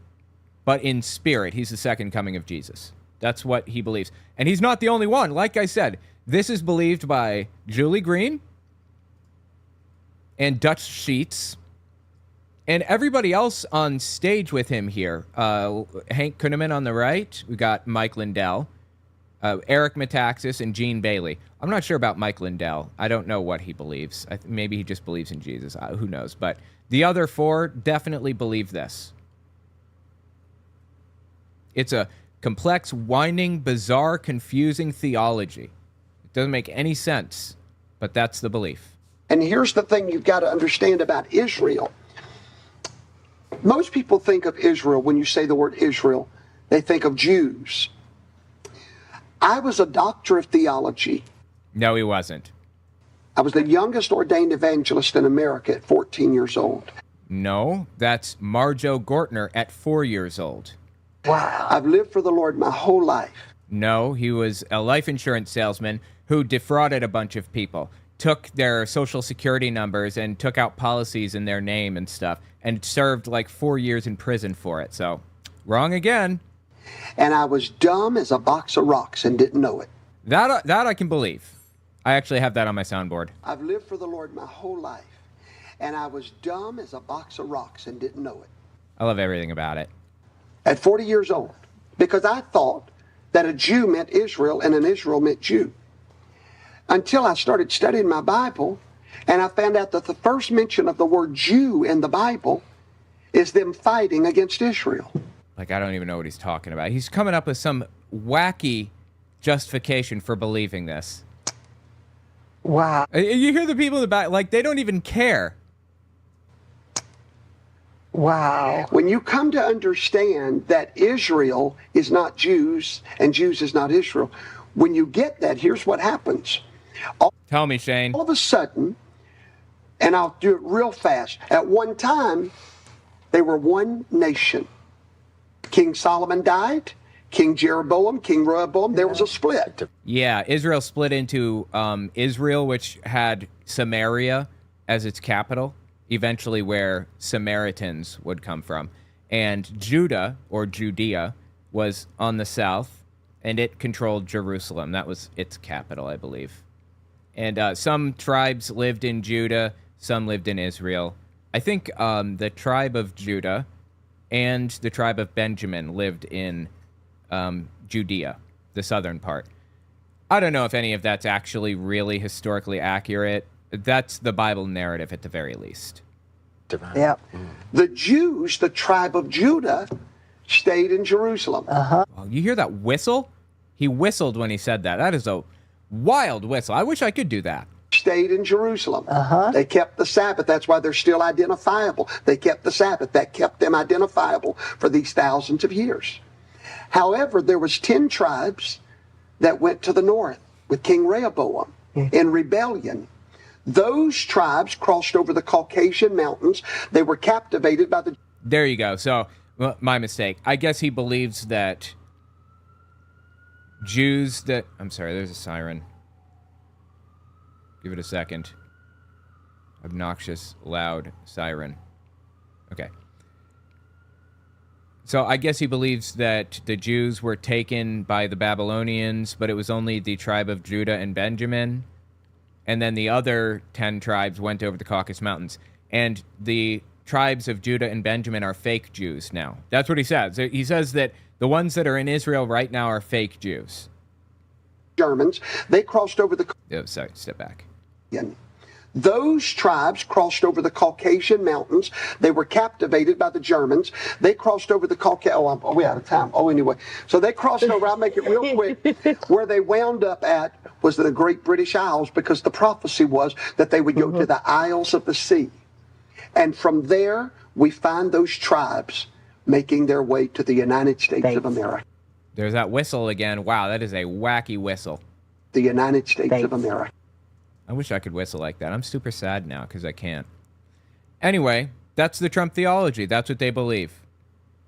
[SPEAKER 1] but in spirit. He's the second coming of Jesus. That's what he believes. And he's not the only one. Like I said, this is believed by Julie Green and Dutch Sheets and everybody else on stage with him here. Hank Kunneman on the right. We got Mike Lindell, Eric Metaxas, and Gene Bailey. I'm not sure about Mike Lindell. I don't know what he believes. Maybe he just believes in Jesus. Who knows? But the other 4 definitely believe this. It's a Complex, winding, bizarre, confusing theology. It doesn't make any sense, but that's the belief.
[SPEAKER 17] And here's the thing you've got to understand about Israel. Most people think of Israel, when you say the word Israel, they think of Jews. I was a doctor of theology.
[SPEAKER 1] No, he wasn't.
[SPEAKER 17] I was the youngest ordained evangelist in America at 14 years old.
[SPEAKER 1] No, that's Marjo Gortner at 4 years old.
[SPEAKER 17] Wow. I've lived for the Lord my whole life.
[SPEAKER 1] No, he was a life insurance salesman who defrauded a bunch of people, took their social security numbers and took out policies in their name and stuff, and served like 4 years in prison for it. So, wrong again.
[SPEAKER 17] And I was dumb as a box of rocks and didn't know it.
[SPEAKER 1] That I can believe. I actually have that on my soundboard.
[SPEAKER 17] I've lived for the Lord my whole life, and I was dumb as a box of rocks and didn't know it.
[SPEAKER 1] I love everything about it.
[SPEAKER 17] At 40 years old, because I thought that a Jew meant Israel and an Israel meant Jew. Until I started studying my Bible, and I found out that the first mention of the word Jew in the Bible is them fighting against Israel.
[SPEAKER 1] Like, I don't even know what he's talking about. He's coming up with some wacky justification for believing this.
[SPEAKER 17] Wow.
[SPEAKER 1] You hear the people in the back, like, they don't even care.
[SPEAKER 17] Wow. When you come to understand that Israel is not Jews and Jews is not Israel, when you get that, here's what happens.
[SPEAKER 1] Tell me, Shane.
[SPEAKER 17] All of a sudden, and I'll do it real fast, at one time, they were one nation. King Solomon died, King Jeroboam, King Rehoboam, there was a split.
[SPEAKER 1] Yeah, Israel split into Israel, which had Samaria as its capital, eventually where Samaritans would come from. And Judah, or Judea, was on the south, and it controlled Jerusalem. That was its capital, I believe. And some tribes lived in Judah, some lived in Israel. I think the tribe of Judah and the tribe of Benjamin lived in Judea, the southern part. I don't know if any of that's actually really historically accurate. That's the Bible narrative at the very least.
[SPEAKER 17] Yeah. The Jews, the tribe of Judah, stayed in Jerusalem.
[SPEAKER 1] Oh, you hear that whistle? He whistled when he said that. That is a wild whistle. I wish I could do that.
[SPEAKER 17] Stayed in Jerusalem. They kept the Sabbath. That's why they're still identifiable. They kept the Sabbath. That kept them identifiable for these thousands of years. However, there was 10 tribes that went to the north with King Rehoboam in rebellion. Those tribes crossed over the Caucasian mountains. They were captivated by the...
[SPEAKER 1] There you go. So, well, my mistake. I guess he believes that Jews that... I'm sorry, there's a siren. Give it a second. Obnoxious, loud siren. Okay. So I guess he believes that the Jews were taken by the Babylonians, but it was only the tribe of Judah and Benjamin. And then the other 10 tribes went over the Caucasus Mountains. And the tribes of Judah and Benjamin are fake Jews now. That's what he says. He says that the ones that are in Israel right now are fake Jews.
[SPEAKER 17] Germans, they crossed over the...
[SPEAKER 1] Oh, sorry, step back.
[SPEAKER 17] Those tribes crossed over the Caucasian mountains. They were captivated by the Germans. They crossed over the Caucasian... Oh, we're out of time. Oh, anyway. So they crossed over, I'll make it real quick. Where they wound up at was the Great British Isles, because the prophecy was that they would go to the Isles of the Sea. And from there, we find those tribes making their way to the United States of America.
[SPEAKER 1] There's that whistle again. Wow, that is a wacky whistle.
[SPEAKER 17] The United States of America.
[SPEAKER 1] I wish I could whistle like that. I'm super sad now because I can't. Anyway, that's the Trump theology. That's what they believe.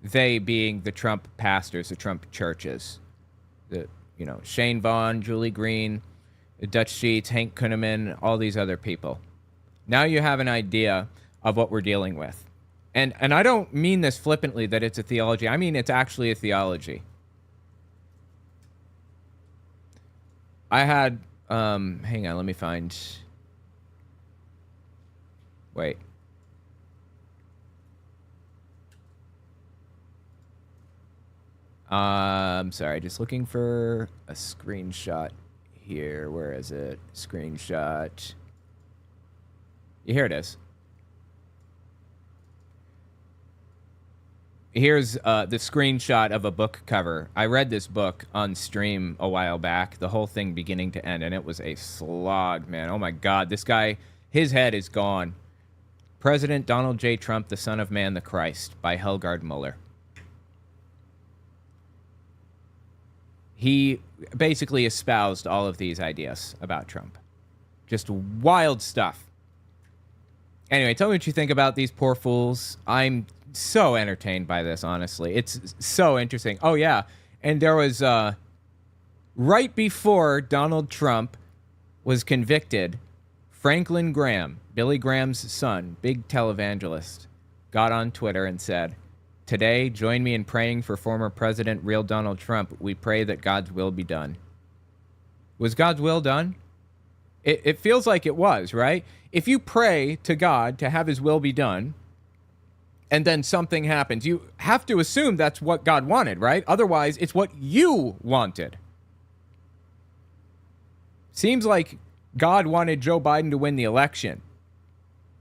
[SPEAKER 1] They being the Trump pastors, the Trump churches. Shane Vaughn, Julie Green, Dutch Sheets, Hank Kunneman, all these other people. Now you have an idea of what we're dealing with. And I don't mean this flippantly that it's a theology. I mean it's actually a theology. I had... hang on, let me find... Wait. I'm sorry, just looking for a screenshot here. Where is it? Screenshot. Yeah, here it is. Here's the screenshot of a book cover. I read this book on stream a while back, the whole thing beginning to end, and it was a slog, man. Oh my God, this guy, his head is gone. President Donald J. Trump, the Son of Man, the Christ, by Helgard Muller. He basically espoused all of these ideas about Trump. Just wild stuff. Anyway, tell me what you think about these poor fools. I'm so entertained by this, honestly. It's so interesting. Oh, yeah. And there was, right before Donald Trump was convicted, Franklin Graham, Billy Graham's son, big televangelist, got on Twitter and said, "Today, join me in praying for former President, real Donald Trump. We pray that God's will be done." Was God's will done? It feels like it was, right? If you pray to God to have his will be done, and then something happens, you have to assume that's what God wanted, right? Otherwise, it's what you wanted. Seems like God wanted Joe Biden to win the election.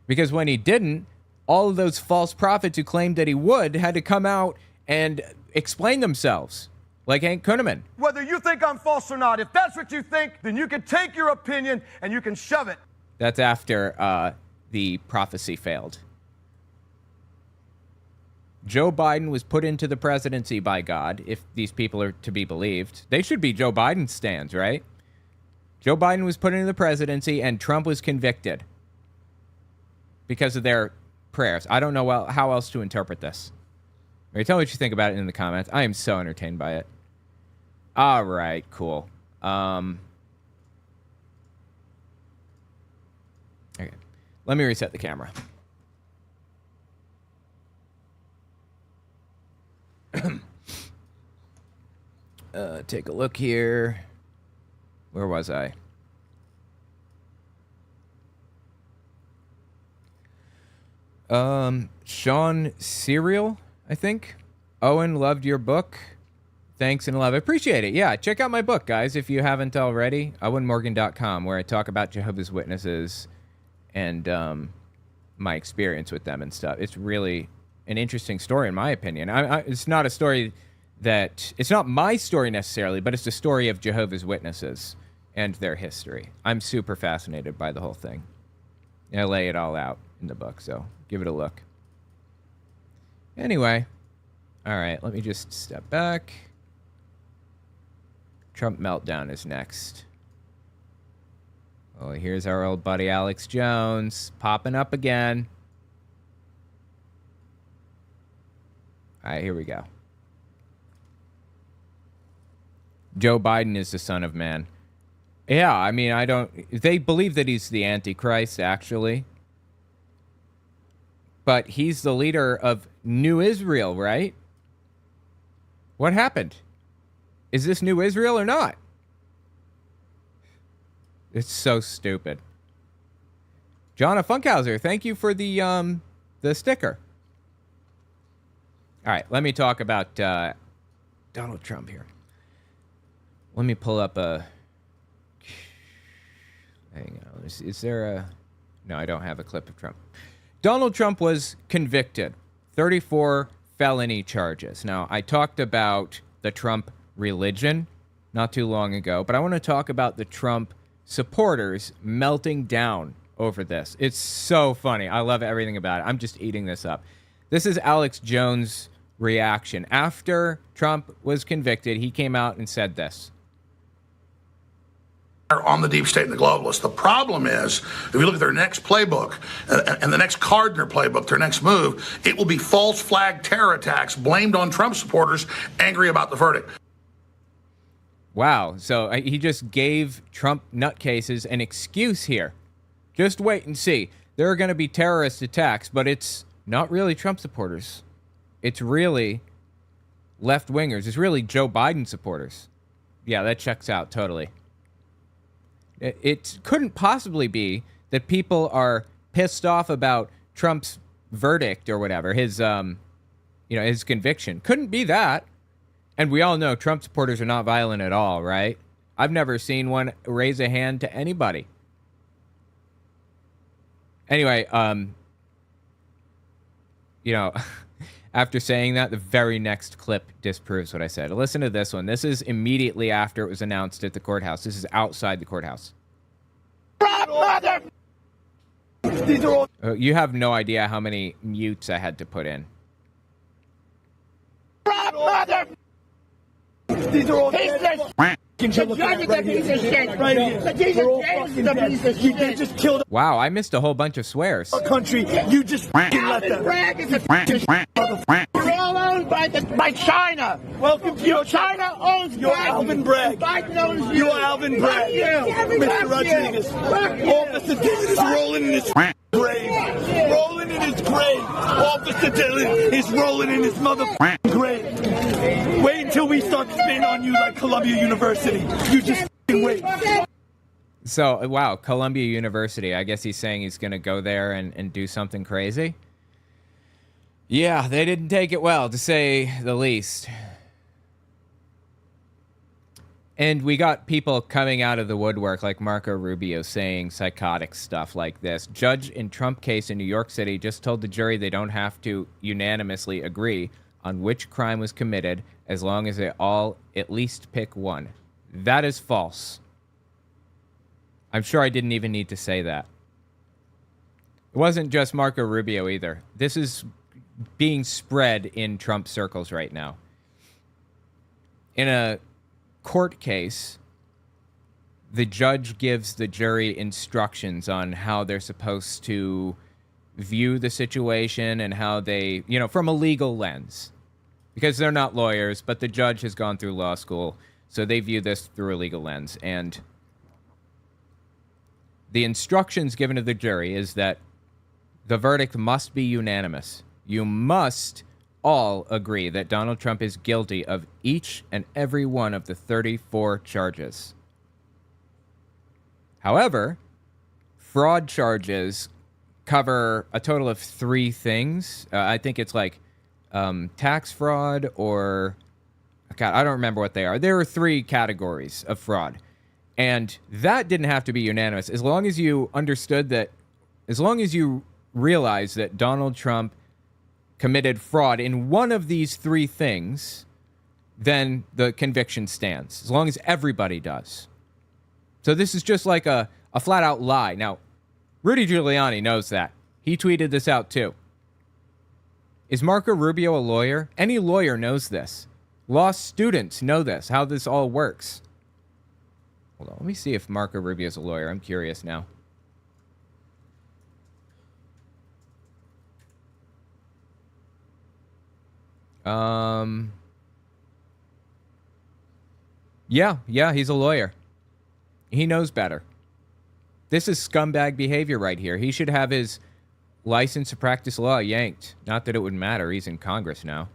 [SPEAKER 1] Because when he didn't, all of those false prophets who claimed that he would had to come out and explain themselves. Like Hank Kunneman.
[SPEAKER 18] Whether you think I'm false or not, if that's what you think, then you can take your opinion and you can shove it.
[SPEAKER 1] That's after the prophecy failed. Joe Biden was put into the presidency by God, if these people are to be believed. They should be Joe Biden stands, right? Joe Biden was put into the presidency and Trump was convicted because of their prayers. I don't know how else to interpret this. Tell me what you think about it in the comments. I am so entertained by it. All right, cool. Okay. Let me reset the camera. Take a look here. Where was I? Sean Serial, I think. Owen, loved your book. Thanks and love. I appreciate it. Yeah, check out my book, guys, if you haven't already. OwenMorgan.com, where I talk about Jehovah's Witnesses and my experience with them and stuff. It's really an interesting story, in my opinion. It's not a story that... It's not my story necessarily, but it's the story of Jehovah's Witnesses and their history. I'm super fascinated by the whole thing. And I lay it all out in the book, so give it a look. Anyway, all right, let me just step back. Trump meltdown is next. Oh, here's our old buddy Alex Jones popping up again. All right, here we go. Joe Biden is the Son of Man. Yeah, I mean, they believe that he's the Antichrist, actually. But he's the leader of New Israel, right? What happened? Is this New Israel or not? It's so stupid. Jonna Funkhauser, thank you for the sticker. All right, let me talk about Donald Trump here. Let me pull up a... Hang on. Is there a... No, I don't have a clip of Trump. Donald Trump was convicted. 34 felony charges. Now, I talked about the Trump religion not too long ago, but I want to talk about the Trump supporters melting down over this. It's so funny. I love everything about it. I'm just eating this up. This is Alex Jones' reaction. After Trump was convicted, he came out and said this.
[SPEAKER 6] On the deep state and the globalists. The problem is, if you look at their next playbook and the next card in their playbook, their next move, it will be false flag terror attacks blamed on Trump supporters angry about the verdict.
[SPEAKER 1] Wow. So he just gave Trump nutcases an excuse here. Just wait and see. There are going to be terrorist attacks, but it's not really Trump supporters. It's really left-wingers. It's really Joe Biden supporters. Yeah, that checks out totally. It couldn't possibly be that people are pissed off about Trump's verdict or whatever, his conviction. Couldn't be that. And we all know Trump supporters are not violent at all, right? I've never seen one raise a hand to anybody. Anyway, After saying that, the very next clip disproves what I said. Listen to this one. This is immediately after it was announced at the courthouse. This is outside the courthouse. You have no idea how many mutes I had to put in.
[SPEAKER 19] These are all the judge is a piece of shit. The Jesus is a piece of shit. Just killed
[SPEAKER 1] Wow, I missed a whole bunch of swears.
[SPEAKER 19] a country. You just let them. Bragg is a piece of shit. You're all owned by China. Welcome to your China owns You're Alvin Bragg. Biden owns you. You're Alvin Bragg. Mr. Rodriguez. Officer Dillon is rolling in his grave. Rolling in his grave. Officer Dillon is rolling in his motherfucking grave. Wait until we start spitting on you like Columbia University. You just wait.
[SPEAKER 1] So, wow, Columbia University. I guess he's saying he's going to go there and do something crazy. Yeah, they didn't take it well, to say the least. And we got people coming out of the woodwork like Marco Rubio saying psychotic stuff like this. Judge in Trump case in New York City just told the jury they don't have to unanimously agree on which crime was committed as long as they all at least pick one. That is false. I'm sure I didn't even need to say that. It wasn't just Marco Rubio either. This is being spread in Trump circles right now. In a court case, the judge gives the jury instructions on how they're supposed to view the situation and how they, from a legal lens. Because they're not lawyers, but the judge has gone through law school, so they view this through a legal lens. And the instructions given to the jury is that the verdict must be unanimous. You must all agree that Donald Trump is guilty of each and every one of the 34 charges. However, fraud charges cover a total of 3 things. I think it's like tax fraud or... God, I don't remember what they are. There are 3 categories of fraud. And that didn't have to be unanimous. As long as you understood that... As long as you realize that Donald Trump committed fraud in one of these 3 things, then the conviction stands. As long as everybody does. So this is just like a flat-out lie. Now, Rudy Giuliani knows that. He tweeted this out too. Is Marco Rubio a lawyer? Any lawyer knows this. Law students know this, how this all works. Hold on, let me see if Marco Rubio's a lawyer. I'm curious now. Yeah, he's a lawyer. He knows better. This is scumbag behavior right here. He should have his license to practice law yanked. Not that it would matter. He's in Congress now.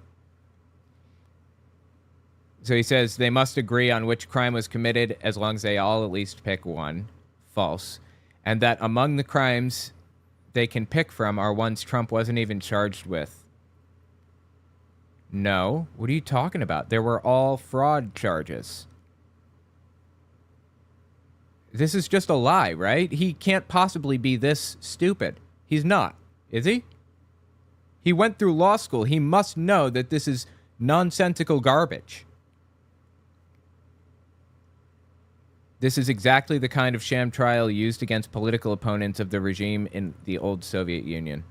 [SPEAKER 1] So he says they must agree on which crime was committed as long as they all at least pick one. False. And that among the crimes they can pick from are ones Trump wasn't even charged with. No. What are you talking about? There were all fraud charges. This is just a lie, right? He can't possibly be this stupid. He's not, is he? He went through law school. He must know that this is nonsensical garbage. This is exactly the kind of sham trial used against political opponents of the regime in the old Soviet Union.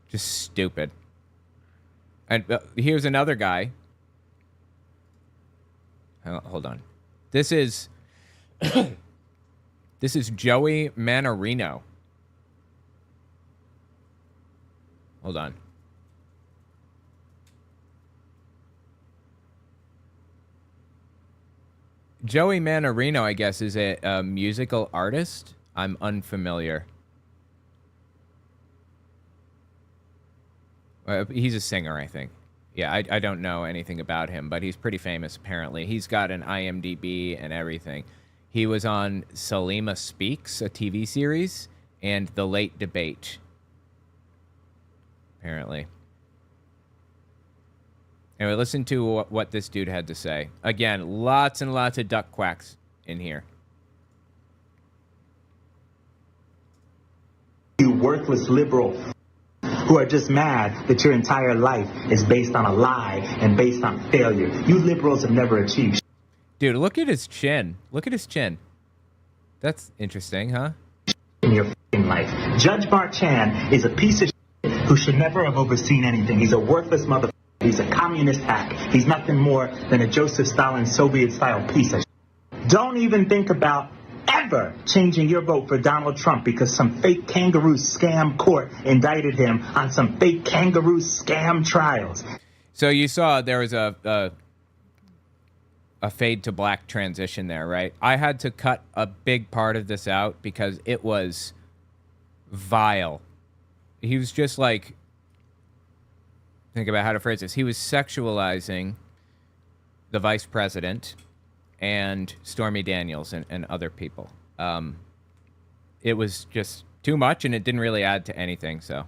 [SPEAKER 1] Just stupid. And here's another guy. Hold on. This is this is Joey Manorino. Hold on. Joey Manorino, I guess, is a musical artist. I'm unfamiliar. He's a singer, I think. Yeah, I don't know anything about him, but he's pretty famous, apparently. He's got an IMDb and everything. He was on Salima Speaks, a TV series, and The Late Debate, apparently. Anyway, listen to what this dude had to say. Again, lots and lots of duck quacks in here.
[SPEAKER 20] You worthless liberal. who are just mad that your entire life is based on a lie and based on failure. You liberals have never achieved.
[SPEAKER 1] Dude, look at his chin. Look at his chin. That's interesting, huh?
[SPEAKER 20] In your f***ing life. Judge Barchan is a piece of shit who should never have overseen anything. He's a worthless motherfucker. He's a communist hack. He's nothing more than a Joseph Stalin Soviet-style piece of shit. Don't even think about ever changing your vote for Donald Trump because some fake kangaroo scam court indicted him on some fake kangaroo scam trials.
[SPEAKER 1] So you saw there was a fade to black transition there, right? I had to cut a big part of this out because it was vile. He was just like, think about how to phrase this. He was sexualizing the vice president and Stormy Daniels and other people. It was just too much, and it didn't really add to anything. So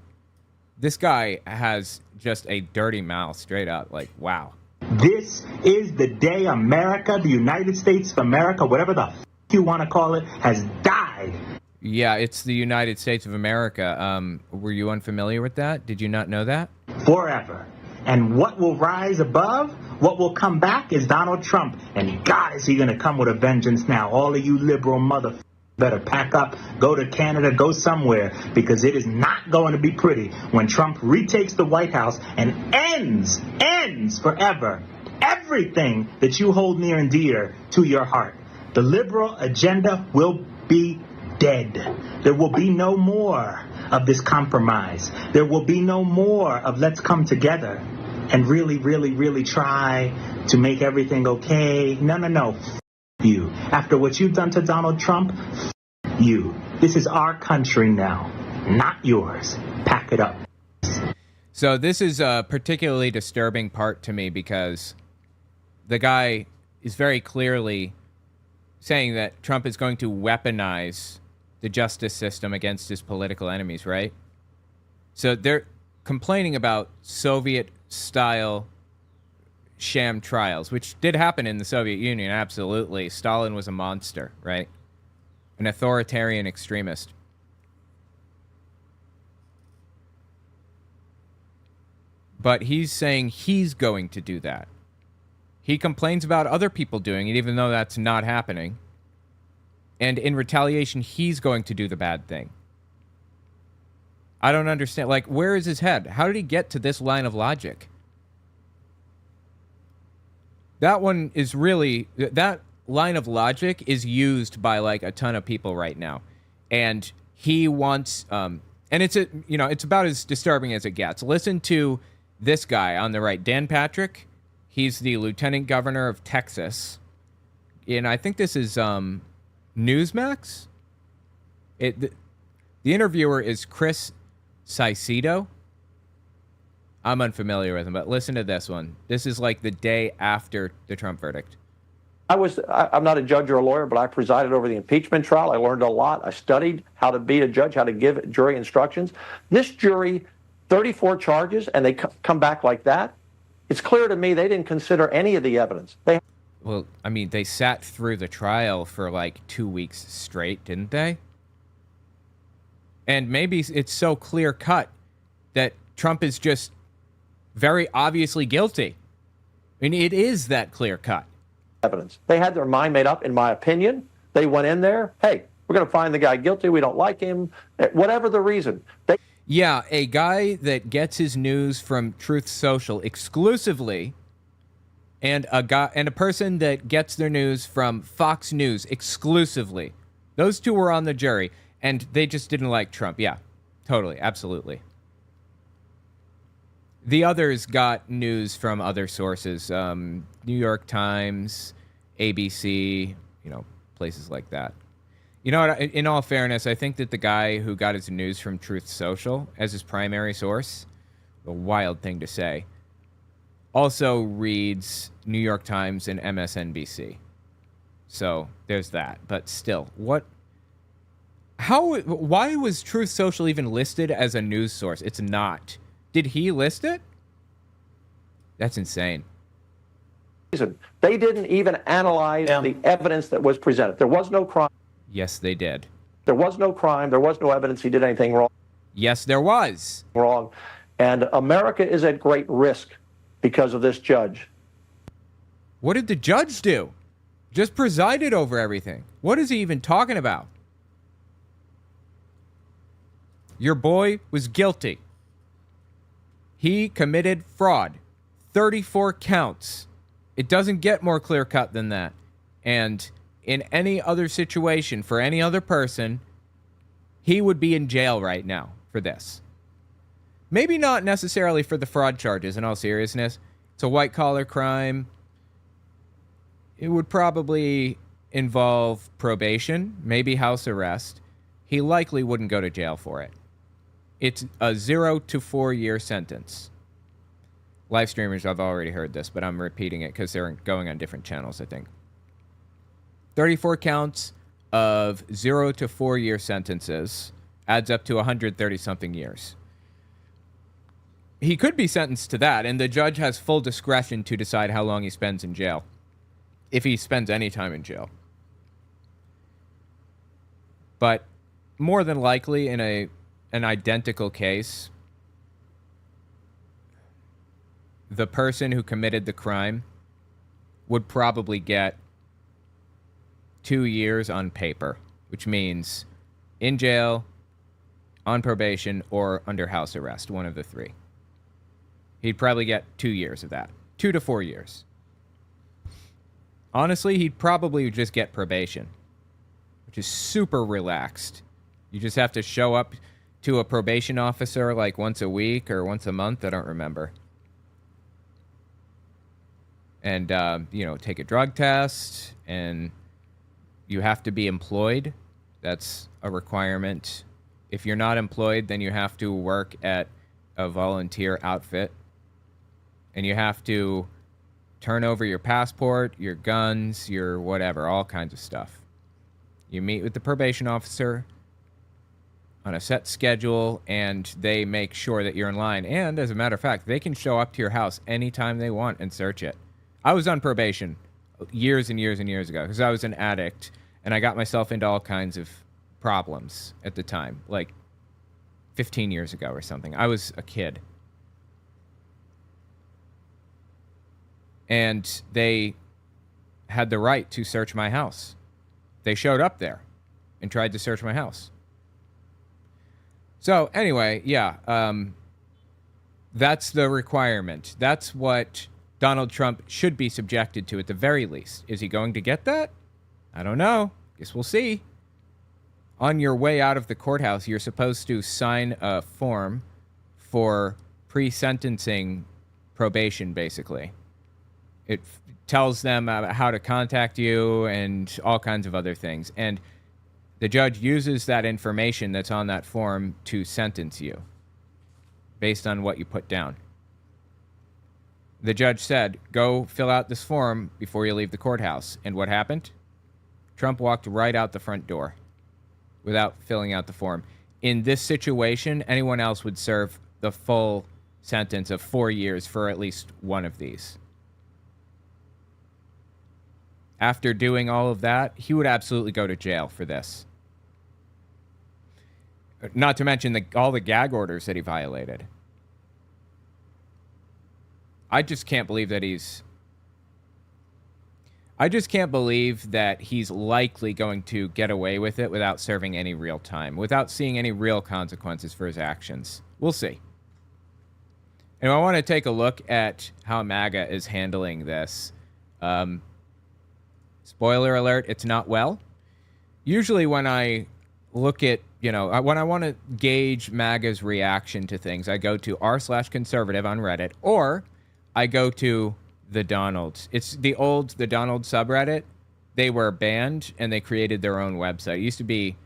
[SPEAKER 1] this guy has just a dirty mouth, straight up. Like, wow.
[SPEAKER 20] This is the day America, the United States of America, whatever the f*** you want to call it, has died.
[SPEAKER 1] Yeah, it's the United States of America. Were you unfamiliar with that? Did you not know that?
[SPEAKER 20] Forever. And what will rise above, what will come back is Donald Trump. And God, is he going to come with a vengeance now. All of you liberal motherfuckers better pack up, go to Canada, go somewhere, because it is not going to be pretty when Trump retakes the White House and ends forever everything that you hold near and dear to your heart. The liberal agenda will be dead. There will be no more of this compromise. There will be no more of let's come together and really, really, really try to make everything okay. No. F you. After what you've done to Donald Trump, f you. This is our country now, not yours. Pack it up.
[SPEAKER 1] So this is a particularly disturbing part to me because the guy is very clearly saying that Trump is going to weaponize the justice system against his political enemies, right? So they're complaining about Soviet-style sham trials, which did happen in the Soviet Union, absolutely. Stalin was a monster, right? An authoritarian extremist. But he's saying he's going to do that. He complains about other people doing it, even though that's not happening. And in retaliation, he's going to do the bad thing. I don't understand. Like, where is his head? How did he get to this line of logic? That one is really... That line of logic is used by, like, a ton of people right now. And he wants... and it's about as disturbing as it gets. Listen to this guy on the right, Dan Patrick. He's the lieutenant governor of Texas. And I think this is... Newsmax? The interviewer is Chris Caicedo. I'm unfamiliar with him, but listen to this one. This is like the day after the Trump verdict.
[SPEAKER 21] I'm not a judge or a lawyer, but I presided over the impeachment trial. I learned a lot. I studied how to be a judge, how to give jury instructions. This jury, 34 charges, and they come back like that. It's clear to me they didn't consider any of the evidence.
[SPEAKER 1] Well, I mean, they sat through the trial for like 2 weeks straight, didn't they? And maybe it's so clear cut that Trump is just very obviously guilty. I mean, it is that clear cut.
[SPEAKER 21] Evidence. They had their mind made up, in my opinion. They went in there, hey, we're going to find the guy guilty. We don't like him. Whatever the reason.
[SPEAKER 1] Yeah, a guy that gets his news from Truth Social exclusively, and a person that gets their news from Fox News exclusively. Those two were on the jury, and they just didn't like Trump. Yeah, totally, absolutely. The others got news from other sources, New York Times, ABC, places like that. You know what? In all fairness, I think that the guy who got his news from Truth Social as his primary source, a wild thing to say, also reads New York Times and MSNBC. So there's that. But still, why was Truth Social even listed as a news source? It's not. Did he list it? That's insane.
[SPEAKER 21] They didn't even analyze the evidence that was presented. There was no crime.
[SPEAKER 1] Yes, they did.
[SPEAKER 21] There was no crime. There was no evidence he did anything wrong.
[SPEAKER 1] Yes, there was.
[SPEAKER 21] Wrong. And America is at great risk because of this judge.
[SPEAKER 1] What did the judge do? Just presided over everything. What is he even talking about? Your boy was guilty. He committed fraud. 34 counts. It doesn't get more clear-cut than that. And in any other situation, for any other person, he would be in jail right now for this. Maybe not necessarily for the fraud charges, in all seriousness. It's a white-collar crime. It would probably involve probation, maybe house arrest. He likely wouldn't go to jail for it. It's a 0 to 4 year sentence. Live streamers, I've already heard this, but I'm repeating it because they're going on different channels, I think. 34 counts of 0 to 4 year sentences adds up to 130-something years. He could be sentenced to that, and the judge has full discretion to decide how long he spends in jail, if he spends any time in jail. But more than likely, in an identical case, the person who committed the crime would probably get 2 years on paper, which means in jail, on probation, or under house arrest, one of the three. He'd probably get 2 years of that. 2 to 4 years. Honestly, he'd probably just get probation, which is super relaxed. You just have to show up to a probation officer like once a week or once a month. I don't remember. And, take a drug test, and you have to be employed. That's a requirement. If you're not employed, then you have to work at a volunteer outfit. And you have to turn over your passport, your guns, your whatever, all kinds of stuff. You meet with the probation officer on a set schedule, and they make sure that you're in line. And, as a matter of fact, they can show up to your house anytime they want and search it. I was on probation years and years and years ago because I was an addict, and I got myself into all kinds of problems at the time, like 15 years ago or something. I was a kid. And they had the right to search my house. They showed up there and tried to search my house. So anyway, that's the requirement. That's what Donald Trump should be subjected to at the very least. Is he going to get that? I don't know. Guess we'll see. On your way out of the courthouse, you're supposed to sign a form for pre-sentencing probation, basically. It tells them how to contact you and all kinds of other things. And the judge uses that information that's on that form to sentence you based on what you put down. The judge said, go fill out this form before you leave the courthouse. And what happened? Trump walked right out the front door without filling out the form. In this situation, anyone else would serve the full sentence of 4 years for at least one of these. After doing all of that, he would absolutely go to jail for this. Not to mention all the gag orders that he violated. I just can't believe that he's likely going to get away with it without serving any real time, without seeing any real consequences for his actions. We'll see. And I want to take a look at how MAGA is handling this. Spoiler alert, it's not well. Usually when I look at, when I want to gauge MAGA's reaction to things, I go to r/conservative on Reddit, or I go to the Donalds. It's the Donald subreddit. They were banned, and they created their own website. It used to be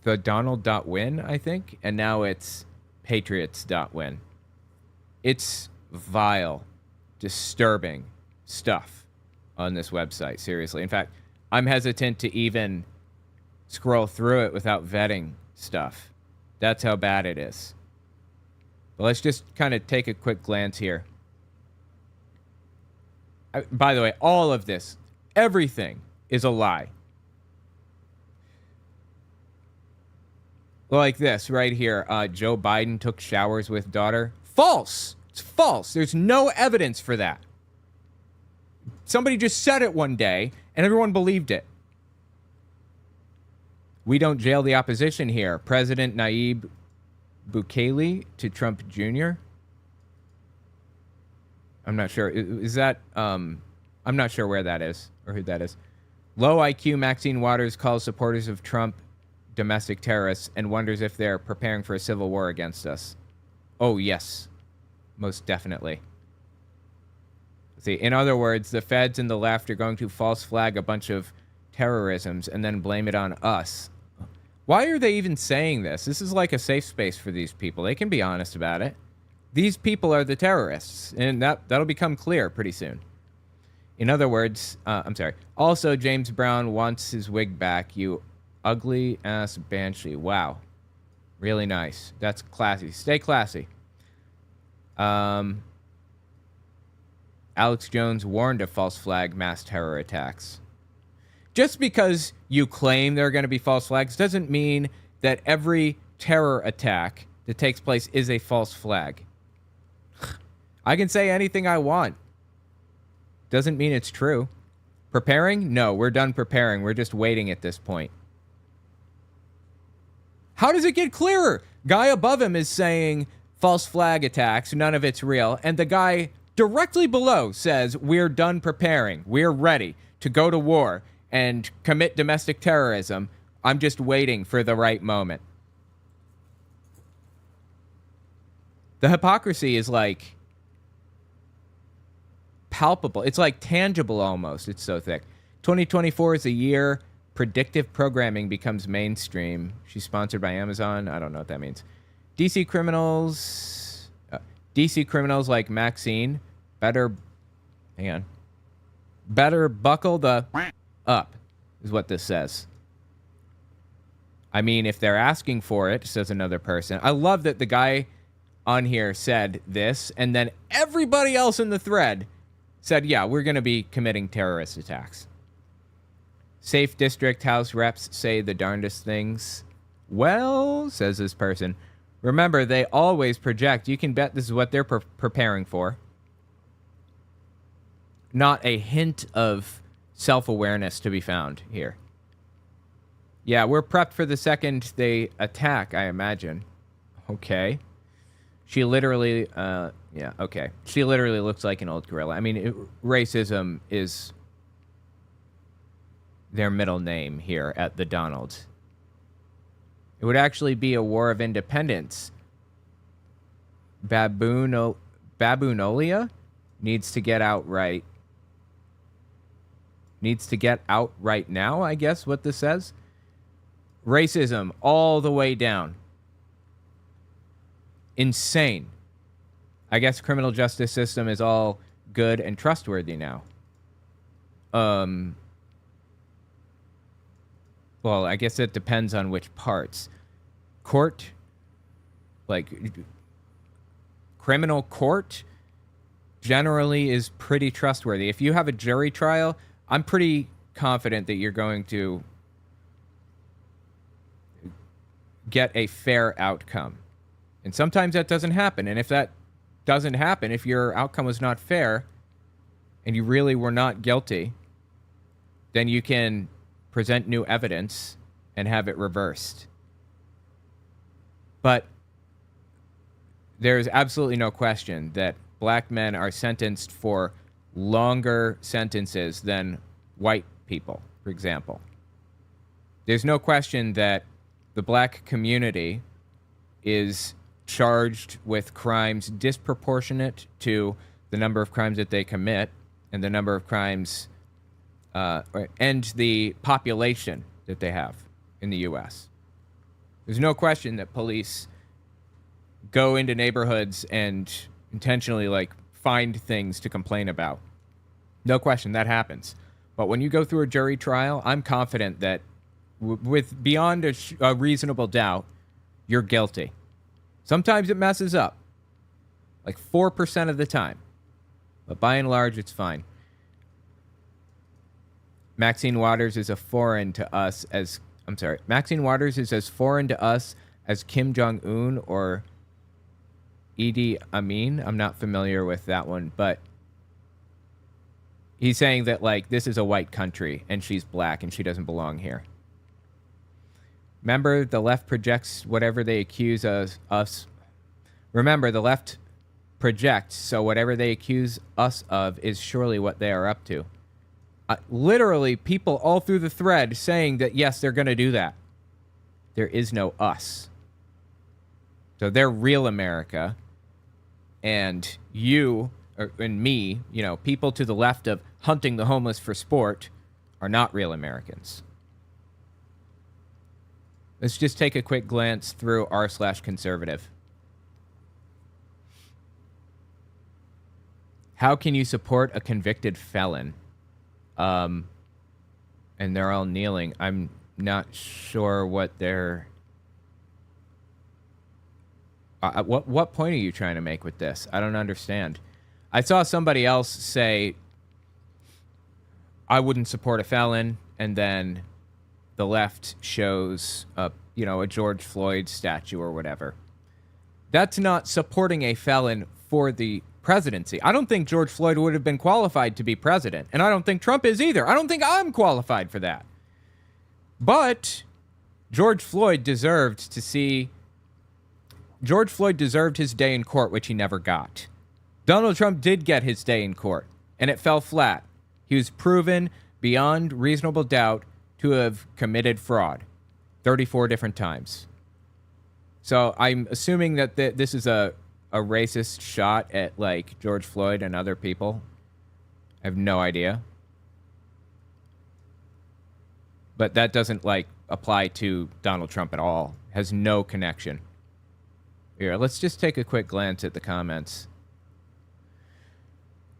[SPEAKER 1] thedonald.win, I think, and now it's patriots.win. It's vile, disturbing stuff on this website, seriously. In fact, I'm hesitant to even scroll through it without vetting stuff. That's how bad it is. But let's just kind of take a quick glance here. By the way, all of this, everything is a lie. Like this right here. Joe Biden took showers with daughter. False. It's false. There's no evidence for that. Somebody just said it one day, and everyone believed it. We don't jail the opposition here. President Nayib Bukele to Trump Jr. I'm not sure. Is that... I'm not sure where that is or who that is. Low IQ Maxine Waters calls supporters of Trump domestic terrorists and wonders if they're preparing for a civil war against us. Oh, yes. Most definitely. See, in other words, the feds and the left are going to false flag a bunch of terrorisms and then blame it on us. Why are they even saying this? This is like a safe space for these people. They can be honest about it. These people are the terrorists, and that'll become clear pretty soon. In other words, I'm sorry. Also, James Brown wants his wig back, you ugly-ass banshee. Wow. Really nice. That's classy. Stay classy. Alex Jones warned of false flag mass terror attacks. Just because you claim there are going to be false flags doesn't mean that every terror attack that takes place is a false flag. I can say anything I want. Doesn't mean it's true. Preparing? No, we're done preparing. We're just waiting at this point. How does it get clearer? Guy above him is saying false flag attacks, none of it's real. And the guy directly below says, we're done preparing. We're ready to go to war and commit domestic terrorism. I'm just waiting for the right moment. The hypocrisy is like palpable. It's like tangible almost. It's so thick. 2024 is a year predictive programming becomes mainstream. She's sponsored by Amazon. I don't know what that means. DC criminals like Maxine better buckle the up is what this says. I mean, if they're asking for it, says another person. I love that the guy on here said this, and then everybody else in the thread said, yeah, we're going to be committing terrorist attacks. Safe District House reps say the darndest things. Well, says this person, remember, they always project. You can bet this is what they're preparing for. Not a hint of self-awareness to be found here. Yeah, we're prepped for the second they attack, I imagine. Okay. She literally, okay. She literally looks like an old gorilla. I mean, racism is their middle name here at the Donald. It would actually be a war of independence. Baboonolia needs to get out right. Needs to get out right now, I guess what this says. Racism all the way down. Insane. I guess criminal justice system is all good and trustworthy now. Well, I guess it depends on which parts. Court, like criminal court, generally is pretty trustworthy. If you have a jury trial, I'm pretty confident that you're going to get a fair outcome. And sometimes that doesn't happen. And if that doesn't happen, if your outcome was not fair and you really were not guilty, then you can present new evidence and have it reversed. But there's absolutely no question that black men are sentenced for longer sentences than white people, for example. There's no question that the black community is charged with crimes disproportionate to the number of crimes that they commit and the number of crimes and the population that they have in the U.S. There's no question that police go into neighborhoods and intentionally find things to complain about. No question, that happens. But when you go through a jury trial, I'm confident that with beyond a reasonable doubt, you're guilty. Sometimes it messes up, like 4% of the time. But by and large, it's fine. Maxine Waters is as foreign to us as as Kim Jong-un or Idi Amin. I'm not familiar with that one, but he's saying that, like, this is a white country and she's black and she doesn't belong here. Remember, the left projects whatever they accuse us. Remember, the left projects, so whatever they accuse us of is surely what they are up to. Literally, people all through the thread saying that, yes, they're going to do that. There is no us. So they're real America. And you and me, you know, people to the left of hunting the homeless for sport are not real Americans. Let's just take a quick glance through r/conservative. How can you support a convicted felon? And they're all kneeling. I'm not sure what they're... what point are you trying to make with this? I don't understand. I saw somebody else say, I wouldn't support a felon, and then the left shows a George Floyd statue or whatever. That's not supporting a felon for the presidency. I don't think George Floyd would have been qualified to be president, and I don't think Trump is either. I don't think I'm qualified for that. But George Floyd deserved his day in court, which he never got. Donald Trump did get his day in court, and it fell flat. He was proven beyond reasonable doubt to have committed fraud 34 different times. So I'm assuming that this is a racist shot at, like, George Floyd and other people. I have no idea. But that doesn't, like, apply to Donald Trump at all. Has no connection. Here, let's just take a quick glance at the comments.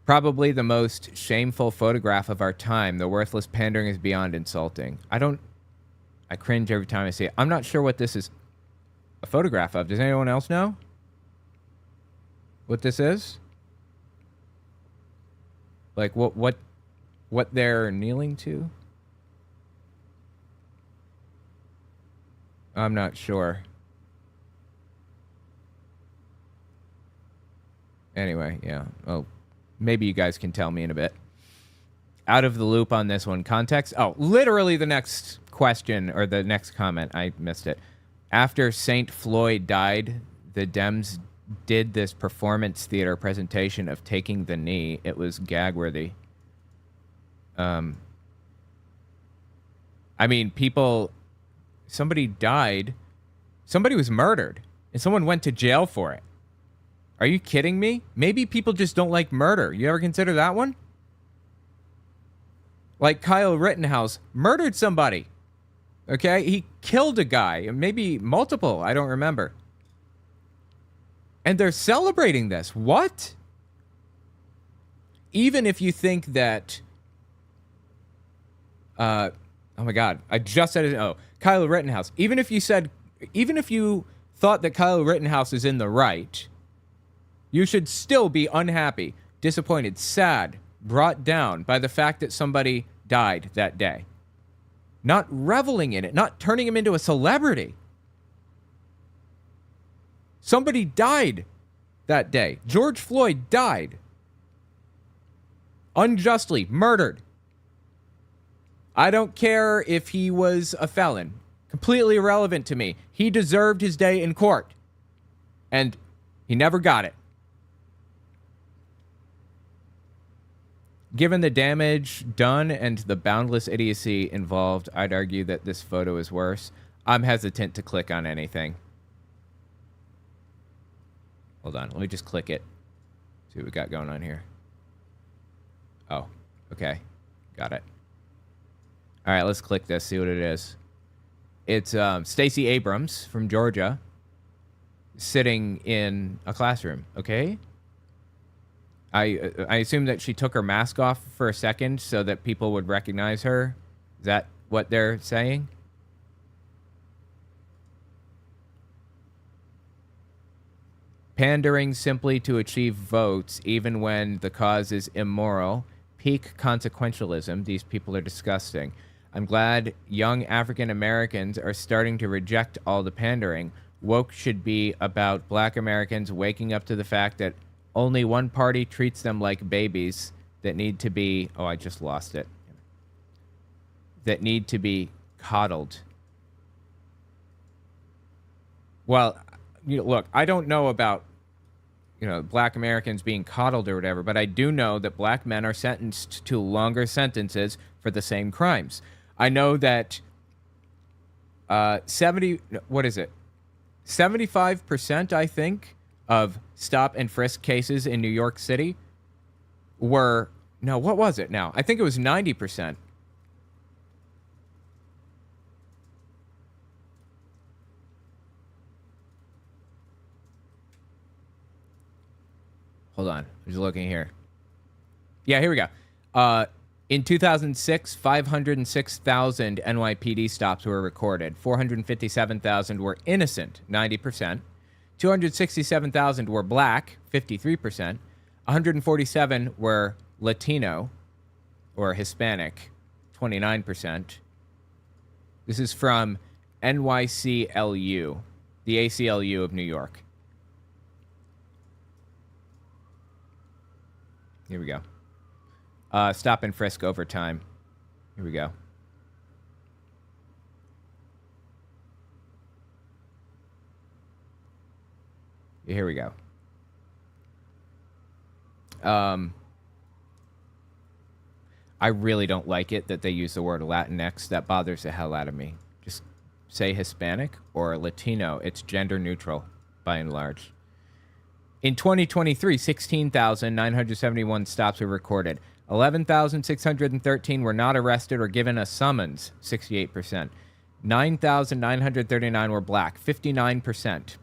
[SPEAKER 1] Probably the most shameful photograph of our time. The worthless pandering is beyond insulting. I cringe every time I see it. I'm not sure what this is a photograph of. Does anyone else know what this is? Like, what they're kneeling to? I'm not sure. Anyway, yeah. Oh, maybe you guys can tell me in a bit. Out of the loop on this one. Context? Oh, literally the next question or the next comment. I missed it. After St. Floyd died, the Dems did this performance theater presentation of taking the knee. It was gag-worthy. I mean, somebody died. Somebody was murdered, and someone went to jail for it. Are you kidding me? Maybe people just don't like murder. You ever consider that one? Like Kyle Rittenhouse murdered somebody. Okay? He killed a guy, maybe multiple. I don't remember. And they're celebrating this. What? Even if you think that... oh my God. I just said it. Oh, Kyle Rittenhouse. Even if you thought that Kyle Rittenhouse is in the right... You should still be unhappy, disappointed, sad, brought down by the fact that somebody died that day. Not reveling in it, not turning him into a celebrity. Somebody died that day. George Floyd died. Unjustly murdered. I don't care if he was a felon. Completely irrelevant to me. He deserved his day in court. And he never got it. Given the damage done and the boundless idiocy involved, I'd argue that this photo is worse. I'm hesitant to click on anything. Hold on, let me just click it. See what we got going on here. Oh, okay. Got it. All right, let's click this, see what it is. It's Stacey Abrams from Georgia sitting in a classroom, okay? I assume that she took her mask off for a second so that people would recognize her. Is that what they're saying? Pandering simply to achieve votes, even when the cause is immoral. Peak consequentialism. These people are disgusting. I'm glad young African Americans are starting to reject all the pandering. Woke should be about black Americans waking up to the fact that only one party treats them like babies that need to be, oh, I just lost it, that need to be coddled. Well, look, I don't know about, black Americans being coddled or whatever, but I do know that black men are sentenced to longer sentences for the same crimes. I know that 75%, I think, of stop and frisk cases in New York City were, what was it now? I think it was 90%. Hold on. I'm just looking here. Yeah, here we go. In 2006, 506,000 NYPD stops were recorded. 457,000 were innocent, 90%. 267,000 were black, 53%. 147 were Latino or Hispanic, 29%. This is from NYCLU, the ACLU of New York. Here we go. Stop and frisk overtime. Here we go. Here we go. I really don't like it that they use the word Latinx. That bothers the hell out of me. Just say Hispanic or Latino. It's gender neutral by and large. In 2023, 16,971 stops were recorded. 11,613 were not arrested or given a summons, 68%. 9,939 were black, 59%.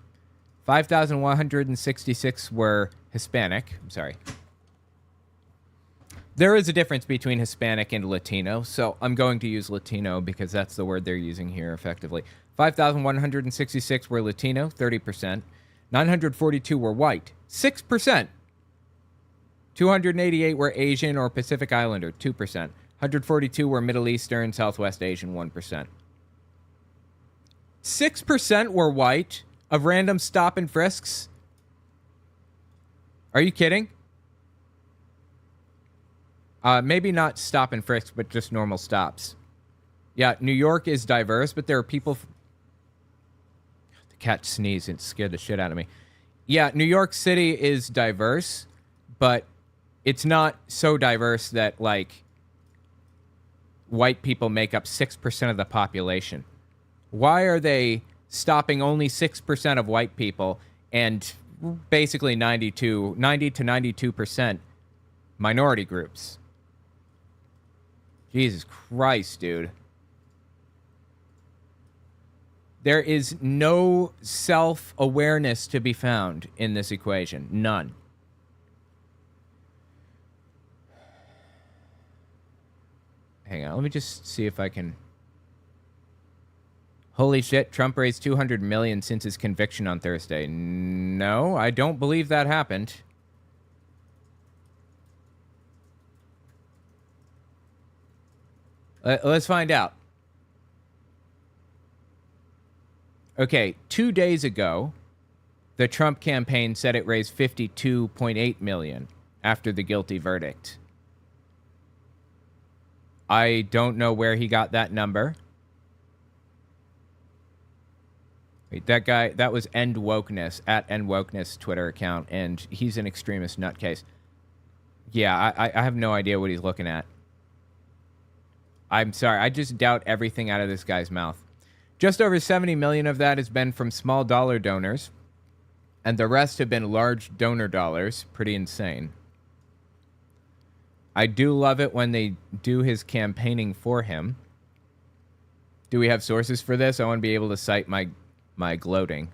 [SPEAKER 1] 5,166 were Hispanic. I'm sorry. There is a difference between Hispanic and Latino, so I'm going to use Latino because that's the word they're using here effectively. 5,166 were Latino, 30%. 942 were white, 6%. 288 were Asian or Pacific Islander, 2%. 142 were Middle Eastern, Southwest Asian, 1%. 6% were white of random stop and frisks? Are you kidding? Maybe not stop and frisks, but just normal stops. Yeah, New York is diverse, but there are people... The cat sneezed and scared the shit out of me. Yeah, New York City is diverse, but it's not so diverse that, like, white people make up 6% of the population. Why are they stopping only 6% of white people and basically 90 to 92% minority groups? Jesus Christ, dude. There is no self-awareness to be found in this equation. None. Hang on, let me just see if I can... Holy shit, Trump raised $200 million since his conviction on Thursday. No, I don't believe that happened. Let's find out. Okay, 2 days ago, the Trump campaign said it raised $52.8 million after the guilty verdict. I don't know where he got that number. Wait, that guy, that was End Wokeness, at End Wokeness Twitter account, and he's an extremist nutcase. Yeah, I have no idea what he's looking at. I'm sorry, I just doubt everything out of this guy's mouth. Just over 70 million of that has been from small dollar donors, and the rest have been large donor dollars. Pretty insane. I do love it when they do his campaigning for him. Do we have sources for this? I want to be able to cite my gloating.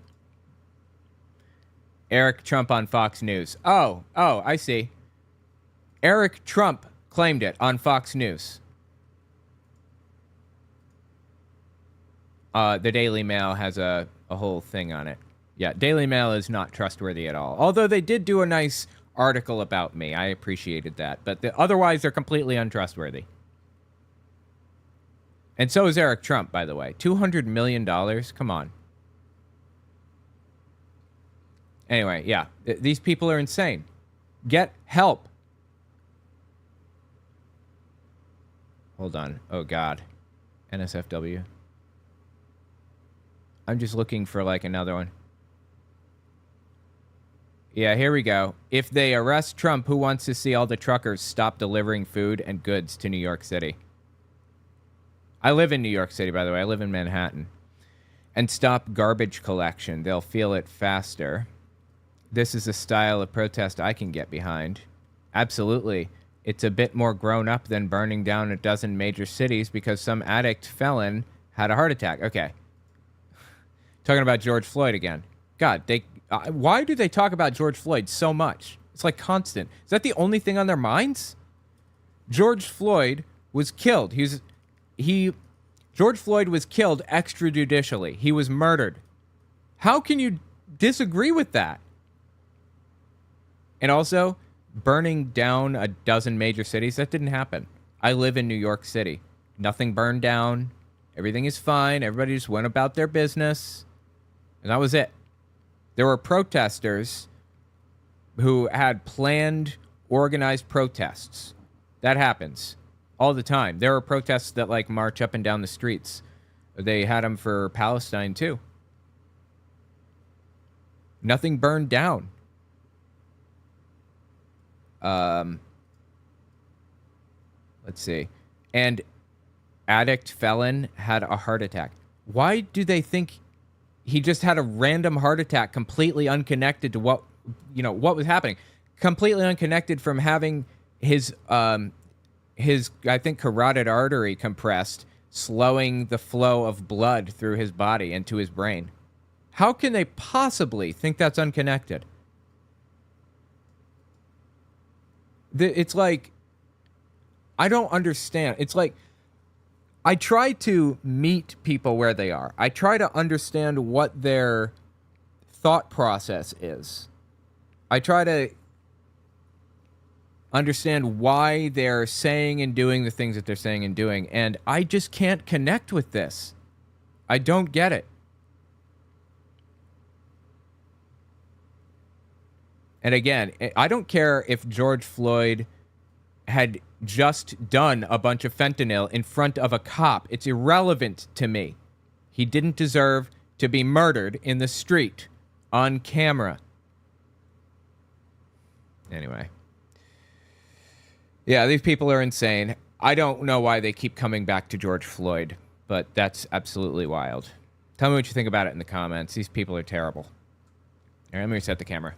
[SPEAKER 1] Eric Trump on Fox News. Oh, I see. Eric Trump claimed it on Fox News. The Daily Mail has a whole thing on it. Yeah, Daily Mail is not trustworthy at all. Although they did do a nice article about me. I appreciated that. But otherwise, they're completely untrustworthy. And so is Eric Trump, by the way. $200 million? Come on. Anyway, yeah, these people are insane. Get help. Hold on. Oh, God. NSFW. I'm just looking for, like, another one. Yeah, here we go. If they arrest Trump, who wants to see all the truckers stop delivering food and goods to New York City? I live in New York City, by the way. I live in Manhattan. And stop garbage collection. They'll feel it faster. This is a style of protest I can get behind. Absolutely. It's a bit more grown up than burning down a dozen major cities because some addict felon had a heart attack. Okay. Talking about George Floyd again. God, why do they talk about George Floyd so much? It's like constant. Is that the only thing on their minds? George Floyd was killed. George Floyd was killed extrajudicially. He was murdered. How can you disagree with that? And also, burning down a dozen major cities, that didn't happen. I live in New York City. Nothing burned down. Everything is fine. Everybody just went about their business. And that was it. There were protesters who had planned, organized protests. That happens all the time. There are protests that, like, march up and down the streets. They had them for Palestine, too. Nothing burned down. Let's see. And addict felon had a heart attack. Why do they think he just had a random heart attack completely unconnected to what was happening? Completely unconnected from having his I think, carotid artery compressed, slowing the flow of blood through his body into his brain. How can they possibly think that's unconnected? It's like, I don't understand. It's like, I try to meet people where they are. I try to understand what their thought process is. I try to understand why they're saying and doing the things that they're saying and doing, and I just can't connect with this. I don't get it. And again, I don't care if George Floyd had just done a bunch of fentanyl in front of a cop. It's irrelevant to me. He didn't deserve to be murdered in the street on camera. Anyway. Yeah, these people are insane. I don't know why they keep coming back to George Floyd, but that's absolutely wild. Tell me what you think about it in the comments. These people are terrible. All right, let me reset the camera.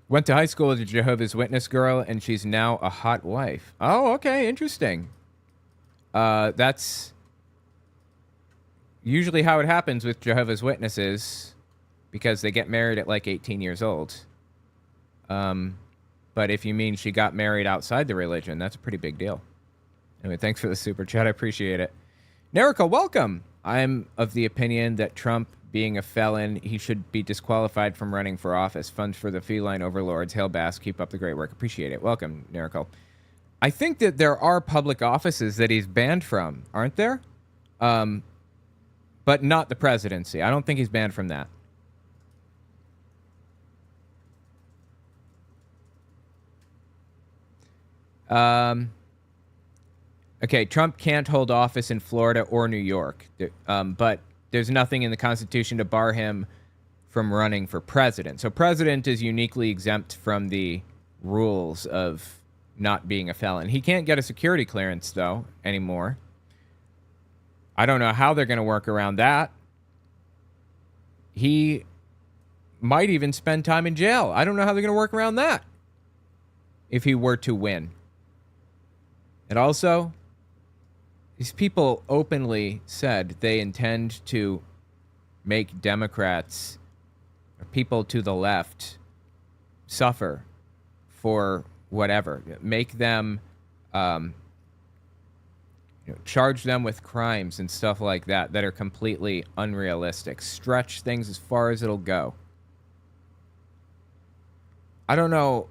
[SPEAKER 1] Went to high school with a Jehovah's Witness girl, and she's now a hot wife. Oh, okay, interesting. That's usually how it happens with Jehovah's Witnesses, because they get married at like 18 years old. But if you mean she got married outside the religion, that's a pretty big deal. Anyway, thanks for the super chat. I appreciate it. Nerica, welcome. I'm of the opinion that Trump, being a felon, he should be disqualified from running for office. Funds for the feline overlords. Hail Bass. Keep up the great work. Appreciate it. Welcome, Nerica. I think that there are public offices that he's banned from, aren't there? But not the presidency. I don't think he's banned from that. Okay, Trump can't hold office in Florida or New York, but there's nothing in the Constitution to bar him from running for president. So president is uniquely exempt from the rules of not being a felon. He can't get a security clearance, though, anymore. I don't know how they're going to work around that. He might even spend time in jail. I don't know how they're going to work around that if he were to win. And also, these people openly said they intend to make Democrats or people to the left suffer for whatever. Make them, charge them with crimes and stuff like that that are completely unrealistic. Stretch things as far as it'll go. I don't know.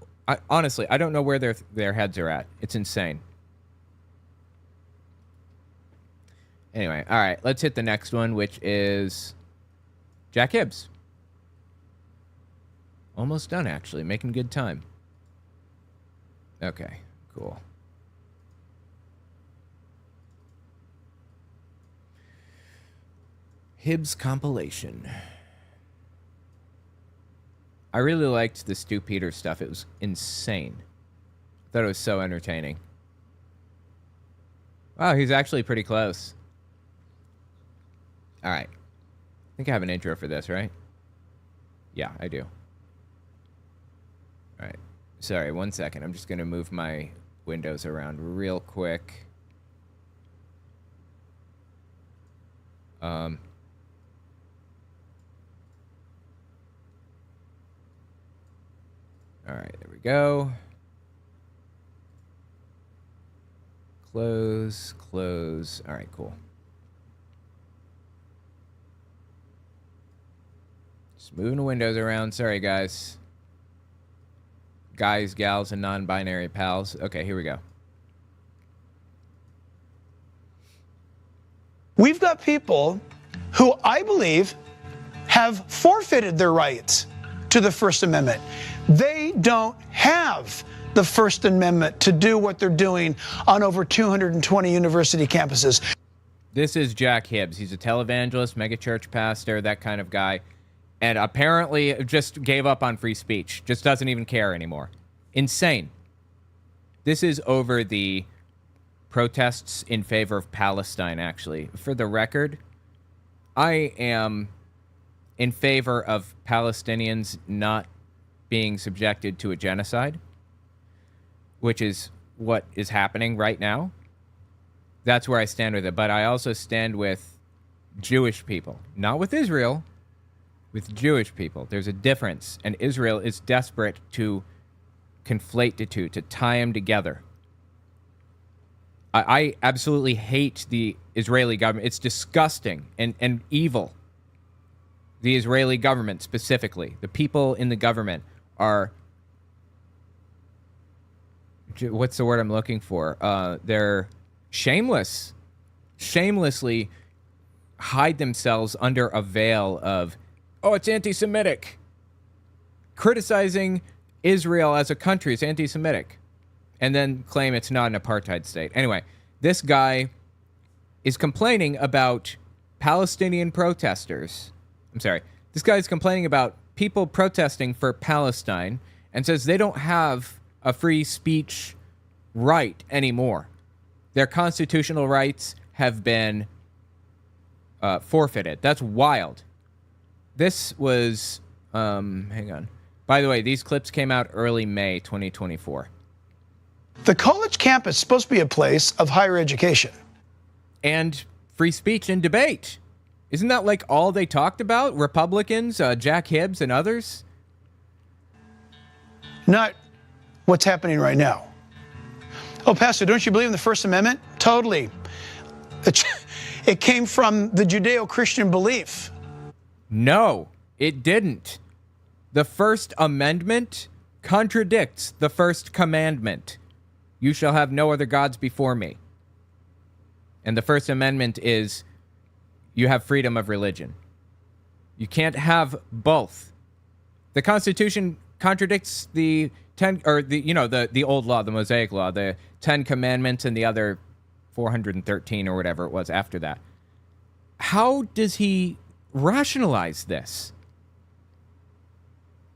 [SPEAKER 1] Honestly, I don't know where their heads are at. It's insane. Anyway, all right, let's hit the next one, which is Jack Hibbs. Almost done, actually. Making good time. Okay, cool. Hibbs compilation. I really liked the Stu Peters stuff. It was insane. I thought it was so entertaining. Wow, he's actually pretty close. All right. I think I have an intro for this, right? Yeah, I do. All right. Sorry, 1 second. I'm just going to move my windows around real quick. All right, there we go. Close, close. All right, cool. Just moving the windows around. Sorry, guys. Guys, gals, and non-binary pals. Okay, here we go.
[SPEAKER 3] We've got people who I believe have forfeited their rights to the First Amendment. They don't have the First Amendment to do what they're doing on over 220 university campuses.
[SPEAKER 1] This is Jack Hibbs. He's a televangelist, megachurch pastor, that kind of guy. And apparently just gave up on free speech. Just doesn't even care anymore. Insane. This is over the protests in favor of Palestine, actually. For the record, I am in favor of Palestinians not being subjected to a genocide, which is what is happening right now. That's where I stand with it. But I also stand with Jewish people. Not with Israel, with Jewish people. There's a difference. And Israel is desperate to conflate the two, to tie them together. I absolutely hate the Israeli government. It's disgusting and evil. The Israeli government specifically. The people in the government are... What's the word I'm looking for? They're shameless. Shamelessly hide themselves under a veil of, oh, it's anti-Semitic. Criticizing Israel as a country is anti-Semitic. And then claim it's not an apartheid state. Anyway, this guy is complaining about Palestinian protesters. I'm sorry. This guy is complaining about people protesting for Palestine and says they don't have a free speech right anymore. Their constitutional rights have been forfeited. That's wild. This was, hang on. By the way, these clips came out early May 2024.
[SPEAKER 3] The college campus is supposed to be a place of higher education.
[SPEAKER 1] And free speech and debate. Isn't that like all they talked about? Republicans, Jack Hibbs and others?
[SPEAKER 3] Not what's happening right now. Oh, Pastor, don't you believe in the First Amendment? Totally. It came from the Judeo-Christian belief.
[SPEAKER 1] No, it didn't. The First Amendment contradicts the First Commandment. You shall have no other gods before me. And the First Amendment is you have freedom of religion. You can't have both. The Constitution contradicts the the old law, the Mosaic law, the 10 Commandments and the other 413 or whatever it was after that. How does he rationalize this?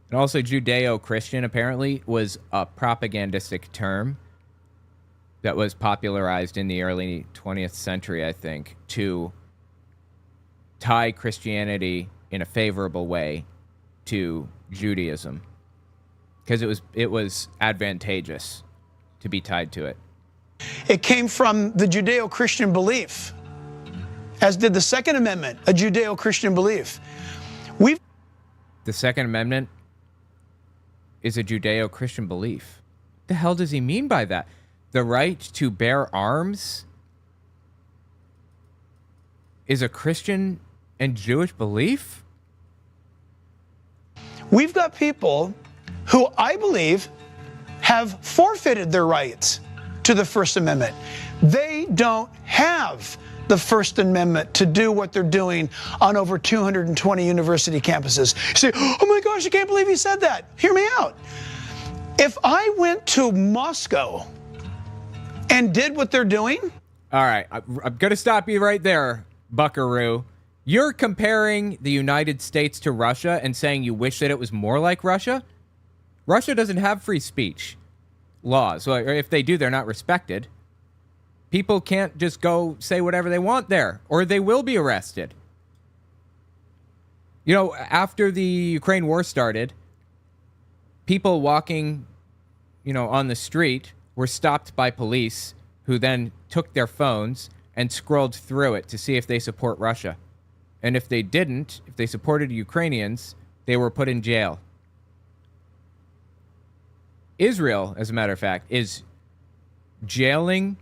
[SPEAKER 1] And also Judeo-Christian apparently was a propagandistic term that was popularized in the early 20th century, I think, to tie Christianity in a favorable way to Judaism. Because it was advantageous to be tied to it.
[SPEAKER 3] It came from the Judeo-Christian belief, as did the Second Amendment, a Judeo-Christian belief.
[SPEAKER 1] The Second Amendment is a Judeo-Christian belief. What the hell does he mean by that? The right to bear arms is a Christian and Jewish belief?
[SPEAKER 3] We've got people who I believe have forfeited their rights to the First Amendment. They don't have the First Amendment to do what they're doing on over 220 university campuses. You say, oh my gosh, I can't believe he said that. Hear me out. If I went to Moscow and did what they're doing.
[SPEAKER 1] All right, I'm going to stop you right there, Buckaroo. You're comparing the United States to Russia and saying you wish that it was more like Russia? Russia doesn't have free speech laws. Or if they do, they're not respected. People can't just go say whatever they want there, or they will be arrested. You know, after the Ukraine war started, people walking, on the street were stopped by police who then took their phones and scrolled through it to see if they support Russia. And if they didn't, if they supported Ukrainians, they were put in jail. Israel, as a matter of fact, is jailing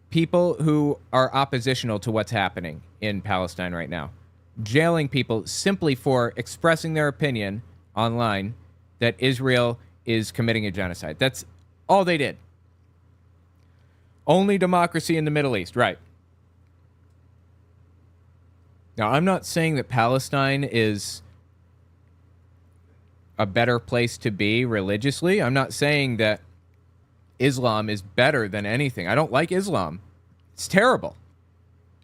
[SPEAKER 1] people who are oppositional to what's happening in Palestine right now. Jailing people simply for expressing their opinion online that Israel is committing a genocide. That's all they did. Only democracy in the Middle East, right. Now, I'm not saying that Palestine is a better place to be religiously. I'm not saying that Islam is better than anything. I don't like Islam. It's terrible.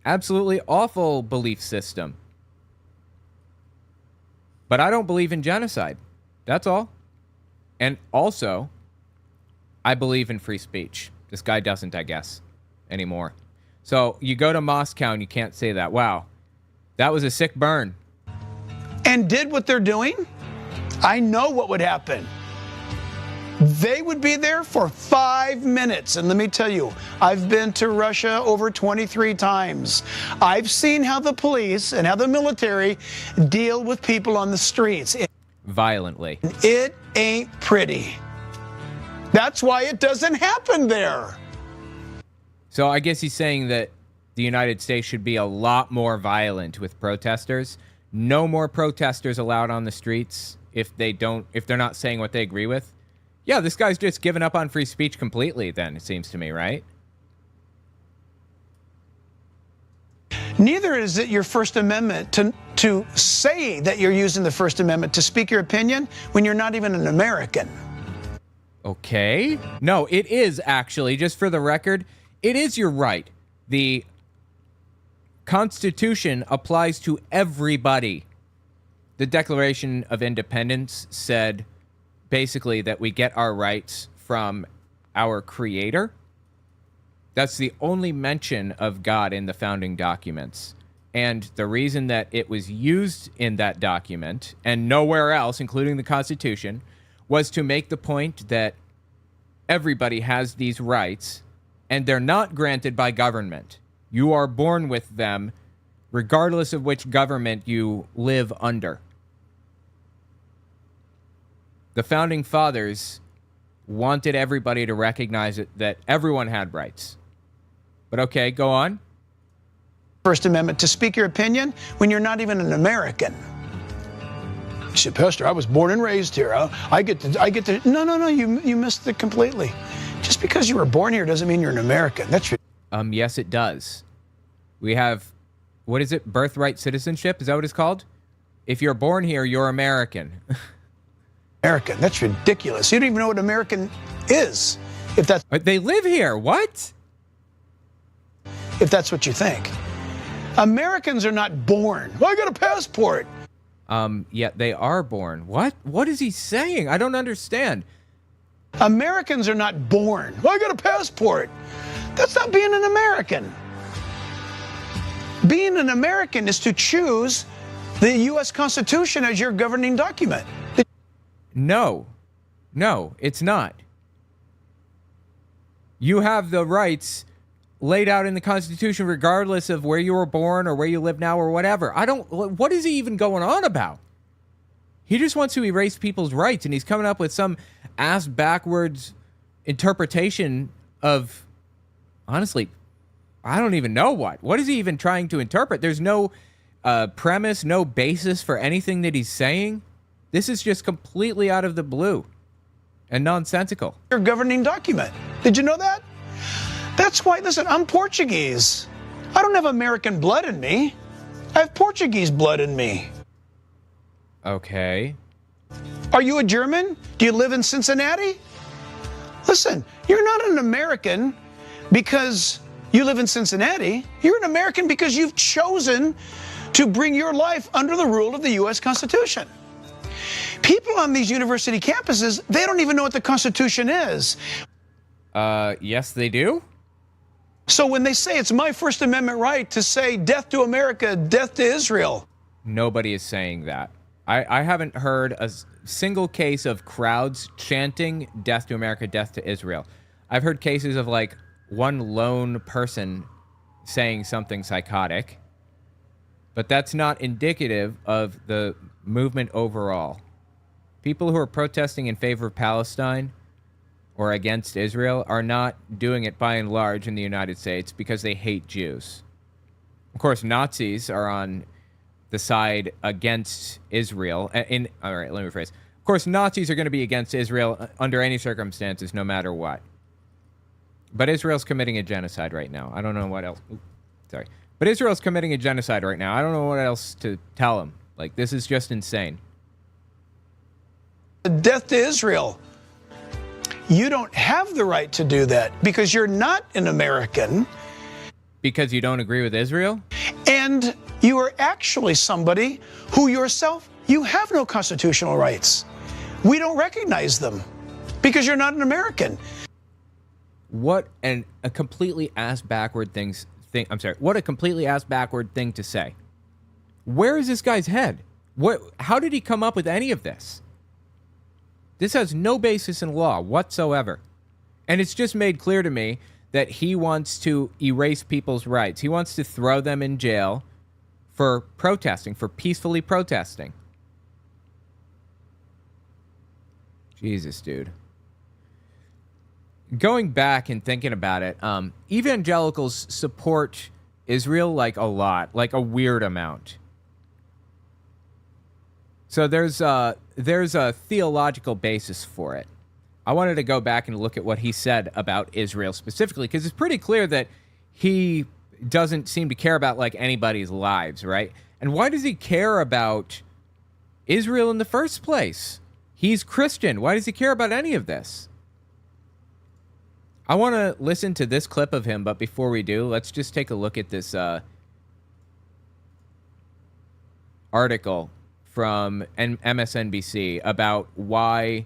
[SPEAKER 1] Absolutely awful belief system. But I don't believe in genocide. That's all. And also, I believe in free speech. This guy doesn't, I guess, anymore. So you go to Moscow and you can't say that. Wow. That was a sick burn.
[SPEAKER 3] And did what they're doing, I know what would happen. They would be there for 5 minutes. And let me tell you, I've been to Russia over 23 times. I've seen how the police and how the military deal with people on the streets.
[SPEAKER 1] Violently.
[SPEAKER 3] It ain't pretty. That's why it doesn't happen there.
[SPEAKER 1] So I guess he's saying that the United States should be a lot more violent with protesters. No more protesters allowed on the streets if they're not saying what they agree with. Yeah, this guy's just given up on free speech completely then, it seems to me, right?
[SPEAKER 3] Neither is it your First Amendment to say that you're using the First Amendment to speak your opinion when you're not even an American.
[SPEAKER 1] Okay. No, it is actually, just for the record, it is your right. The Constitution applies to everybody. The Declaration of Independence said basically that we get our rights from our Creator. That's the only mention of God in the founding documents. And the reason that it was used in that document and nowhere else, including the Constitution, was to make the point that everybody has these rights and they're not granted by government. You are born with them regardless of which government you live under. The Founding Fathers wanted everybody to recognize that everyone had rights. But okay, go on.
[SPEAKER 3] First Amendment to speak your opinion when you're not even an American. You said, Pastor, I was born and raised here. I get to. No, you missed it completely. Just because you were born here doesn't mean you're an American. That's your.
[SPEAKER 1] Yes, it does. We have, what is it? Birthright citizenship? Is that what it's called? If you're born here, you're American.
[SPEAKER 3] American. That's ridiculous. You don't even know what American is. If that's.
[SPEAKER 1] They live here. What?
[SPEAKER 3] If that's what you think. Americans are not born. Well, I got a passport.
[SPEAKER 1] Yeah, they are born. What? What is he saying? I don't understand.
[SPEAKER 3] Americans are not born. Well, I got a passport. That's not being an American. Being an American is to choose the U.S. Constitution as your governing document.
[SPEAKER 1] No, it's not. You have the rights laid out in the Constitution regardless of where you were born or where you live now or whatever. What is he even going on about? He just wants to erase people's rights, and he's coming up with some ass-backwards interpretation of, honestly, I don't even know what. What is he even trying to interpret? There's no premise, no basis for anything that he's saying. This is just completely out of the blue and nonsensical.
[SPEAKER 3] Your governing document. Did you know that? That's why, listen, I'm Portuguese. I don't have American blood in me. I have Portuguese blood in me.
[SPEAKER 1] Okay.
[SPEAKER 3] Are you a German? Do you live in Cincinnati? Listen, you're not an American because you live in Cincinnati. You're an American because you've chosen to bring your life under the rule of the U.S. Constitution. People on these university campuses, they don't even know what the Constitution is.
[SPEAKER 1] Yes, they do.
[SPEAKER 3] So when they say it's my First Amendment right to say death to America, death to Israel.
[SPEAKER 1] Nobody is saying that. I haven't heard a single case of crowds chanting death to America, death to Israel. I've heard cases of like one lone person saying something psychotic, but that's not indicative of the movement overall. People who are protesting in favor of Palestine or against Israel are not doing it by and large in the United States because they hate Jews. Of course, Nazis are on the side against Israel. All right, let me rephrase. Of course, Nazis are going to be against Israel under any circumstances, no matter what. But Israel's committing a genocide right now. I don't know what else. Sorry. But Israel's committing a genocide right now. I don't know what else to tell them. Like, this is just insane.
[SPEAKER 3] Death to Israel. You don't have the right to do that because you're not an American.
[SPEAKER 1] Because you don't agree with Israel?
[SPEAKER 3] And you are actually somebody who yourself, you have no constitutional rights. We don't recognize them because you're not an American.
[SPEAKER 1] What a completely ass-backward thing. What a completely ass-backward thing to say. Where is this guy's head? How did he come up with any of this? This has no basis in law whatsoever. And it's just made clear to me that he wants to erase people's rights. He wants to throw them in jail for protesting, for peacefully protesting. Jesus, dude. Going back and thinking about it, evangelicals support Israel like a lot, like a weird amount. So there's a theological basis for it. I wanted to go back and look at what he said about Israel specifically, because it's pretty clear that he doesn't seem to care about like anybody's lives, right? And why does he care about Israel in the first place? He's Christian. Why does he care about any of this? I want to listen to this clip of him, but before we do, let's just take a look at this article from MSNBC about why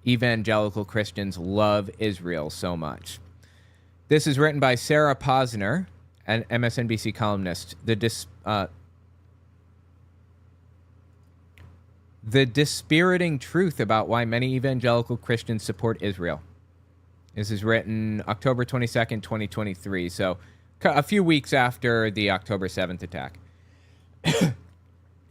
[SPEAKER 1] evangelical Christians love Israel so much. This is written by Sarah Posner, an MSNBC columnist. The dispiriting truth about why many evangelical Christians support Israel. This is written October 22nd, 2023, so a few weeks after the October 7th attack.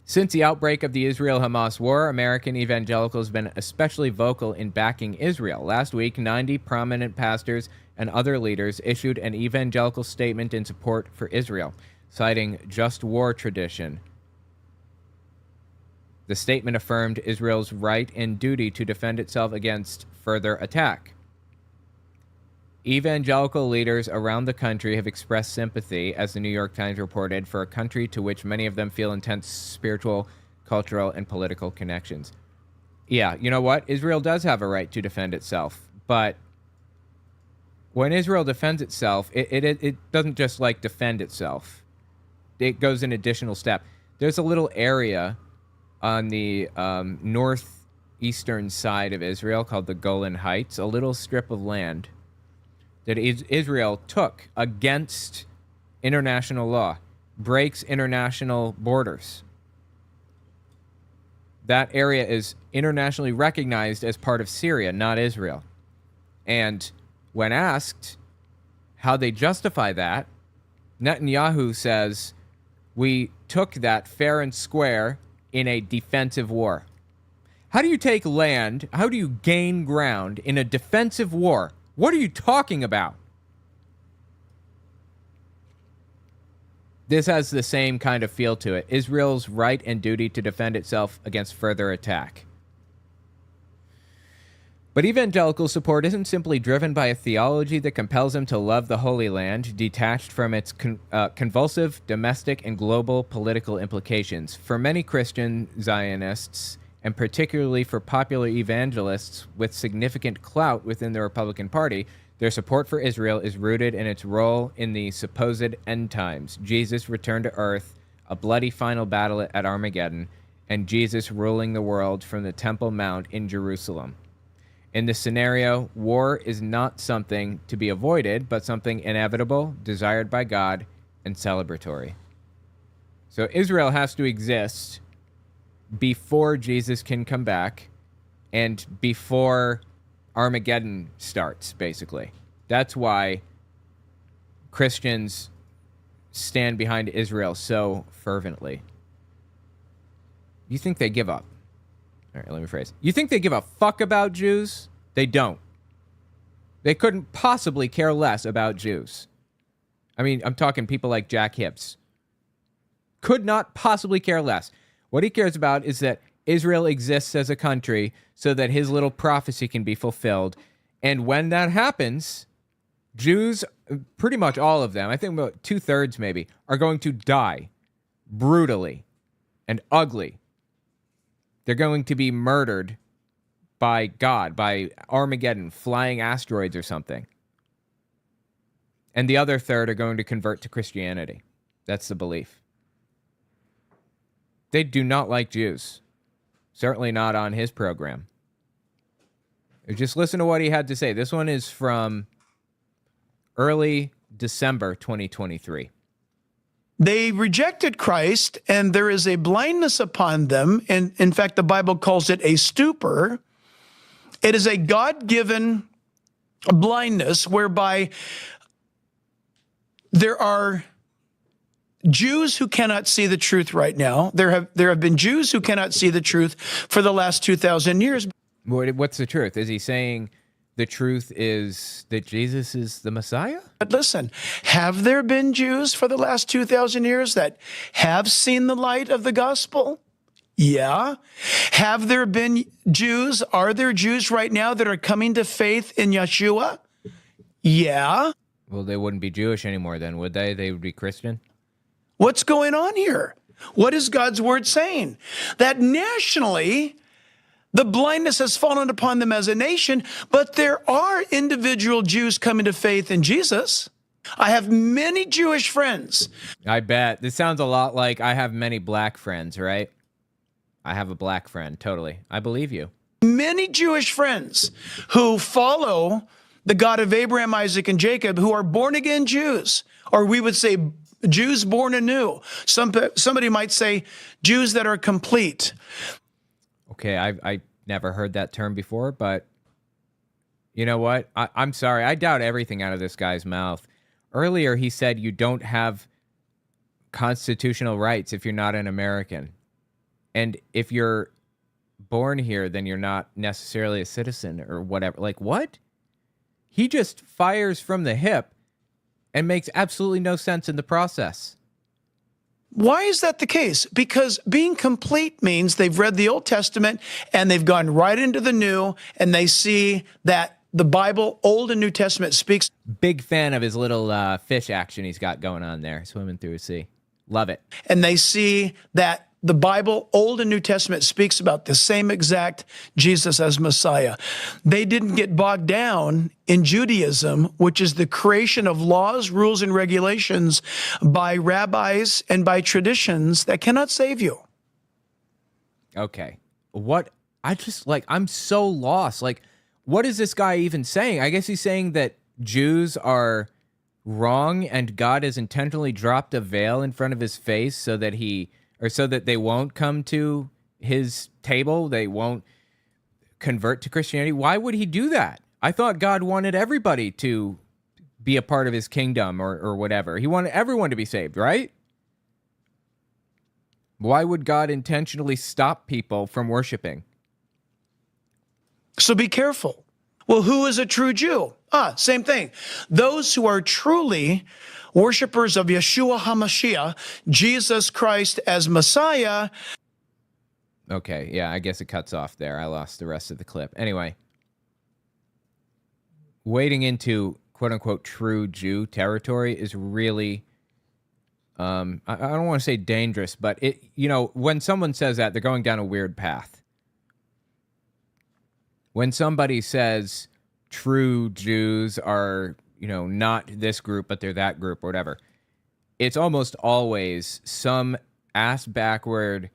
[SPEAKER 1] Since the outbreak of the Israel-Hamas war, American evangelicals have been especially vocal in backing Israel. Last week, 90 prominent pastors and other leaders issued an evangelical statement in support for Israel, citing just war tradition. The statement affirmed Israel's right and duty to defend itself against further attack. Evangelical leaders around the country have expressed sympathy, as the New York Times reported, for a country to which many of them feel intense spiritual, cultural, and political connections. Yeah, you know what? Israel does have a right to defend itself, but when Israel defends itself, it doesn't just like defend itself. It goes an additional step. There's a little area on the northeastern side of Israel called the Golan Heights, a little strip of land that Israel took against international law, breaks international borders. That area is internationally recognized as part of Syria, not Israel. And when asked how they justify that, Netanyahu says, we took that fair and square in a defensive war. How do you take land? How do you gain ground in a defensive war? What are you talking about? This has the same kind of feel to it. Israel's right and duty to defend itself against further attack. But evangelical support isn't simply driven by a theology that compels them to love the Holy Land, detached from its convulsive domestic and global political implications. For many Christian Zionists, and particularly for popular evangelists with significant clout within the Republican Party, their support for Israel is rooted in its role in the supposed end times, Jesus' return to earth, a bloody final battle at Armageddon, and Jesus ruling the world from the Temple Mount in Jerusalem. In this scenario, war is not something to be avoided, but something inevitable, desired by God, and celebratory. So Israel has to exist before Jesus can come back and before Armageddon starts, basically. That's why Christians stand behind Israel so fervently. You think they give up? All right, let me phrase. You think they give a fuck about Jews? They don't. They couldn't possibly care less about Jews. I mean, I'm talking people like Jack Hibbs. Could not possibly care less. What he cares about is that Israel exists as a country so that his little prophecy can be fulfilled. And when that happens, Jews, pretty much all of them, I think about 2/3 maybe, are going to die brutally and ugly. They're going to be murdered by God, by Armageddon, flying asteroids or something. And the other third are going to convert to Christianity. That's the belief. They do not like Jews. Certainly not on his program. Just listen to what he had to say. This one is from early December 2023.
[SPEAKER 3] They rejected Christ, and there is a blindness upon them. And in fact, the Bible calls it a stupor. It is a God-given blindness whereby there are Jews who cannot see the truth right now. There have been Jews who cannot see the truth for the last 2,000 years.
[SPEAKER 1] What's the truth? Is he saying the truth is that Jesus is the Messiah?
[SPEAKER 3] But listen, have there been Jews for the last 2,000 years that have seen the light of the gospel? Yeah. Have there been Jews? Are there Jews right now that are coming to faith in Yeshua? Yeah.
[SPEAKER 1] Well, they wouldn't be Jewish anymore then, would they? They would be Christian?
[SPEAKER 3] What's going on here? What is God's word saying? That nationally, the blindness has fallen upon them as a nation, but there are individual Jews coming to faith in Jesus. I have many Jewish friends.
[SPEAKER 1] I bet. This sounds a lot like I have many black friends, right? I have a black friend, totally. I believe you.
[SPEAKER 3] Many Jewish friends who follow the God of Abraham, Isaac, and Jacob, who are born-again Jews, or we would say Jews born anew. Somebody might say Jews that are complete.
[SPEAKER 1] Okay, I never heard that term before, but you know what? I'm sorry. I doubt everything out of this guy's mouth. Earlier, he said you don't have constitutional rights if you're not an American. And if you're born here, then you're not necessarily a citizen or whatever. Like, what? He just fires from the hip and makes absolutely no sense in the process.
[SPEAKER 3] Why is that the case? Because being complete means they've read the Old Testament and they've gone right into the New, and they see that the Bible, Old and New Testament, speaks.
[SPEAKER 1] Big fan of his little fish action he's got going on there, swimming through a sea. Love it.
[SPEAKER 3] And they see that the Bible, Old and New Testament, speaks about the same exact Jesus as Messiah. They didn't get bogged down in Judaism, which is the creation of laws, rules, and regulations by rabbis and by traditions that cannot save you.
[SPEAKER 1] Okay. I'm so lost. Like, what is this guy even saying? I guess he's saying that Jews are wrong and God has intentionally dropped a veil in front of his face so that they won't come to his table, they won't convert to Christianity. Why would he do that? I thought God wanted everybody to be a part of his kingdom or whatever. He wanted everyone to be saved, right? Why would God intentionally stop people from worshiping?
[SPEAKER 3] So be careful. Well, who is a true Jew? Same thing. Those who are truly worshipers of Yeshua HaMashiach, Jesus Christ as Messiah.
[SPEAKER 1] Okay, yeah, I guess it cuts off there. I lost the rest of the clip. Anyway, wading into quote unquote true Jew territory is really, I don't want to say dangerous, but it, when someone says that, they're going down a weird path. When somebody says true Jews are, not this group, but they're that group or whatever, it's almost always some ass-backward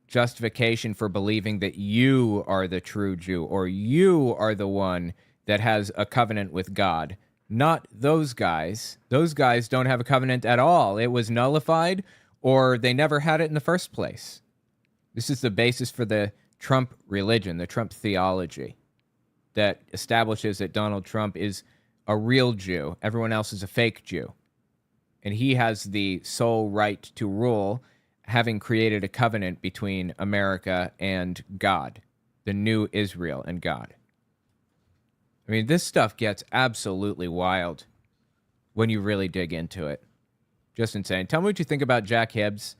[SPEAKER 1] justification for believing that you are the true Jew or you are the one that has a covenant with God. Not those guys. Those guys don't have a covenant at all. It was nullified or they never had it in the first place. This is the basis for the Trump religion, the Trump theology that establishes that Donald Trump is a real Jew. Everyone else is a fake Jew. And he has the sole right to rule, having created a covenant between America and God, the new Israel and God. I mean, this stuff gets absolutely wild when you really dig into it. Just insane. Tell me what you think about Jack Hibbs.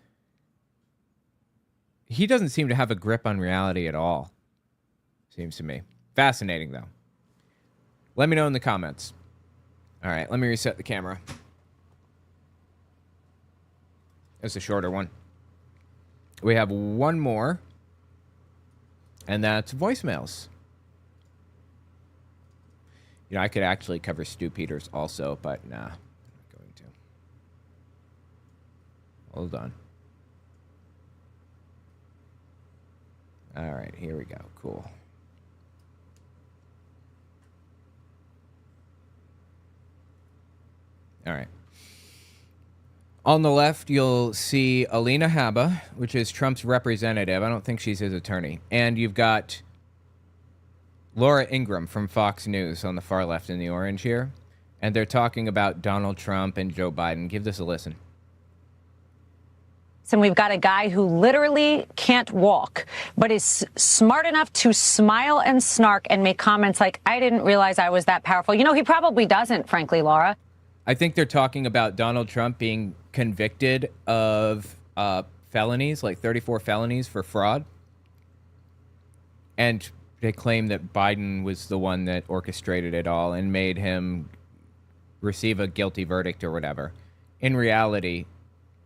[SPEAKER 1] He doesn't seem to have a grip on reality at all, seems to me. Fascinating, though. Let me know in the comments. All right, let me reset the camera. That's a shorter one. We have one more, and that's voicemails. I could actually cover Stu Peters also, but nah, I'm not going to. Hold on. All right, here we go. Cool. All right. On the left, you'll see Alina Habba, which is Trump's representative. I don't think she's his attorney. And you've got Laura Ingraham from Fox News on the far left in the orange here. And they're talking about Donald Trump and Joe Biden. Give this a listen.
[SPEAKER 4] And we've got a guy who literally can't walk, but is smart enough to smile and snark and make comments like, I didn't realize I was that powerful. He probably doesn't, frankly, Laura.
[SPEAKER 1] I think they're talking about Donald Trump being convicted of felonies, like 34 felonies for fraud. And they claim that Biden was the one that orchestrated it all and made him receive a guilty verdict or whatever. In reality,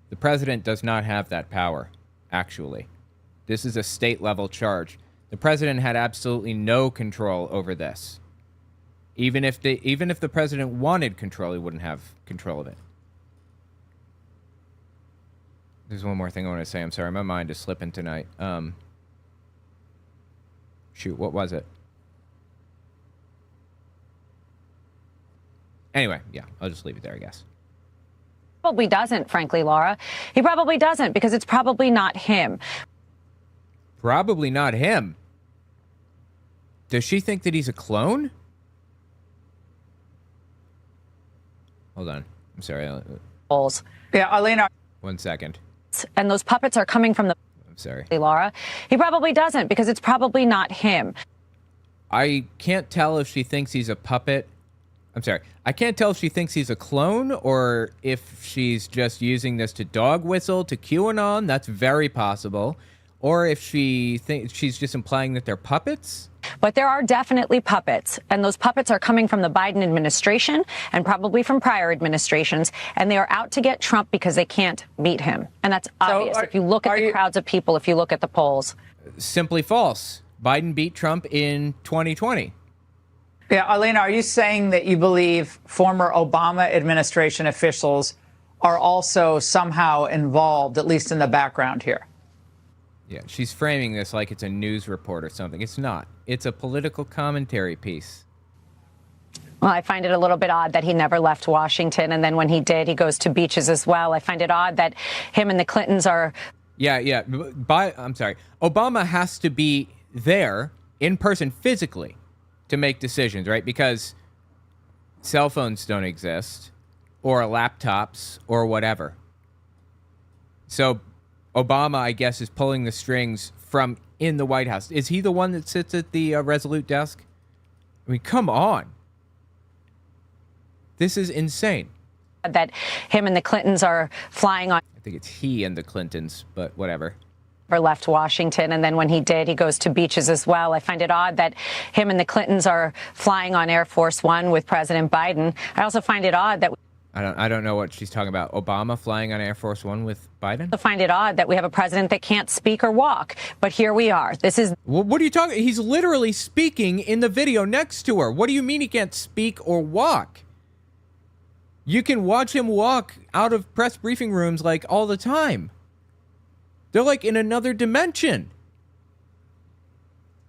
[SPEAKER 1] the president does not have that power, actually. This is a state-level charge. The president had absolutely no control over this. Even if the president wanted control, he wouldn't have control of it. There's one more thing I want to say. I'm sorry, my mind is slipping tonight. Shoot, what was it? Anyway, yeah, I'll just leave it there, I guess.
[SPEAKER 4] Probably doesn't, frankly, Laura. He probably doesn't because it's probably not him.
[SPEAKER 1] Probably not him. Does she think that he's a clone? Hold on. I'm sorry.
[SPEAKER 4] Yeah, Alina.
[SPEAKER 1] 1 second.
[SPEAKER 4] And those puppets are coming from the...
[SPEAKER 1] I'm sorry.
[SPEAKER 4] Laura. He probably doesn't because it's probably not him.
[SPEAKER 1] I can't tell if she thinks he's a puppet. I'm sorry. I can't tell if she thinks he's a clone or if she's just using this to dog whistle to QAnon. That's very possible. Or if she thinks she's just implying that they're puppets.
[SPEAKER 4] But there are definitely puppets, and those puppets are coming from the Biden administration and probably from prior administrations, and they are out to get Trump because they can't beat him. And that's obvious if you look at the crowds of people, if you look at the polls.
[SPEAKER 1] Simply false. Biden beat Trump in 2020.
[SPEAKER 22] Yeah, Alina, are you saying that you believe former Obama administration officials are also somehow involved, at least in the background here?
[SPEAKER 1] Yeah, she's framing this like it's a news report or something. It's not. It's a political commentary piece.
[SPEAKER 4] Well, I find it a little bit odd that he never left Washington, and then when he did, he goes to beaches as well. I find it odd that him and the Clintons are...
[SPEAKER 1] Yeah. I'm sorry. Obama has to be there in person physically to make decisions, right? Because cell phones don't exist, or laptops, or whatever. So Obama, I guess, is pulling the strings from in the White House. Is he the one that sits at the Resolute desk? I mean, come on. This is insane.
[SPEAKER 4] That him and the Clintons are flying on...
[SPEAKER 1] I think it's he and the Clintons, but whatever.
[SPEAKER 4] left Washington, and then when he did, he goes to beaches as well. I find it odd that him and the Clintons are flying on Air Force One with President Biden. I also find it odd that
[SPEAKER 1] I don't know what she's talking about. Obama flying on Air Force One with Biden?
[SPEAKER 4] I find it odd that we have a president that can't speak or walk, but here we are. This is
[SPEAKER 1] what are you talking? He's literally speaking in the video next to her. What do you mean he can't speak or walk? You can watch him walk out of press briefing rooms like all the time. They're like in another dimension.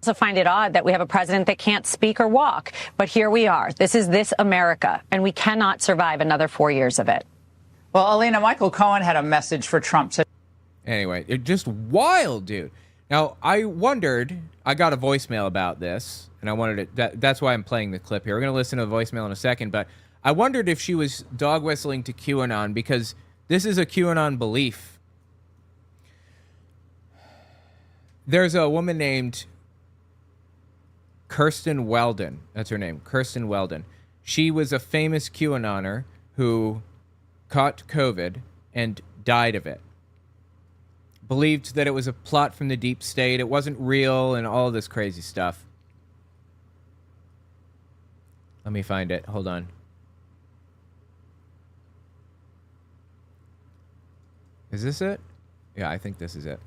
[SPEAKER 4] I also find it odd that we have a president that can't speak or walk, but here we are. This is this America, and we cannot survive another 4 years of it.
[SPEAKER 22] Well, Alina, Michael Cohen had a message for Trump today.
[SPEAKER 1] Anyway, it's just wild, dude. Now, I wondered, I got a voicemail about this, and I wanted to, that's why I'm playing the clip here. We're going to listen to the voicemail in a second, but I wondered if she was dog whistling to QAnon, because this is a QAnon belief. There's a woman named Kirsten Weldon. That's her name, Kirsten Weldon. She was a famous QAnoner who caught COVID and died of it. Believed that it was a plot from the deep state, it wasn't real, and all this crazy stuff. Let me find it. Hold on. Is this it? Yeah, I think this is it.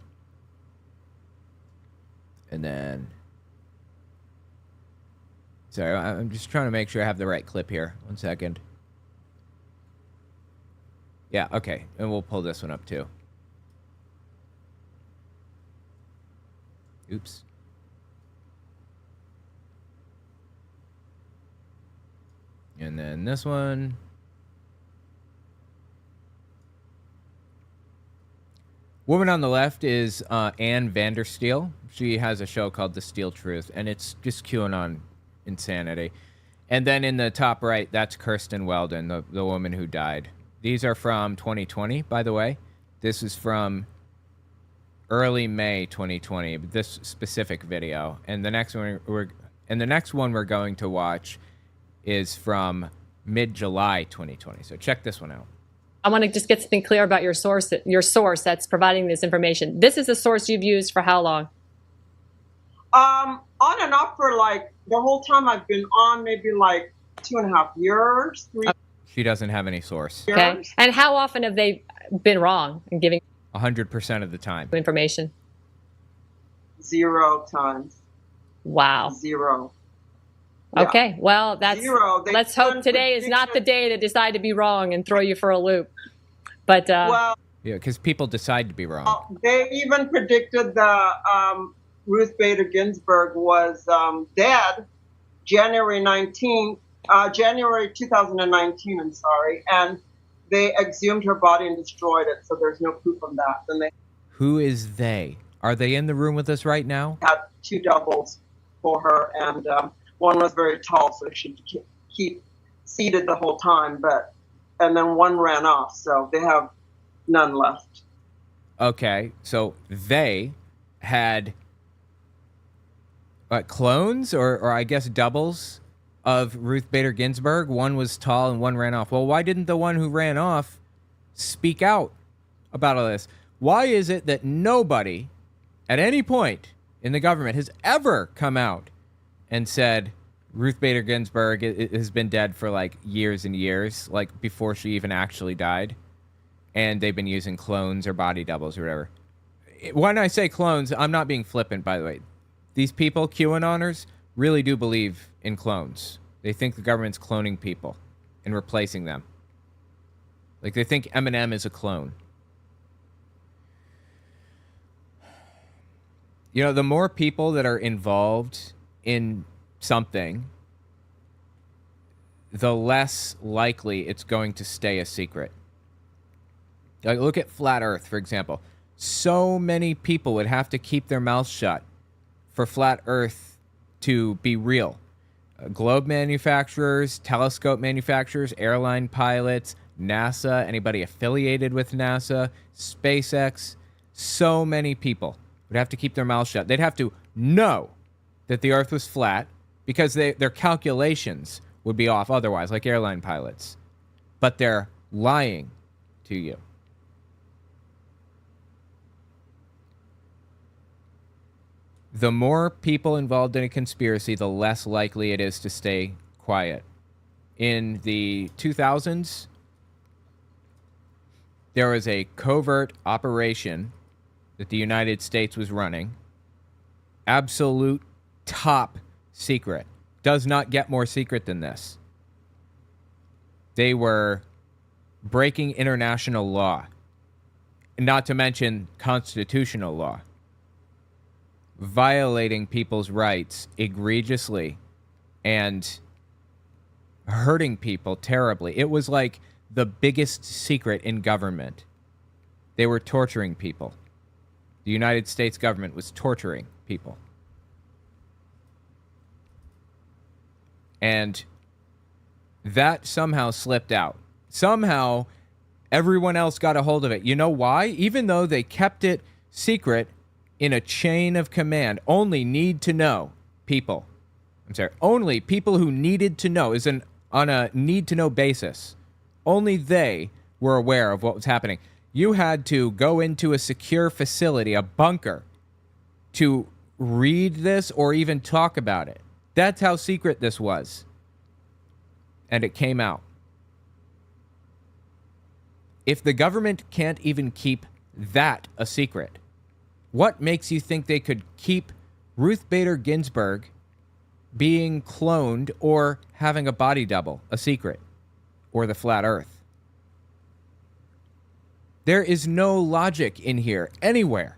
[SPEAKER 1] And then... Sorry, I'm just trying to make sure I have the right clip here. 1 second. Yeah, okay. And we'll pull this one up too. Oops. And then this one. Woman on the left is Ann Vandersteel. She has a show called The Steel Truth, and it's just QAnon insanity. And then in the top right, that's Kirsten Weldon, the woman who died. These are from 2020, by the way. This is from early May 2020, this specific video. And the next one we're going to watch is from mid-July 2020. So check this one out.
[SPEAKER 7] I want to just get something clear about your source that's providing this information. This is a source you've used for how long?
[SPEAKER 8] On and off for like the whole time I've been on, maybe like 2.5 years, 3
[SPEAKER 1] She doesn't have any source.
[SPEAKER 7] Okay. And how often have they been wrong in giving
[SPEAKER 1] 100% of the time.
[SPEAKER 7] information?
[SPEAKER 8] 0 times.
[SPEAKER 7] Wow.
[SPEAKER 8] 0.
[SPEAKER 7] Okay, well, that's
[SPEAKER 8] 0.
[SPEAKER 7] Let's hope today is not the day to decide to be wrong and throw you for a loop. But
[SPEAKER 8] well,
[SPEAKER 1] yeah, because people decide to be wrong.
[SPEAKER 8] They even predicted the Ruth Bader Ginsburg was dead January 2019. I'm sorry, and they exhumed her body and destroyed it. So there's no proof of that. Then they
[SPEAKER 1] Who is they? Are they in the room with us right now?
[SPEAKER 8] had 2 doubles for her, and one was very tall, so she could keep seated the whole time. And then one ran off, so they have none left.
[SPEAKER 1] Okay, so they had clones or I guess doubles of Ruth Bader Ginsburg. One was tall and one ran off. Well, why didn't the one who ran off speak out about all this? Why is it that nobody at any point in the government has ever come out and said Ruth Bader Ginsburg has been dead for like years and years, like before she even actually died, and they've been using clones or body doubles or whatever? When I say clones, I'm not being flippant, by the way. These people, QAnoners, really do believe in clones. They think the government's cloning people and replacing them. Like they think Eminem is a clone. You know, the more people that are involved in something, the less likely it's going to stay a secret. Like, look at Flat Earth, for example. So many people would have to keep their mouths shut for Flat Earth to be real. Globe manufacturers, telescope manufacturers, airline pilots, NASA, anybody affiliated with NASA, SpaceX, so many people would have to keep their mouths shut. They'd have to know that the Earth was flat because their calculations would be off otherwise, like airline pilots. But they're lying to you. the more people involved in a conspiracy, the less likely it is to stay quiet. In the 2000s, there was a covert operation that the United States was running. Absolute top secret. Does not get more secret than this. They were breaking international law, not to mention constitutional law, violating people's rights egregiously and hurting people terribly. It was like the biggest secret in government. They were torturing people. The United States government was torturing people. And that somehow slipped out. Somehow, everyone else got a hold of it. You know why? Even though they kept it secret in a chain of command, only need to know people. Only people who needed to know, on a need to know basis. Only they were aware of what was happening. You had to go into a secure facility, a bunker, to read this or even talk about it. That's how secret this was. And it came out. If the government can't even keep that a secret, what makes you think they could keep Ruth Bader Ginsburg being cloned or having a body double a secret? Or the flat earth? There is no logic in here anywhere.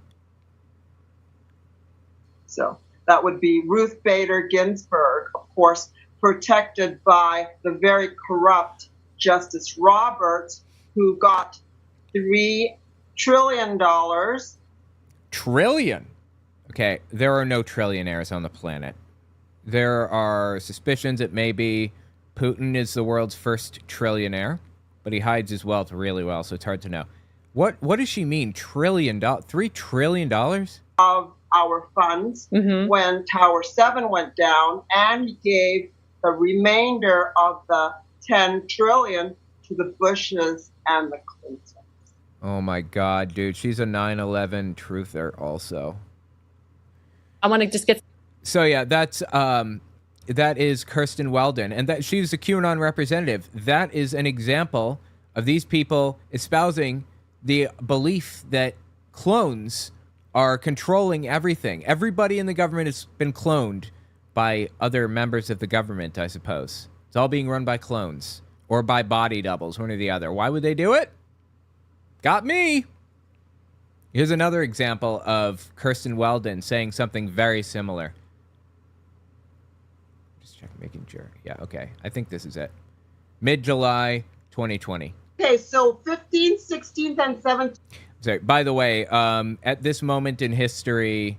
[SPEAKER 8] So that would be Ruth Bader Ginsburg, of course, protected by the very corrupt Justice Roberts, who got $3 trillion.
[SPEAKER 1] Trillion? Okay, there are no trillionaires on the planet. There are suspicions it may be Putin is the world's first trillionaire, but he hides his wealth really well, so it's hard to know. What does she mean? $3 trillion?
[SPEAKER 8] Of our funds when Tower 7 went down, and he gave the remainder of the $10 trillion to the Bushes and the Clintons.
[SPEAKER 1] Oh my God, dude. She's a 9/11 truther also.
[SPEAKER 7] I want to just get...
[SPEAKER 1] So yeah, that is Kirsten Weldon, and that she's a QAnon representative. That is an example of these people espousing the belief that clones are controlling everything. Everybody in the government has been cloned by other members of the government, I suppose. It's all being run by clones or by body doubles, one or the other. Why would they do it? Got me. Here's another example of Kirsten Weldon saying something very similar. Making sure. Yeah, okay. I think this is it. Mid-July 2020.
[SPEAKER 8] Okay, so 15th, 16th, and 17th.
[SPEAKER 1] Sorry, by the way, at this moment in history,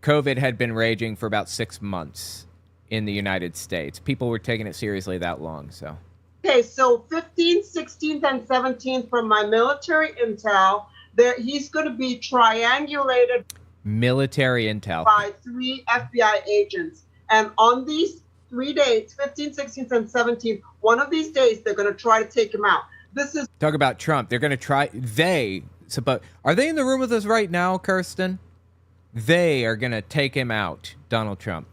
[SPEAKER 1] COVID had been raging for about 6 months in the United States. People were taking it seriously that long, so.
[SPEAKER 8] Okay, so 15th, 16th, and 17th from my military intel, he's going to be triangulated.
[SPEAKER 1] Military intel.
[SPEAKER 8] By 3 FBI agents. And on these 3 dates, 15th, 16th, and 17th, one of these days, they're going to try to take him out. This is...
[SPEAKER 1] Talk about Trump. They're going to try... Are they in the room with us right now, Kirsten? They are going to take him out, Donald Trump.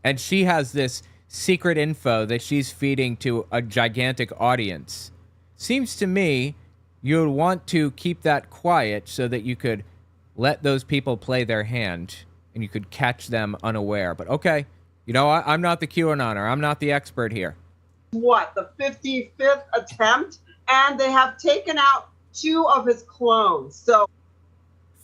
[SPEAKER 1] And she has this secret info that she's feeding to a gigantic audience. Seems to me you would want to keep that quiet so that you could let those people play their hand and you could catch them unaware. But okay, you know what? I'm not the QAnoner. I'm not the expert here.
[SPEAKER 8] What, the 55th attempt? And they have taken out 2 of his clones. So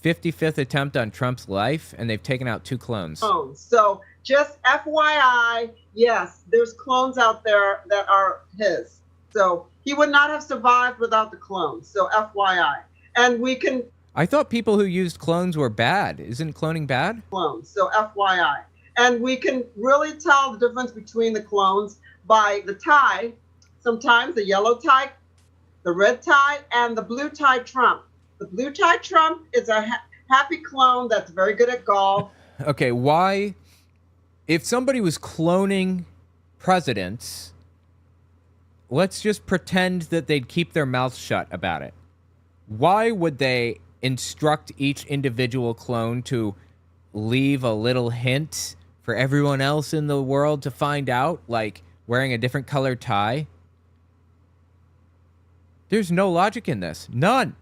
[SPEAKER 1] 55th attempt on Trump's life, and they've taken out 2 clones.
[SPEAKER 8] So just FYI, yes, there's clones out there that are his. So he would not have survived without the clones. So FYI. And we can...
[SPEAKER 1] I thought people who used clones were bad. Isn't cloning bad?
[SPEAKER 8] Clones. So FYI. And we can really tell the difference between the clones by the tie. Sometimes the yellow tie, the red tie, and the blue tie Trump. The blue tie Trump is a happy clone that's very good at golf.
[SPEAKER 1] Okay, why? If somebody was cloning presidents, let's just pretend that they'd keep their mouths shut about it. Why would they instruct each individual clone to leave a little hint for everyone else in the world to find out, like wearing a different colored tie? There's no logic in this. None.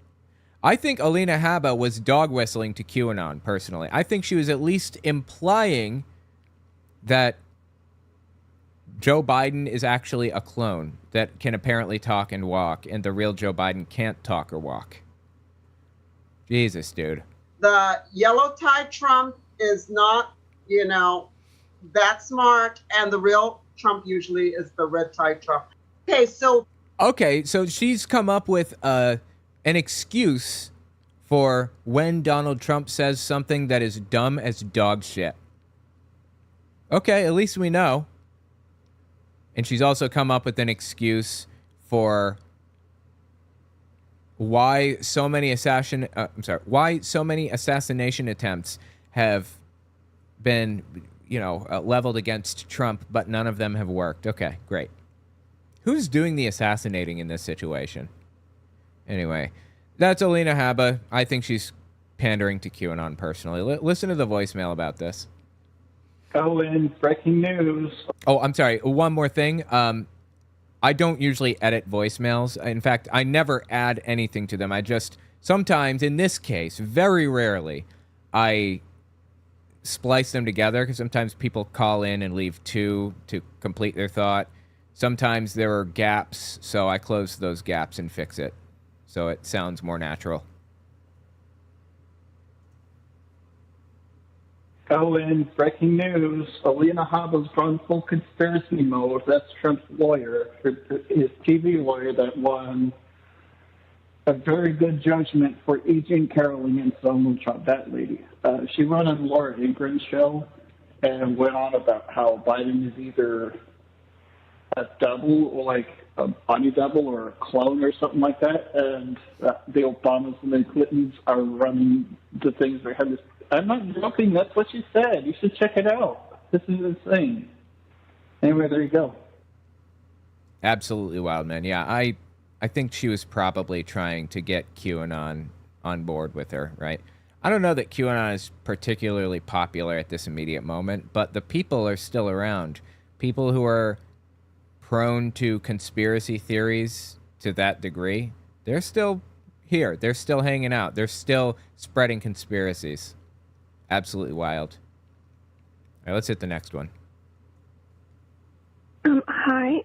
[SPEAKER 1] I think Alina Habba was dog whistling to QAnon, personally. I think she was at least implying that Joe Biden is actually a clone that can apparently talk and walk, and the real Joe Biden can't talk or walk. Jesus, dude.
[SPEAKER 8] The yellow tie Trump is not, that smart, and the real Trump usually is the red tie Trump. Okay, so
[SPEAKER 1] she's come up with an excuse for when Donald Trump says something that is dumb as dog shit. Okay, at least we know. And she's also come up with an excuse for why so many assassination attempts have been, leveled against Trump, but none of them have worked. Okay, great. Who's doing the assassinating in this situation? Anyway, that's Alina Habba. I think she's pandering to QAnon personally. Listen to the voicemail about this.
[SPEAKER 5] Owen, breaking news.
[SPEAKER 1] Oh, I'm sorry. One more thing. I don't usually edit voicemails. In fact, I never add anything to them. I just, sometimes, in this case, very rarely, I splice them together because sometimes people call in and leave two to complete their thought. Sometimes there are gaps, so I close those gaps and fix it so it sounds more natural.
[SPEAKER 5] Owen, breaking news. Alina Habba's gone full conspiracy mode. That's Trump's lawyer, his TV lawyer that won a very good judgment for Agent Caroling and Donald Trump, that lady. She went on Laura Ingraham's show and went on about how Biden is either a double, or like a body double or a clone or something like that, and the Obamas and the Clintons are running the things they have this. I'm not joking. That's what she said. You should check it out. This is insane. Anyway, there you go.
[SPEAKER 1] Absolutely wild, man. Yeah, I think she was probably trying to get QAnon on board with her, right? I don't know that QAnon is particularly popular at this immediate moment, but the people are still around. People who are prone to conspiracy theories to that degree, they're still here. They're still hanging out. They're still spreading conspiracies. Absolutely wild. All right, let's hit the next one.
[SPEAKER 9] Hi,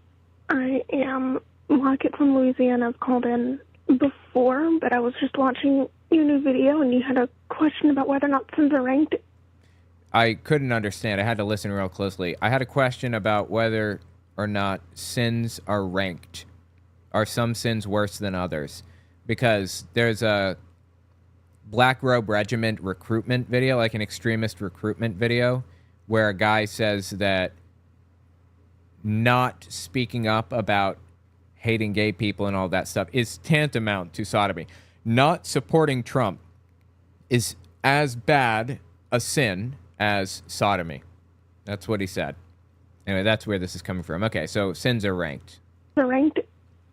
[SPEAKER 9] I am Lockett from Louisiana. I've called in before, but I was just watching your new video, and you had a question about whether or not sins are ranked.
[SPEAKER 1] I couldn't understand. I had to listen real closely. I had a question about whether or not sins are ranked. Are some sins worse than others? Because there's a Black Robe Regiment recruitment video, like an extremist recruitment video, where a guy says that not speaking up about hating gay people and all that stuff is tantamount to sodomy. Not supporting Trump is as bad a sin as sodomy. That's what he said. Anyway, that's where this is coming from. Okay, so sins are ranked.
[SPEAKER 9] They're ranked,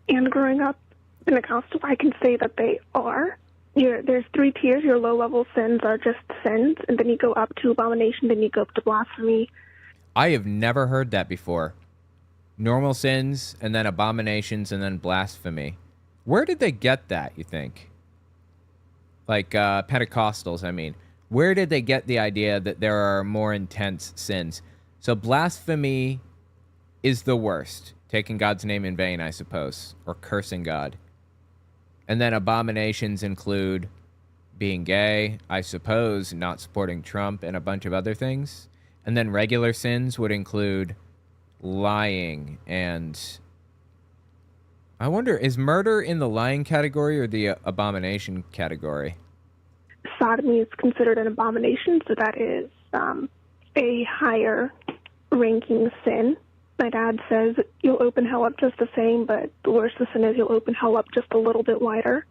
[SPEAKER 9] and growing up Pentecostal, I can say that they are. There's 3 tiers. Your low-level sins are just sins, and then you go up to abomination, then you go up to blasphemy.
[SPEAKER 1] I have never heard that before. Normal sins, and then abominations, and then blasphemy. Where did they get that, you think? Like Pentecostals, I mean. Where did they get the idea that there are more intense sins? So blasphemy is the worst. Taking God's name in vain, I suppose. Or cursing God. And then abominations include being gay, I suppose, not supporting Trump, and a bunch of other things. And then regular sins would include lying and... I wonder, is murder in the lying category or the abomination category?
[SPEAKER 9] Sodomy is considered an abomination, so that is a higher ranking sin. My dad says you'll open hell up just the same, but the worse the sin is, you'll open hell up just a little bit wider.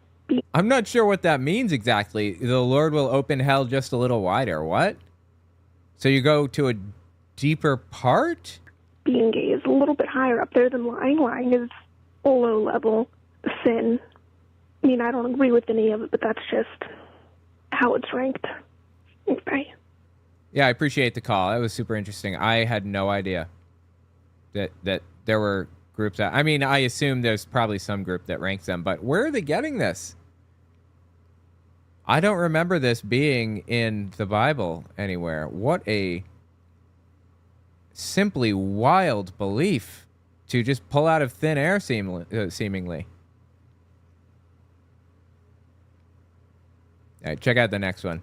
[SPEAKER 1] I'm not sure what that means exactly. The Lord will open hell just a little wider. What? So you go to a deeper part?
[SPEAKER 9] Being gay is a little bit higher up there than lying. Lying is a low-level sin. I mean, I don't agree with any of it, but that's just how it's ranked. Okay.
[SPEAKER 1] Yeah, I appreciate the call. That was super interesting. I had no idea that there were groups that, I mean, I assume there's probably some group that ranks them, but where are they getting this? I don't remember this being in the Bible anywhere. What a simply wild belief to just pull out of thin air, seemingly. All right, check out the next one.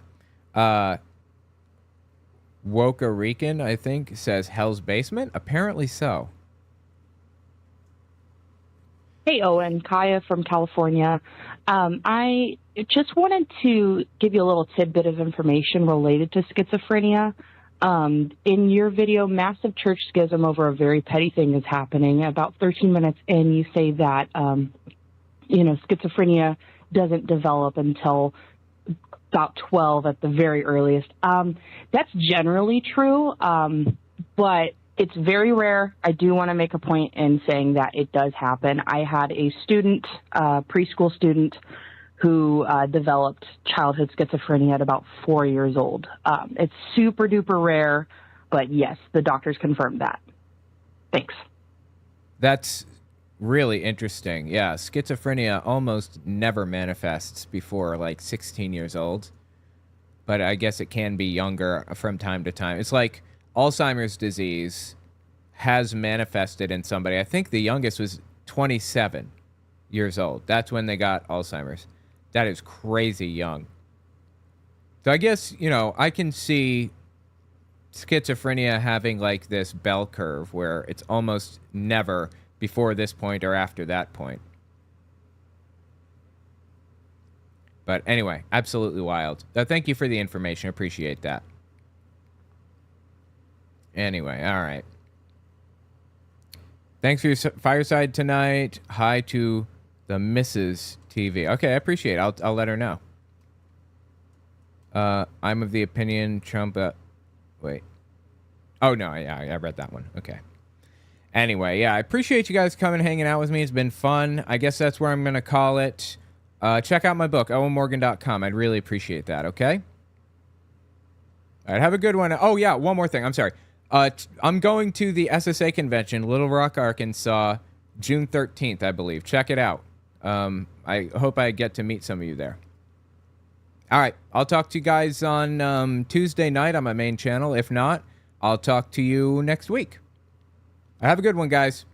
[SPEAKER 1] Woka Rican, I think, says Hell's Basement. Apparently so.
[SPEAKER 10] Hey, Owen, Kaya from California. I just wanted to give you a little tidbit of information related to schizophrenia. In your video, Massive Church Schism over a very petty thing is happening. About 13 minutes in, you say that, schizophrenia doesn't develop until about 12 at the very earliest. That's generally true, but it's very rare. I do want to make a point in saying that it does happen. I had a student, preschool student, who developed childhood schizophrenia at about 4 years old. It's super duper rare, but yes, the doctors confirmed that. Thanks.
[SPEAKER 1] That's really interesting. Yeah, schizophrenia almost never manifests before like 16 years old, but I guess it can be younger from time to time. It's like Alzheimer's disease has manifested in somebody. I think the youngest was 27 years old. That's when they got Alzheimer's. That is crazy young. So I guess, I can see schizophrenia having like this bell curve where it's almost never before this point or after that point. But anyway, absolutely wild. Thank you for the information. Appreciate that. Anyway, all right. Thanks for your Fireside tonight. Hi to the Mrs. TV. Okay, I appreciate it. I'll let her know. I'm of the opinion Trump... wait. Oh, no, I read that one. Okay. Anyway, yeah, I appreciate you guys coming and hanging out with me. It's been fun. I guess that's where I'm going to call it. Check out my book, owenmorgan.com. I'd really appreciate that, okay? All right, have a good one. Oh, yeah, one more thing. I'm sorry. I'm going to the SSA convention, Little Rock, Arkansas, June 13th, I believe. Check it out. I hope I get to meet some of you there. All right, I'll talk to you guys on Tuesday night on my main channel. If not, I'll talk to you next week. Have a good one, guys.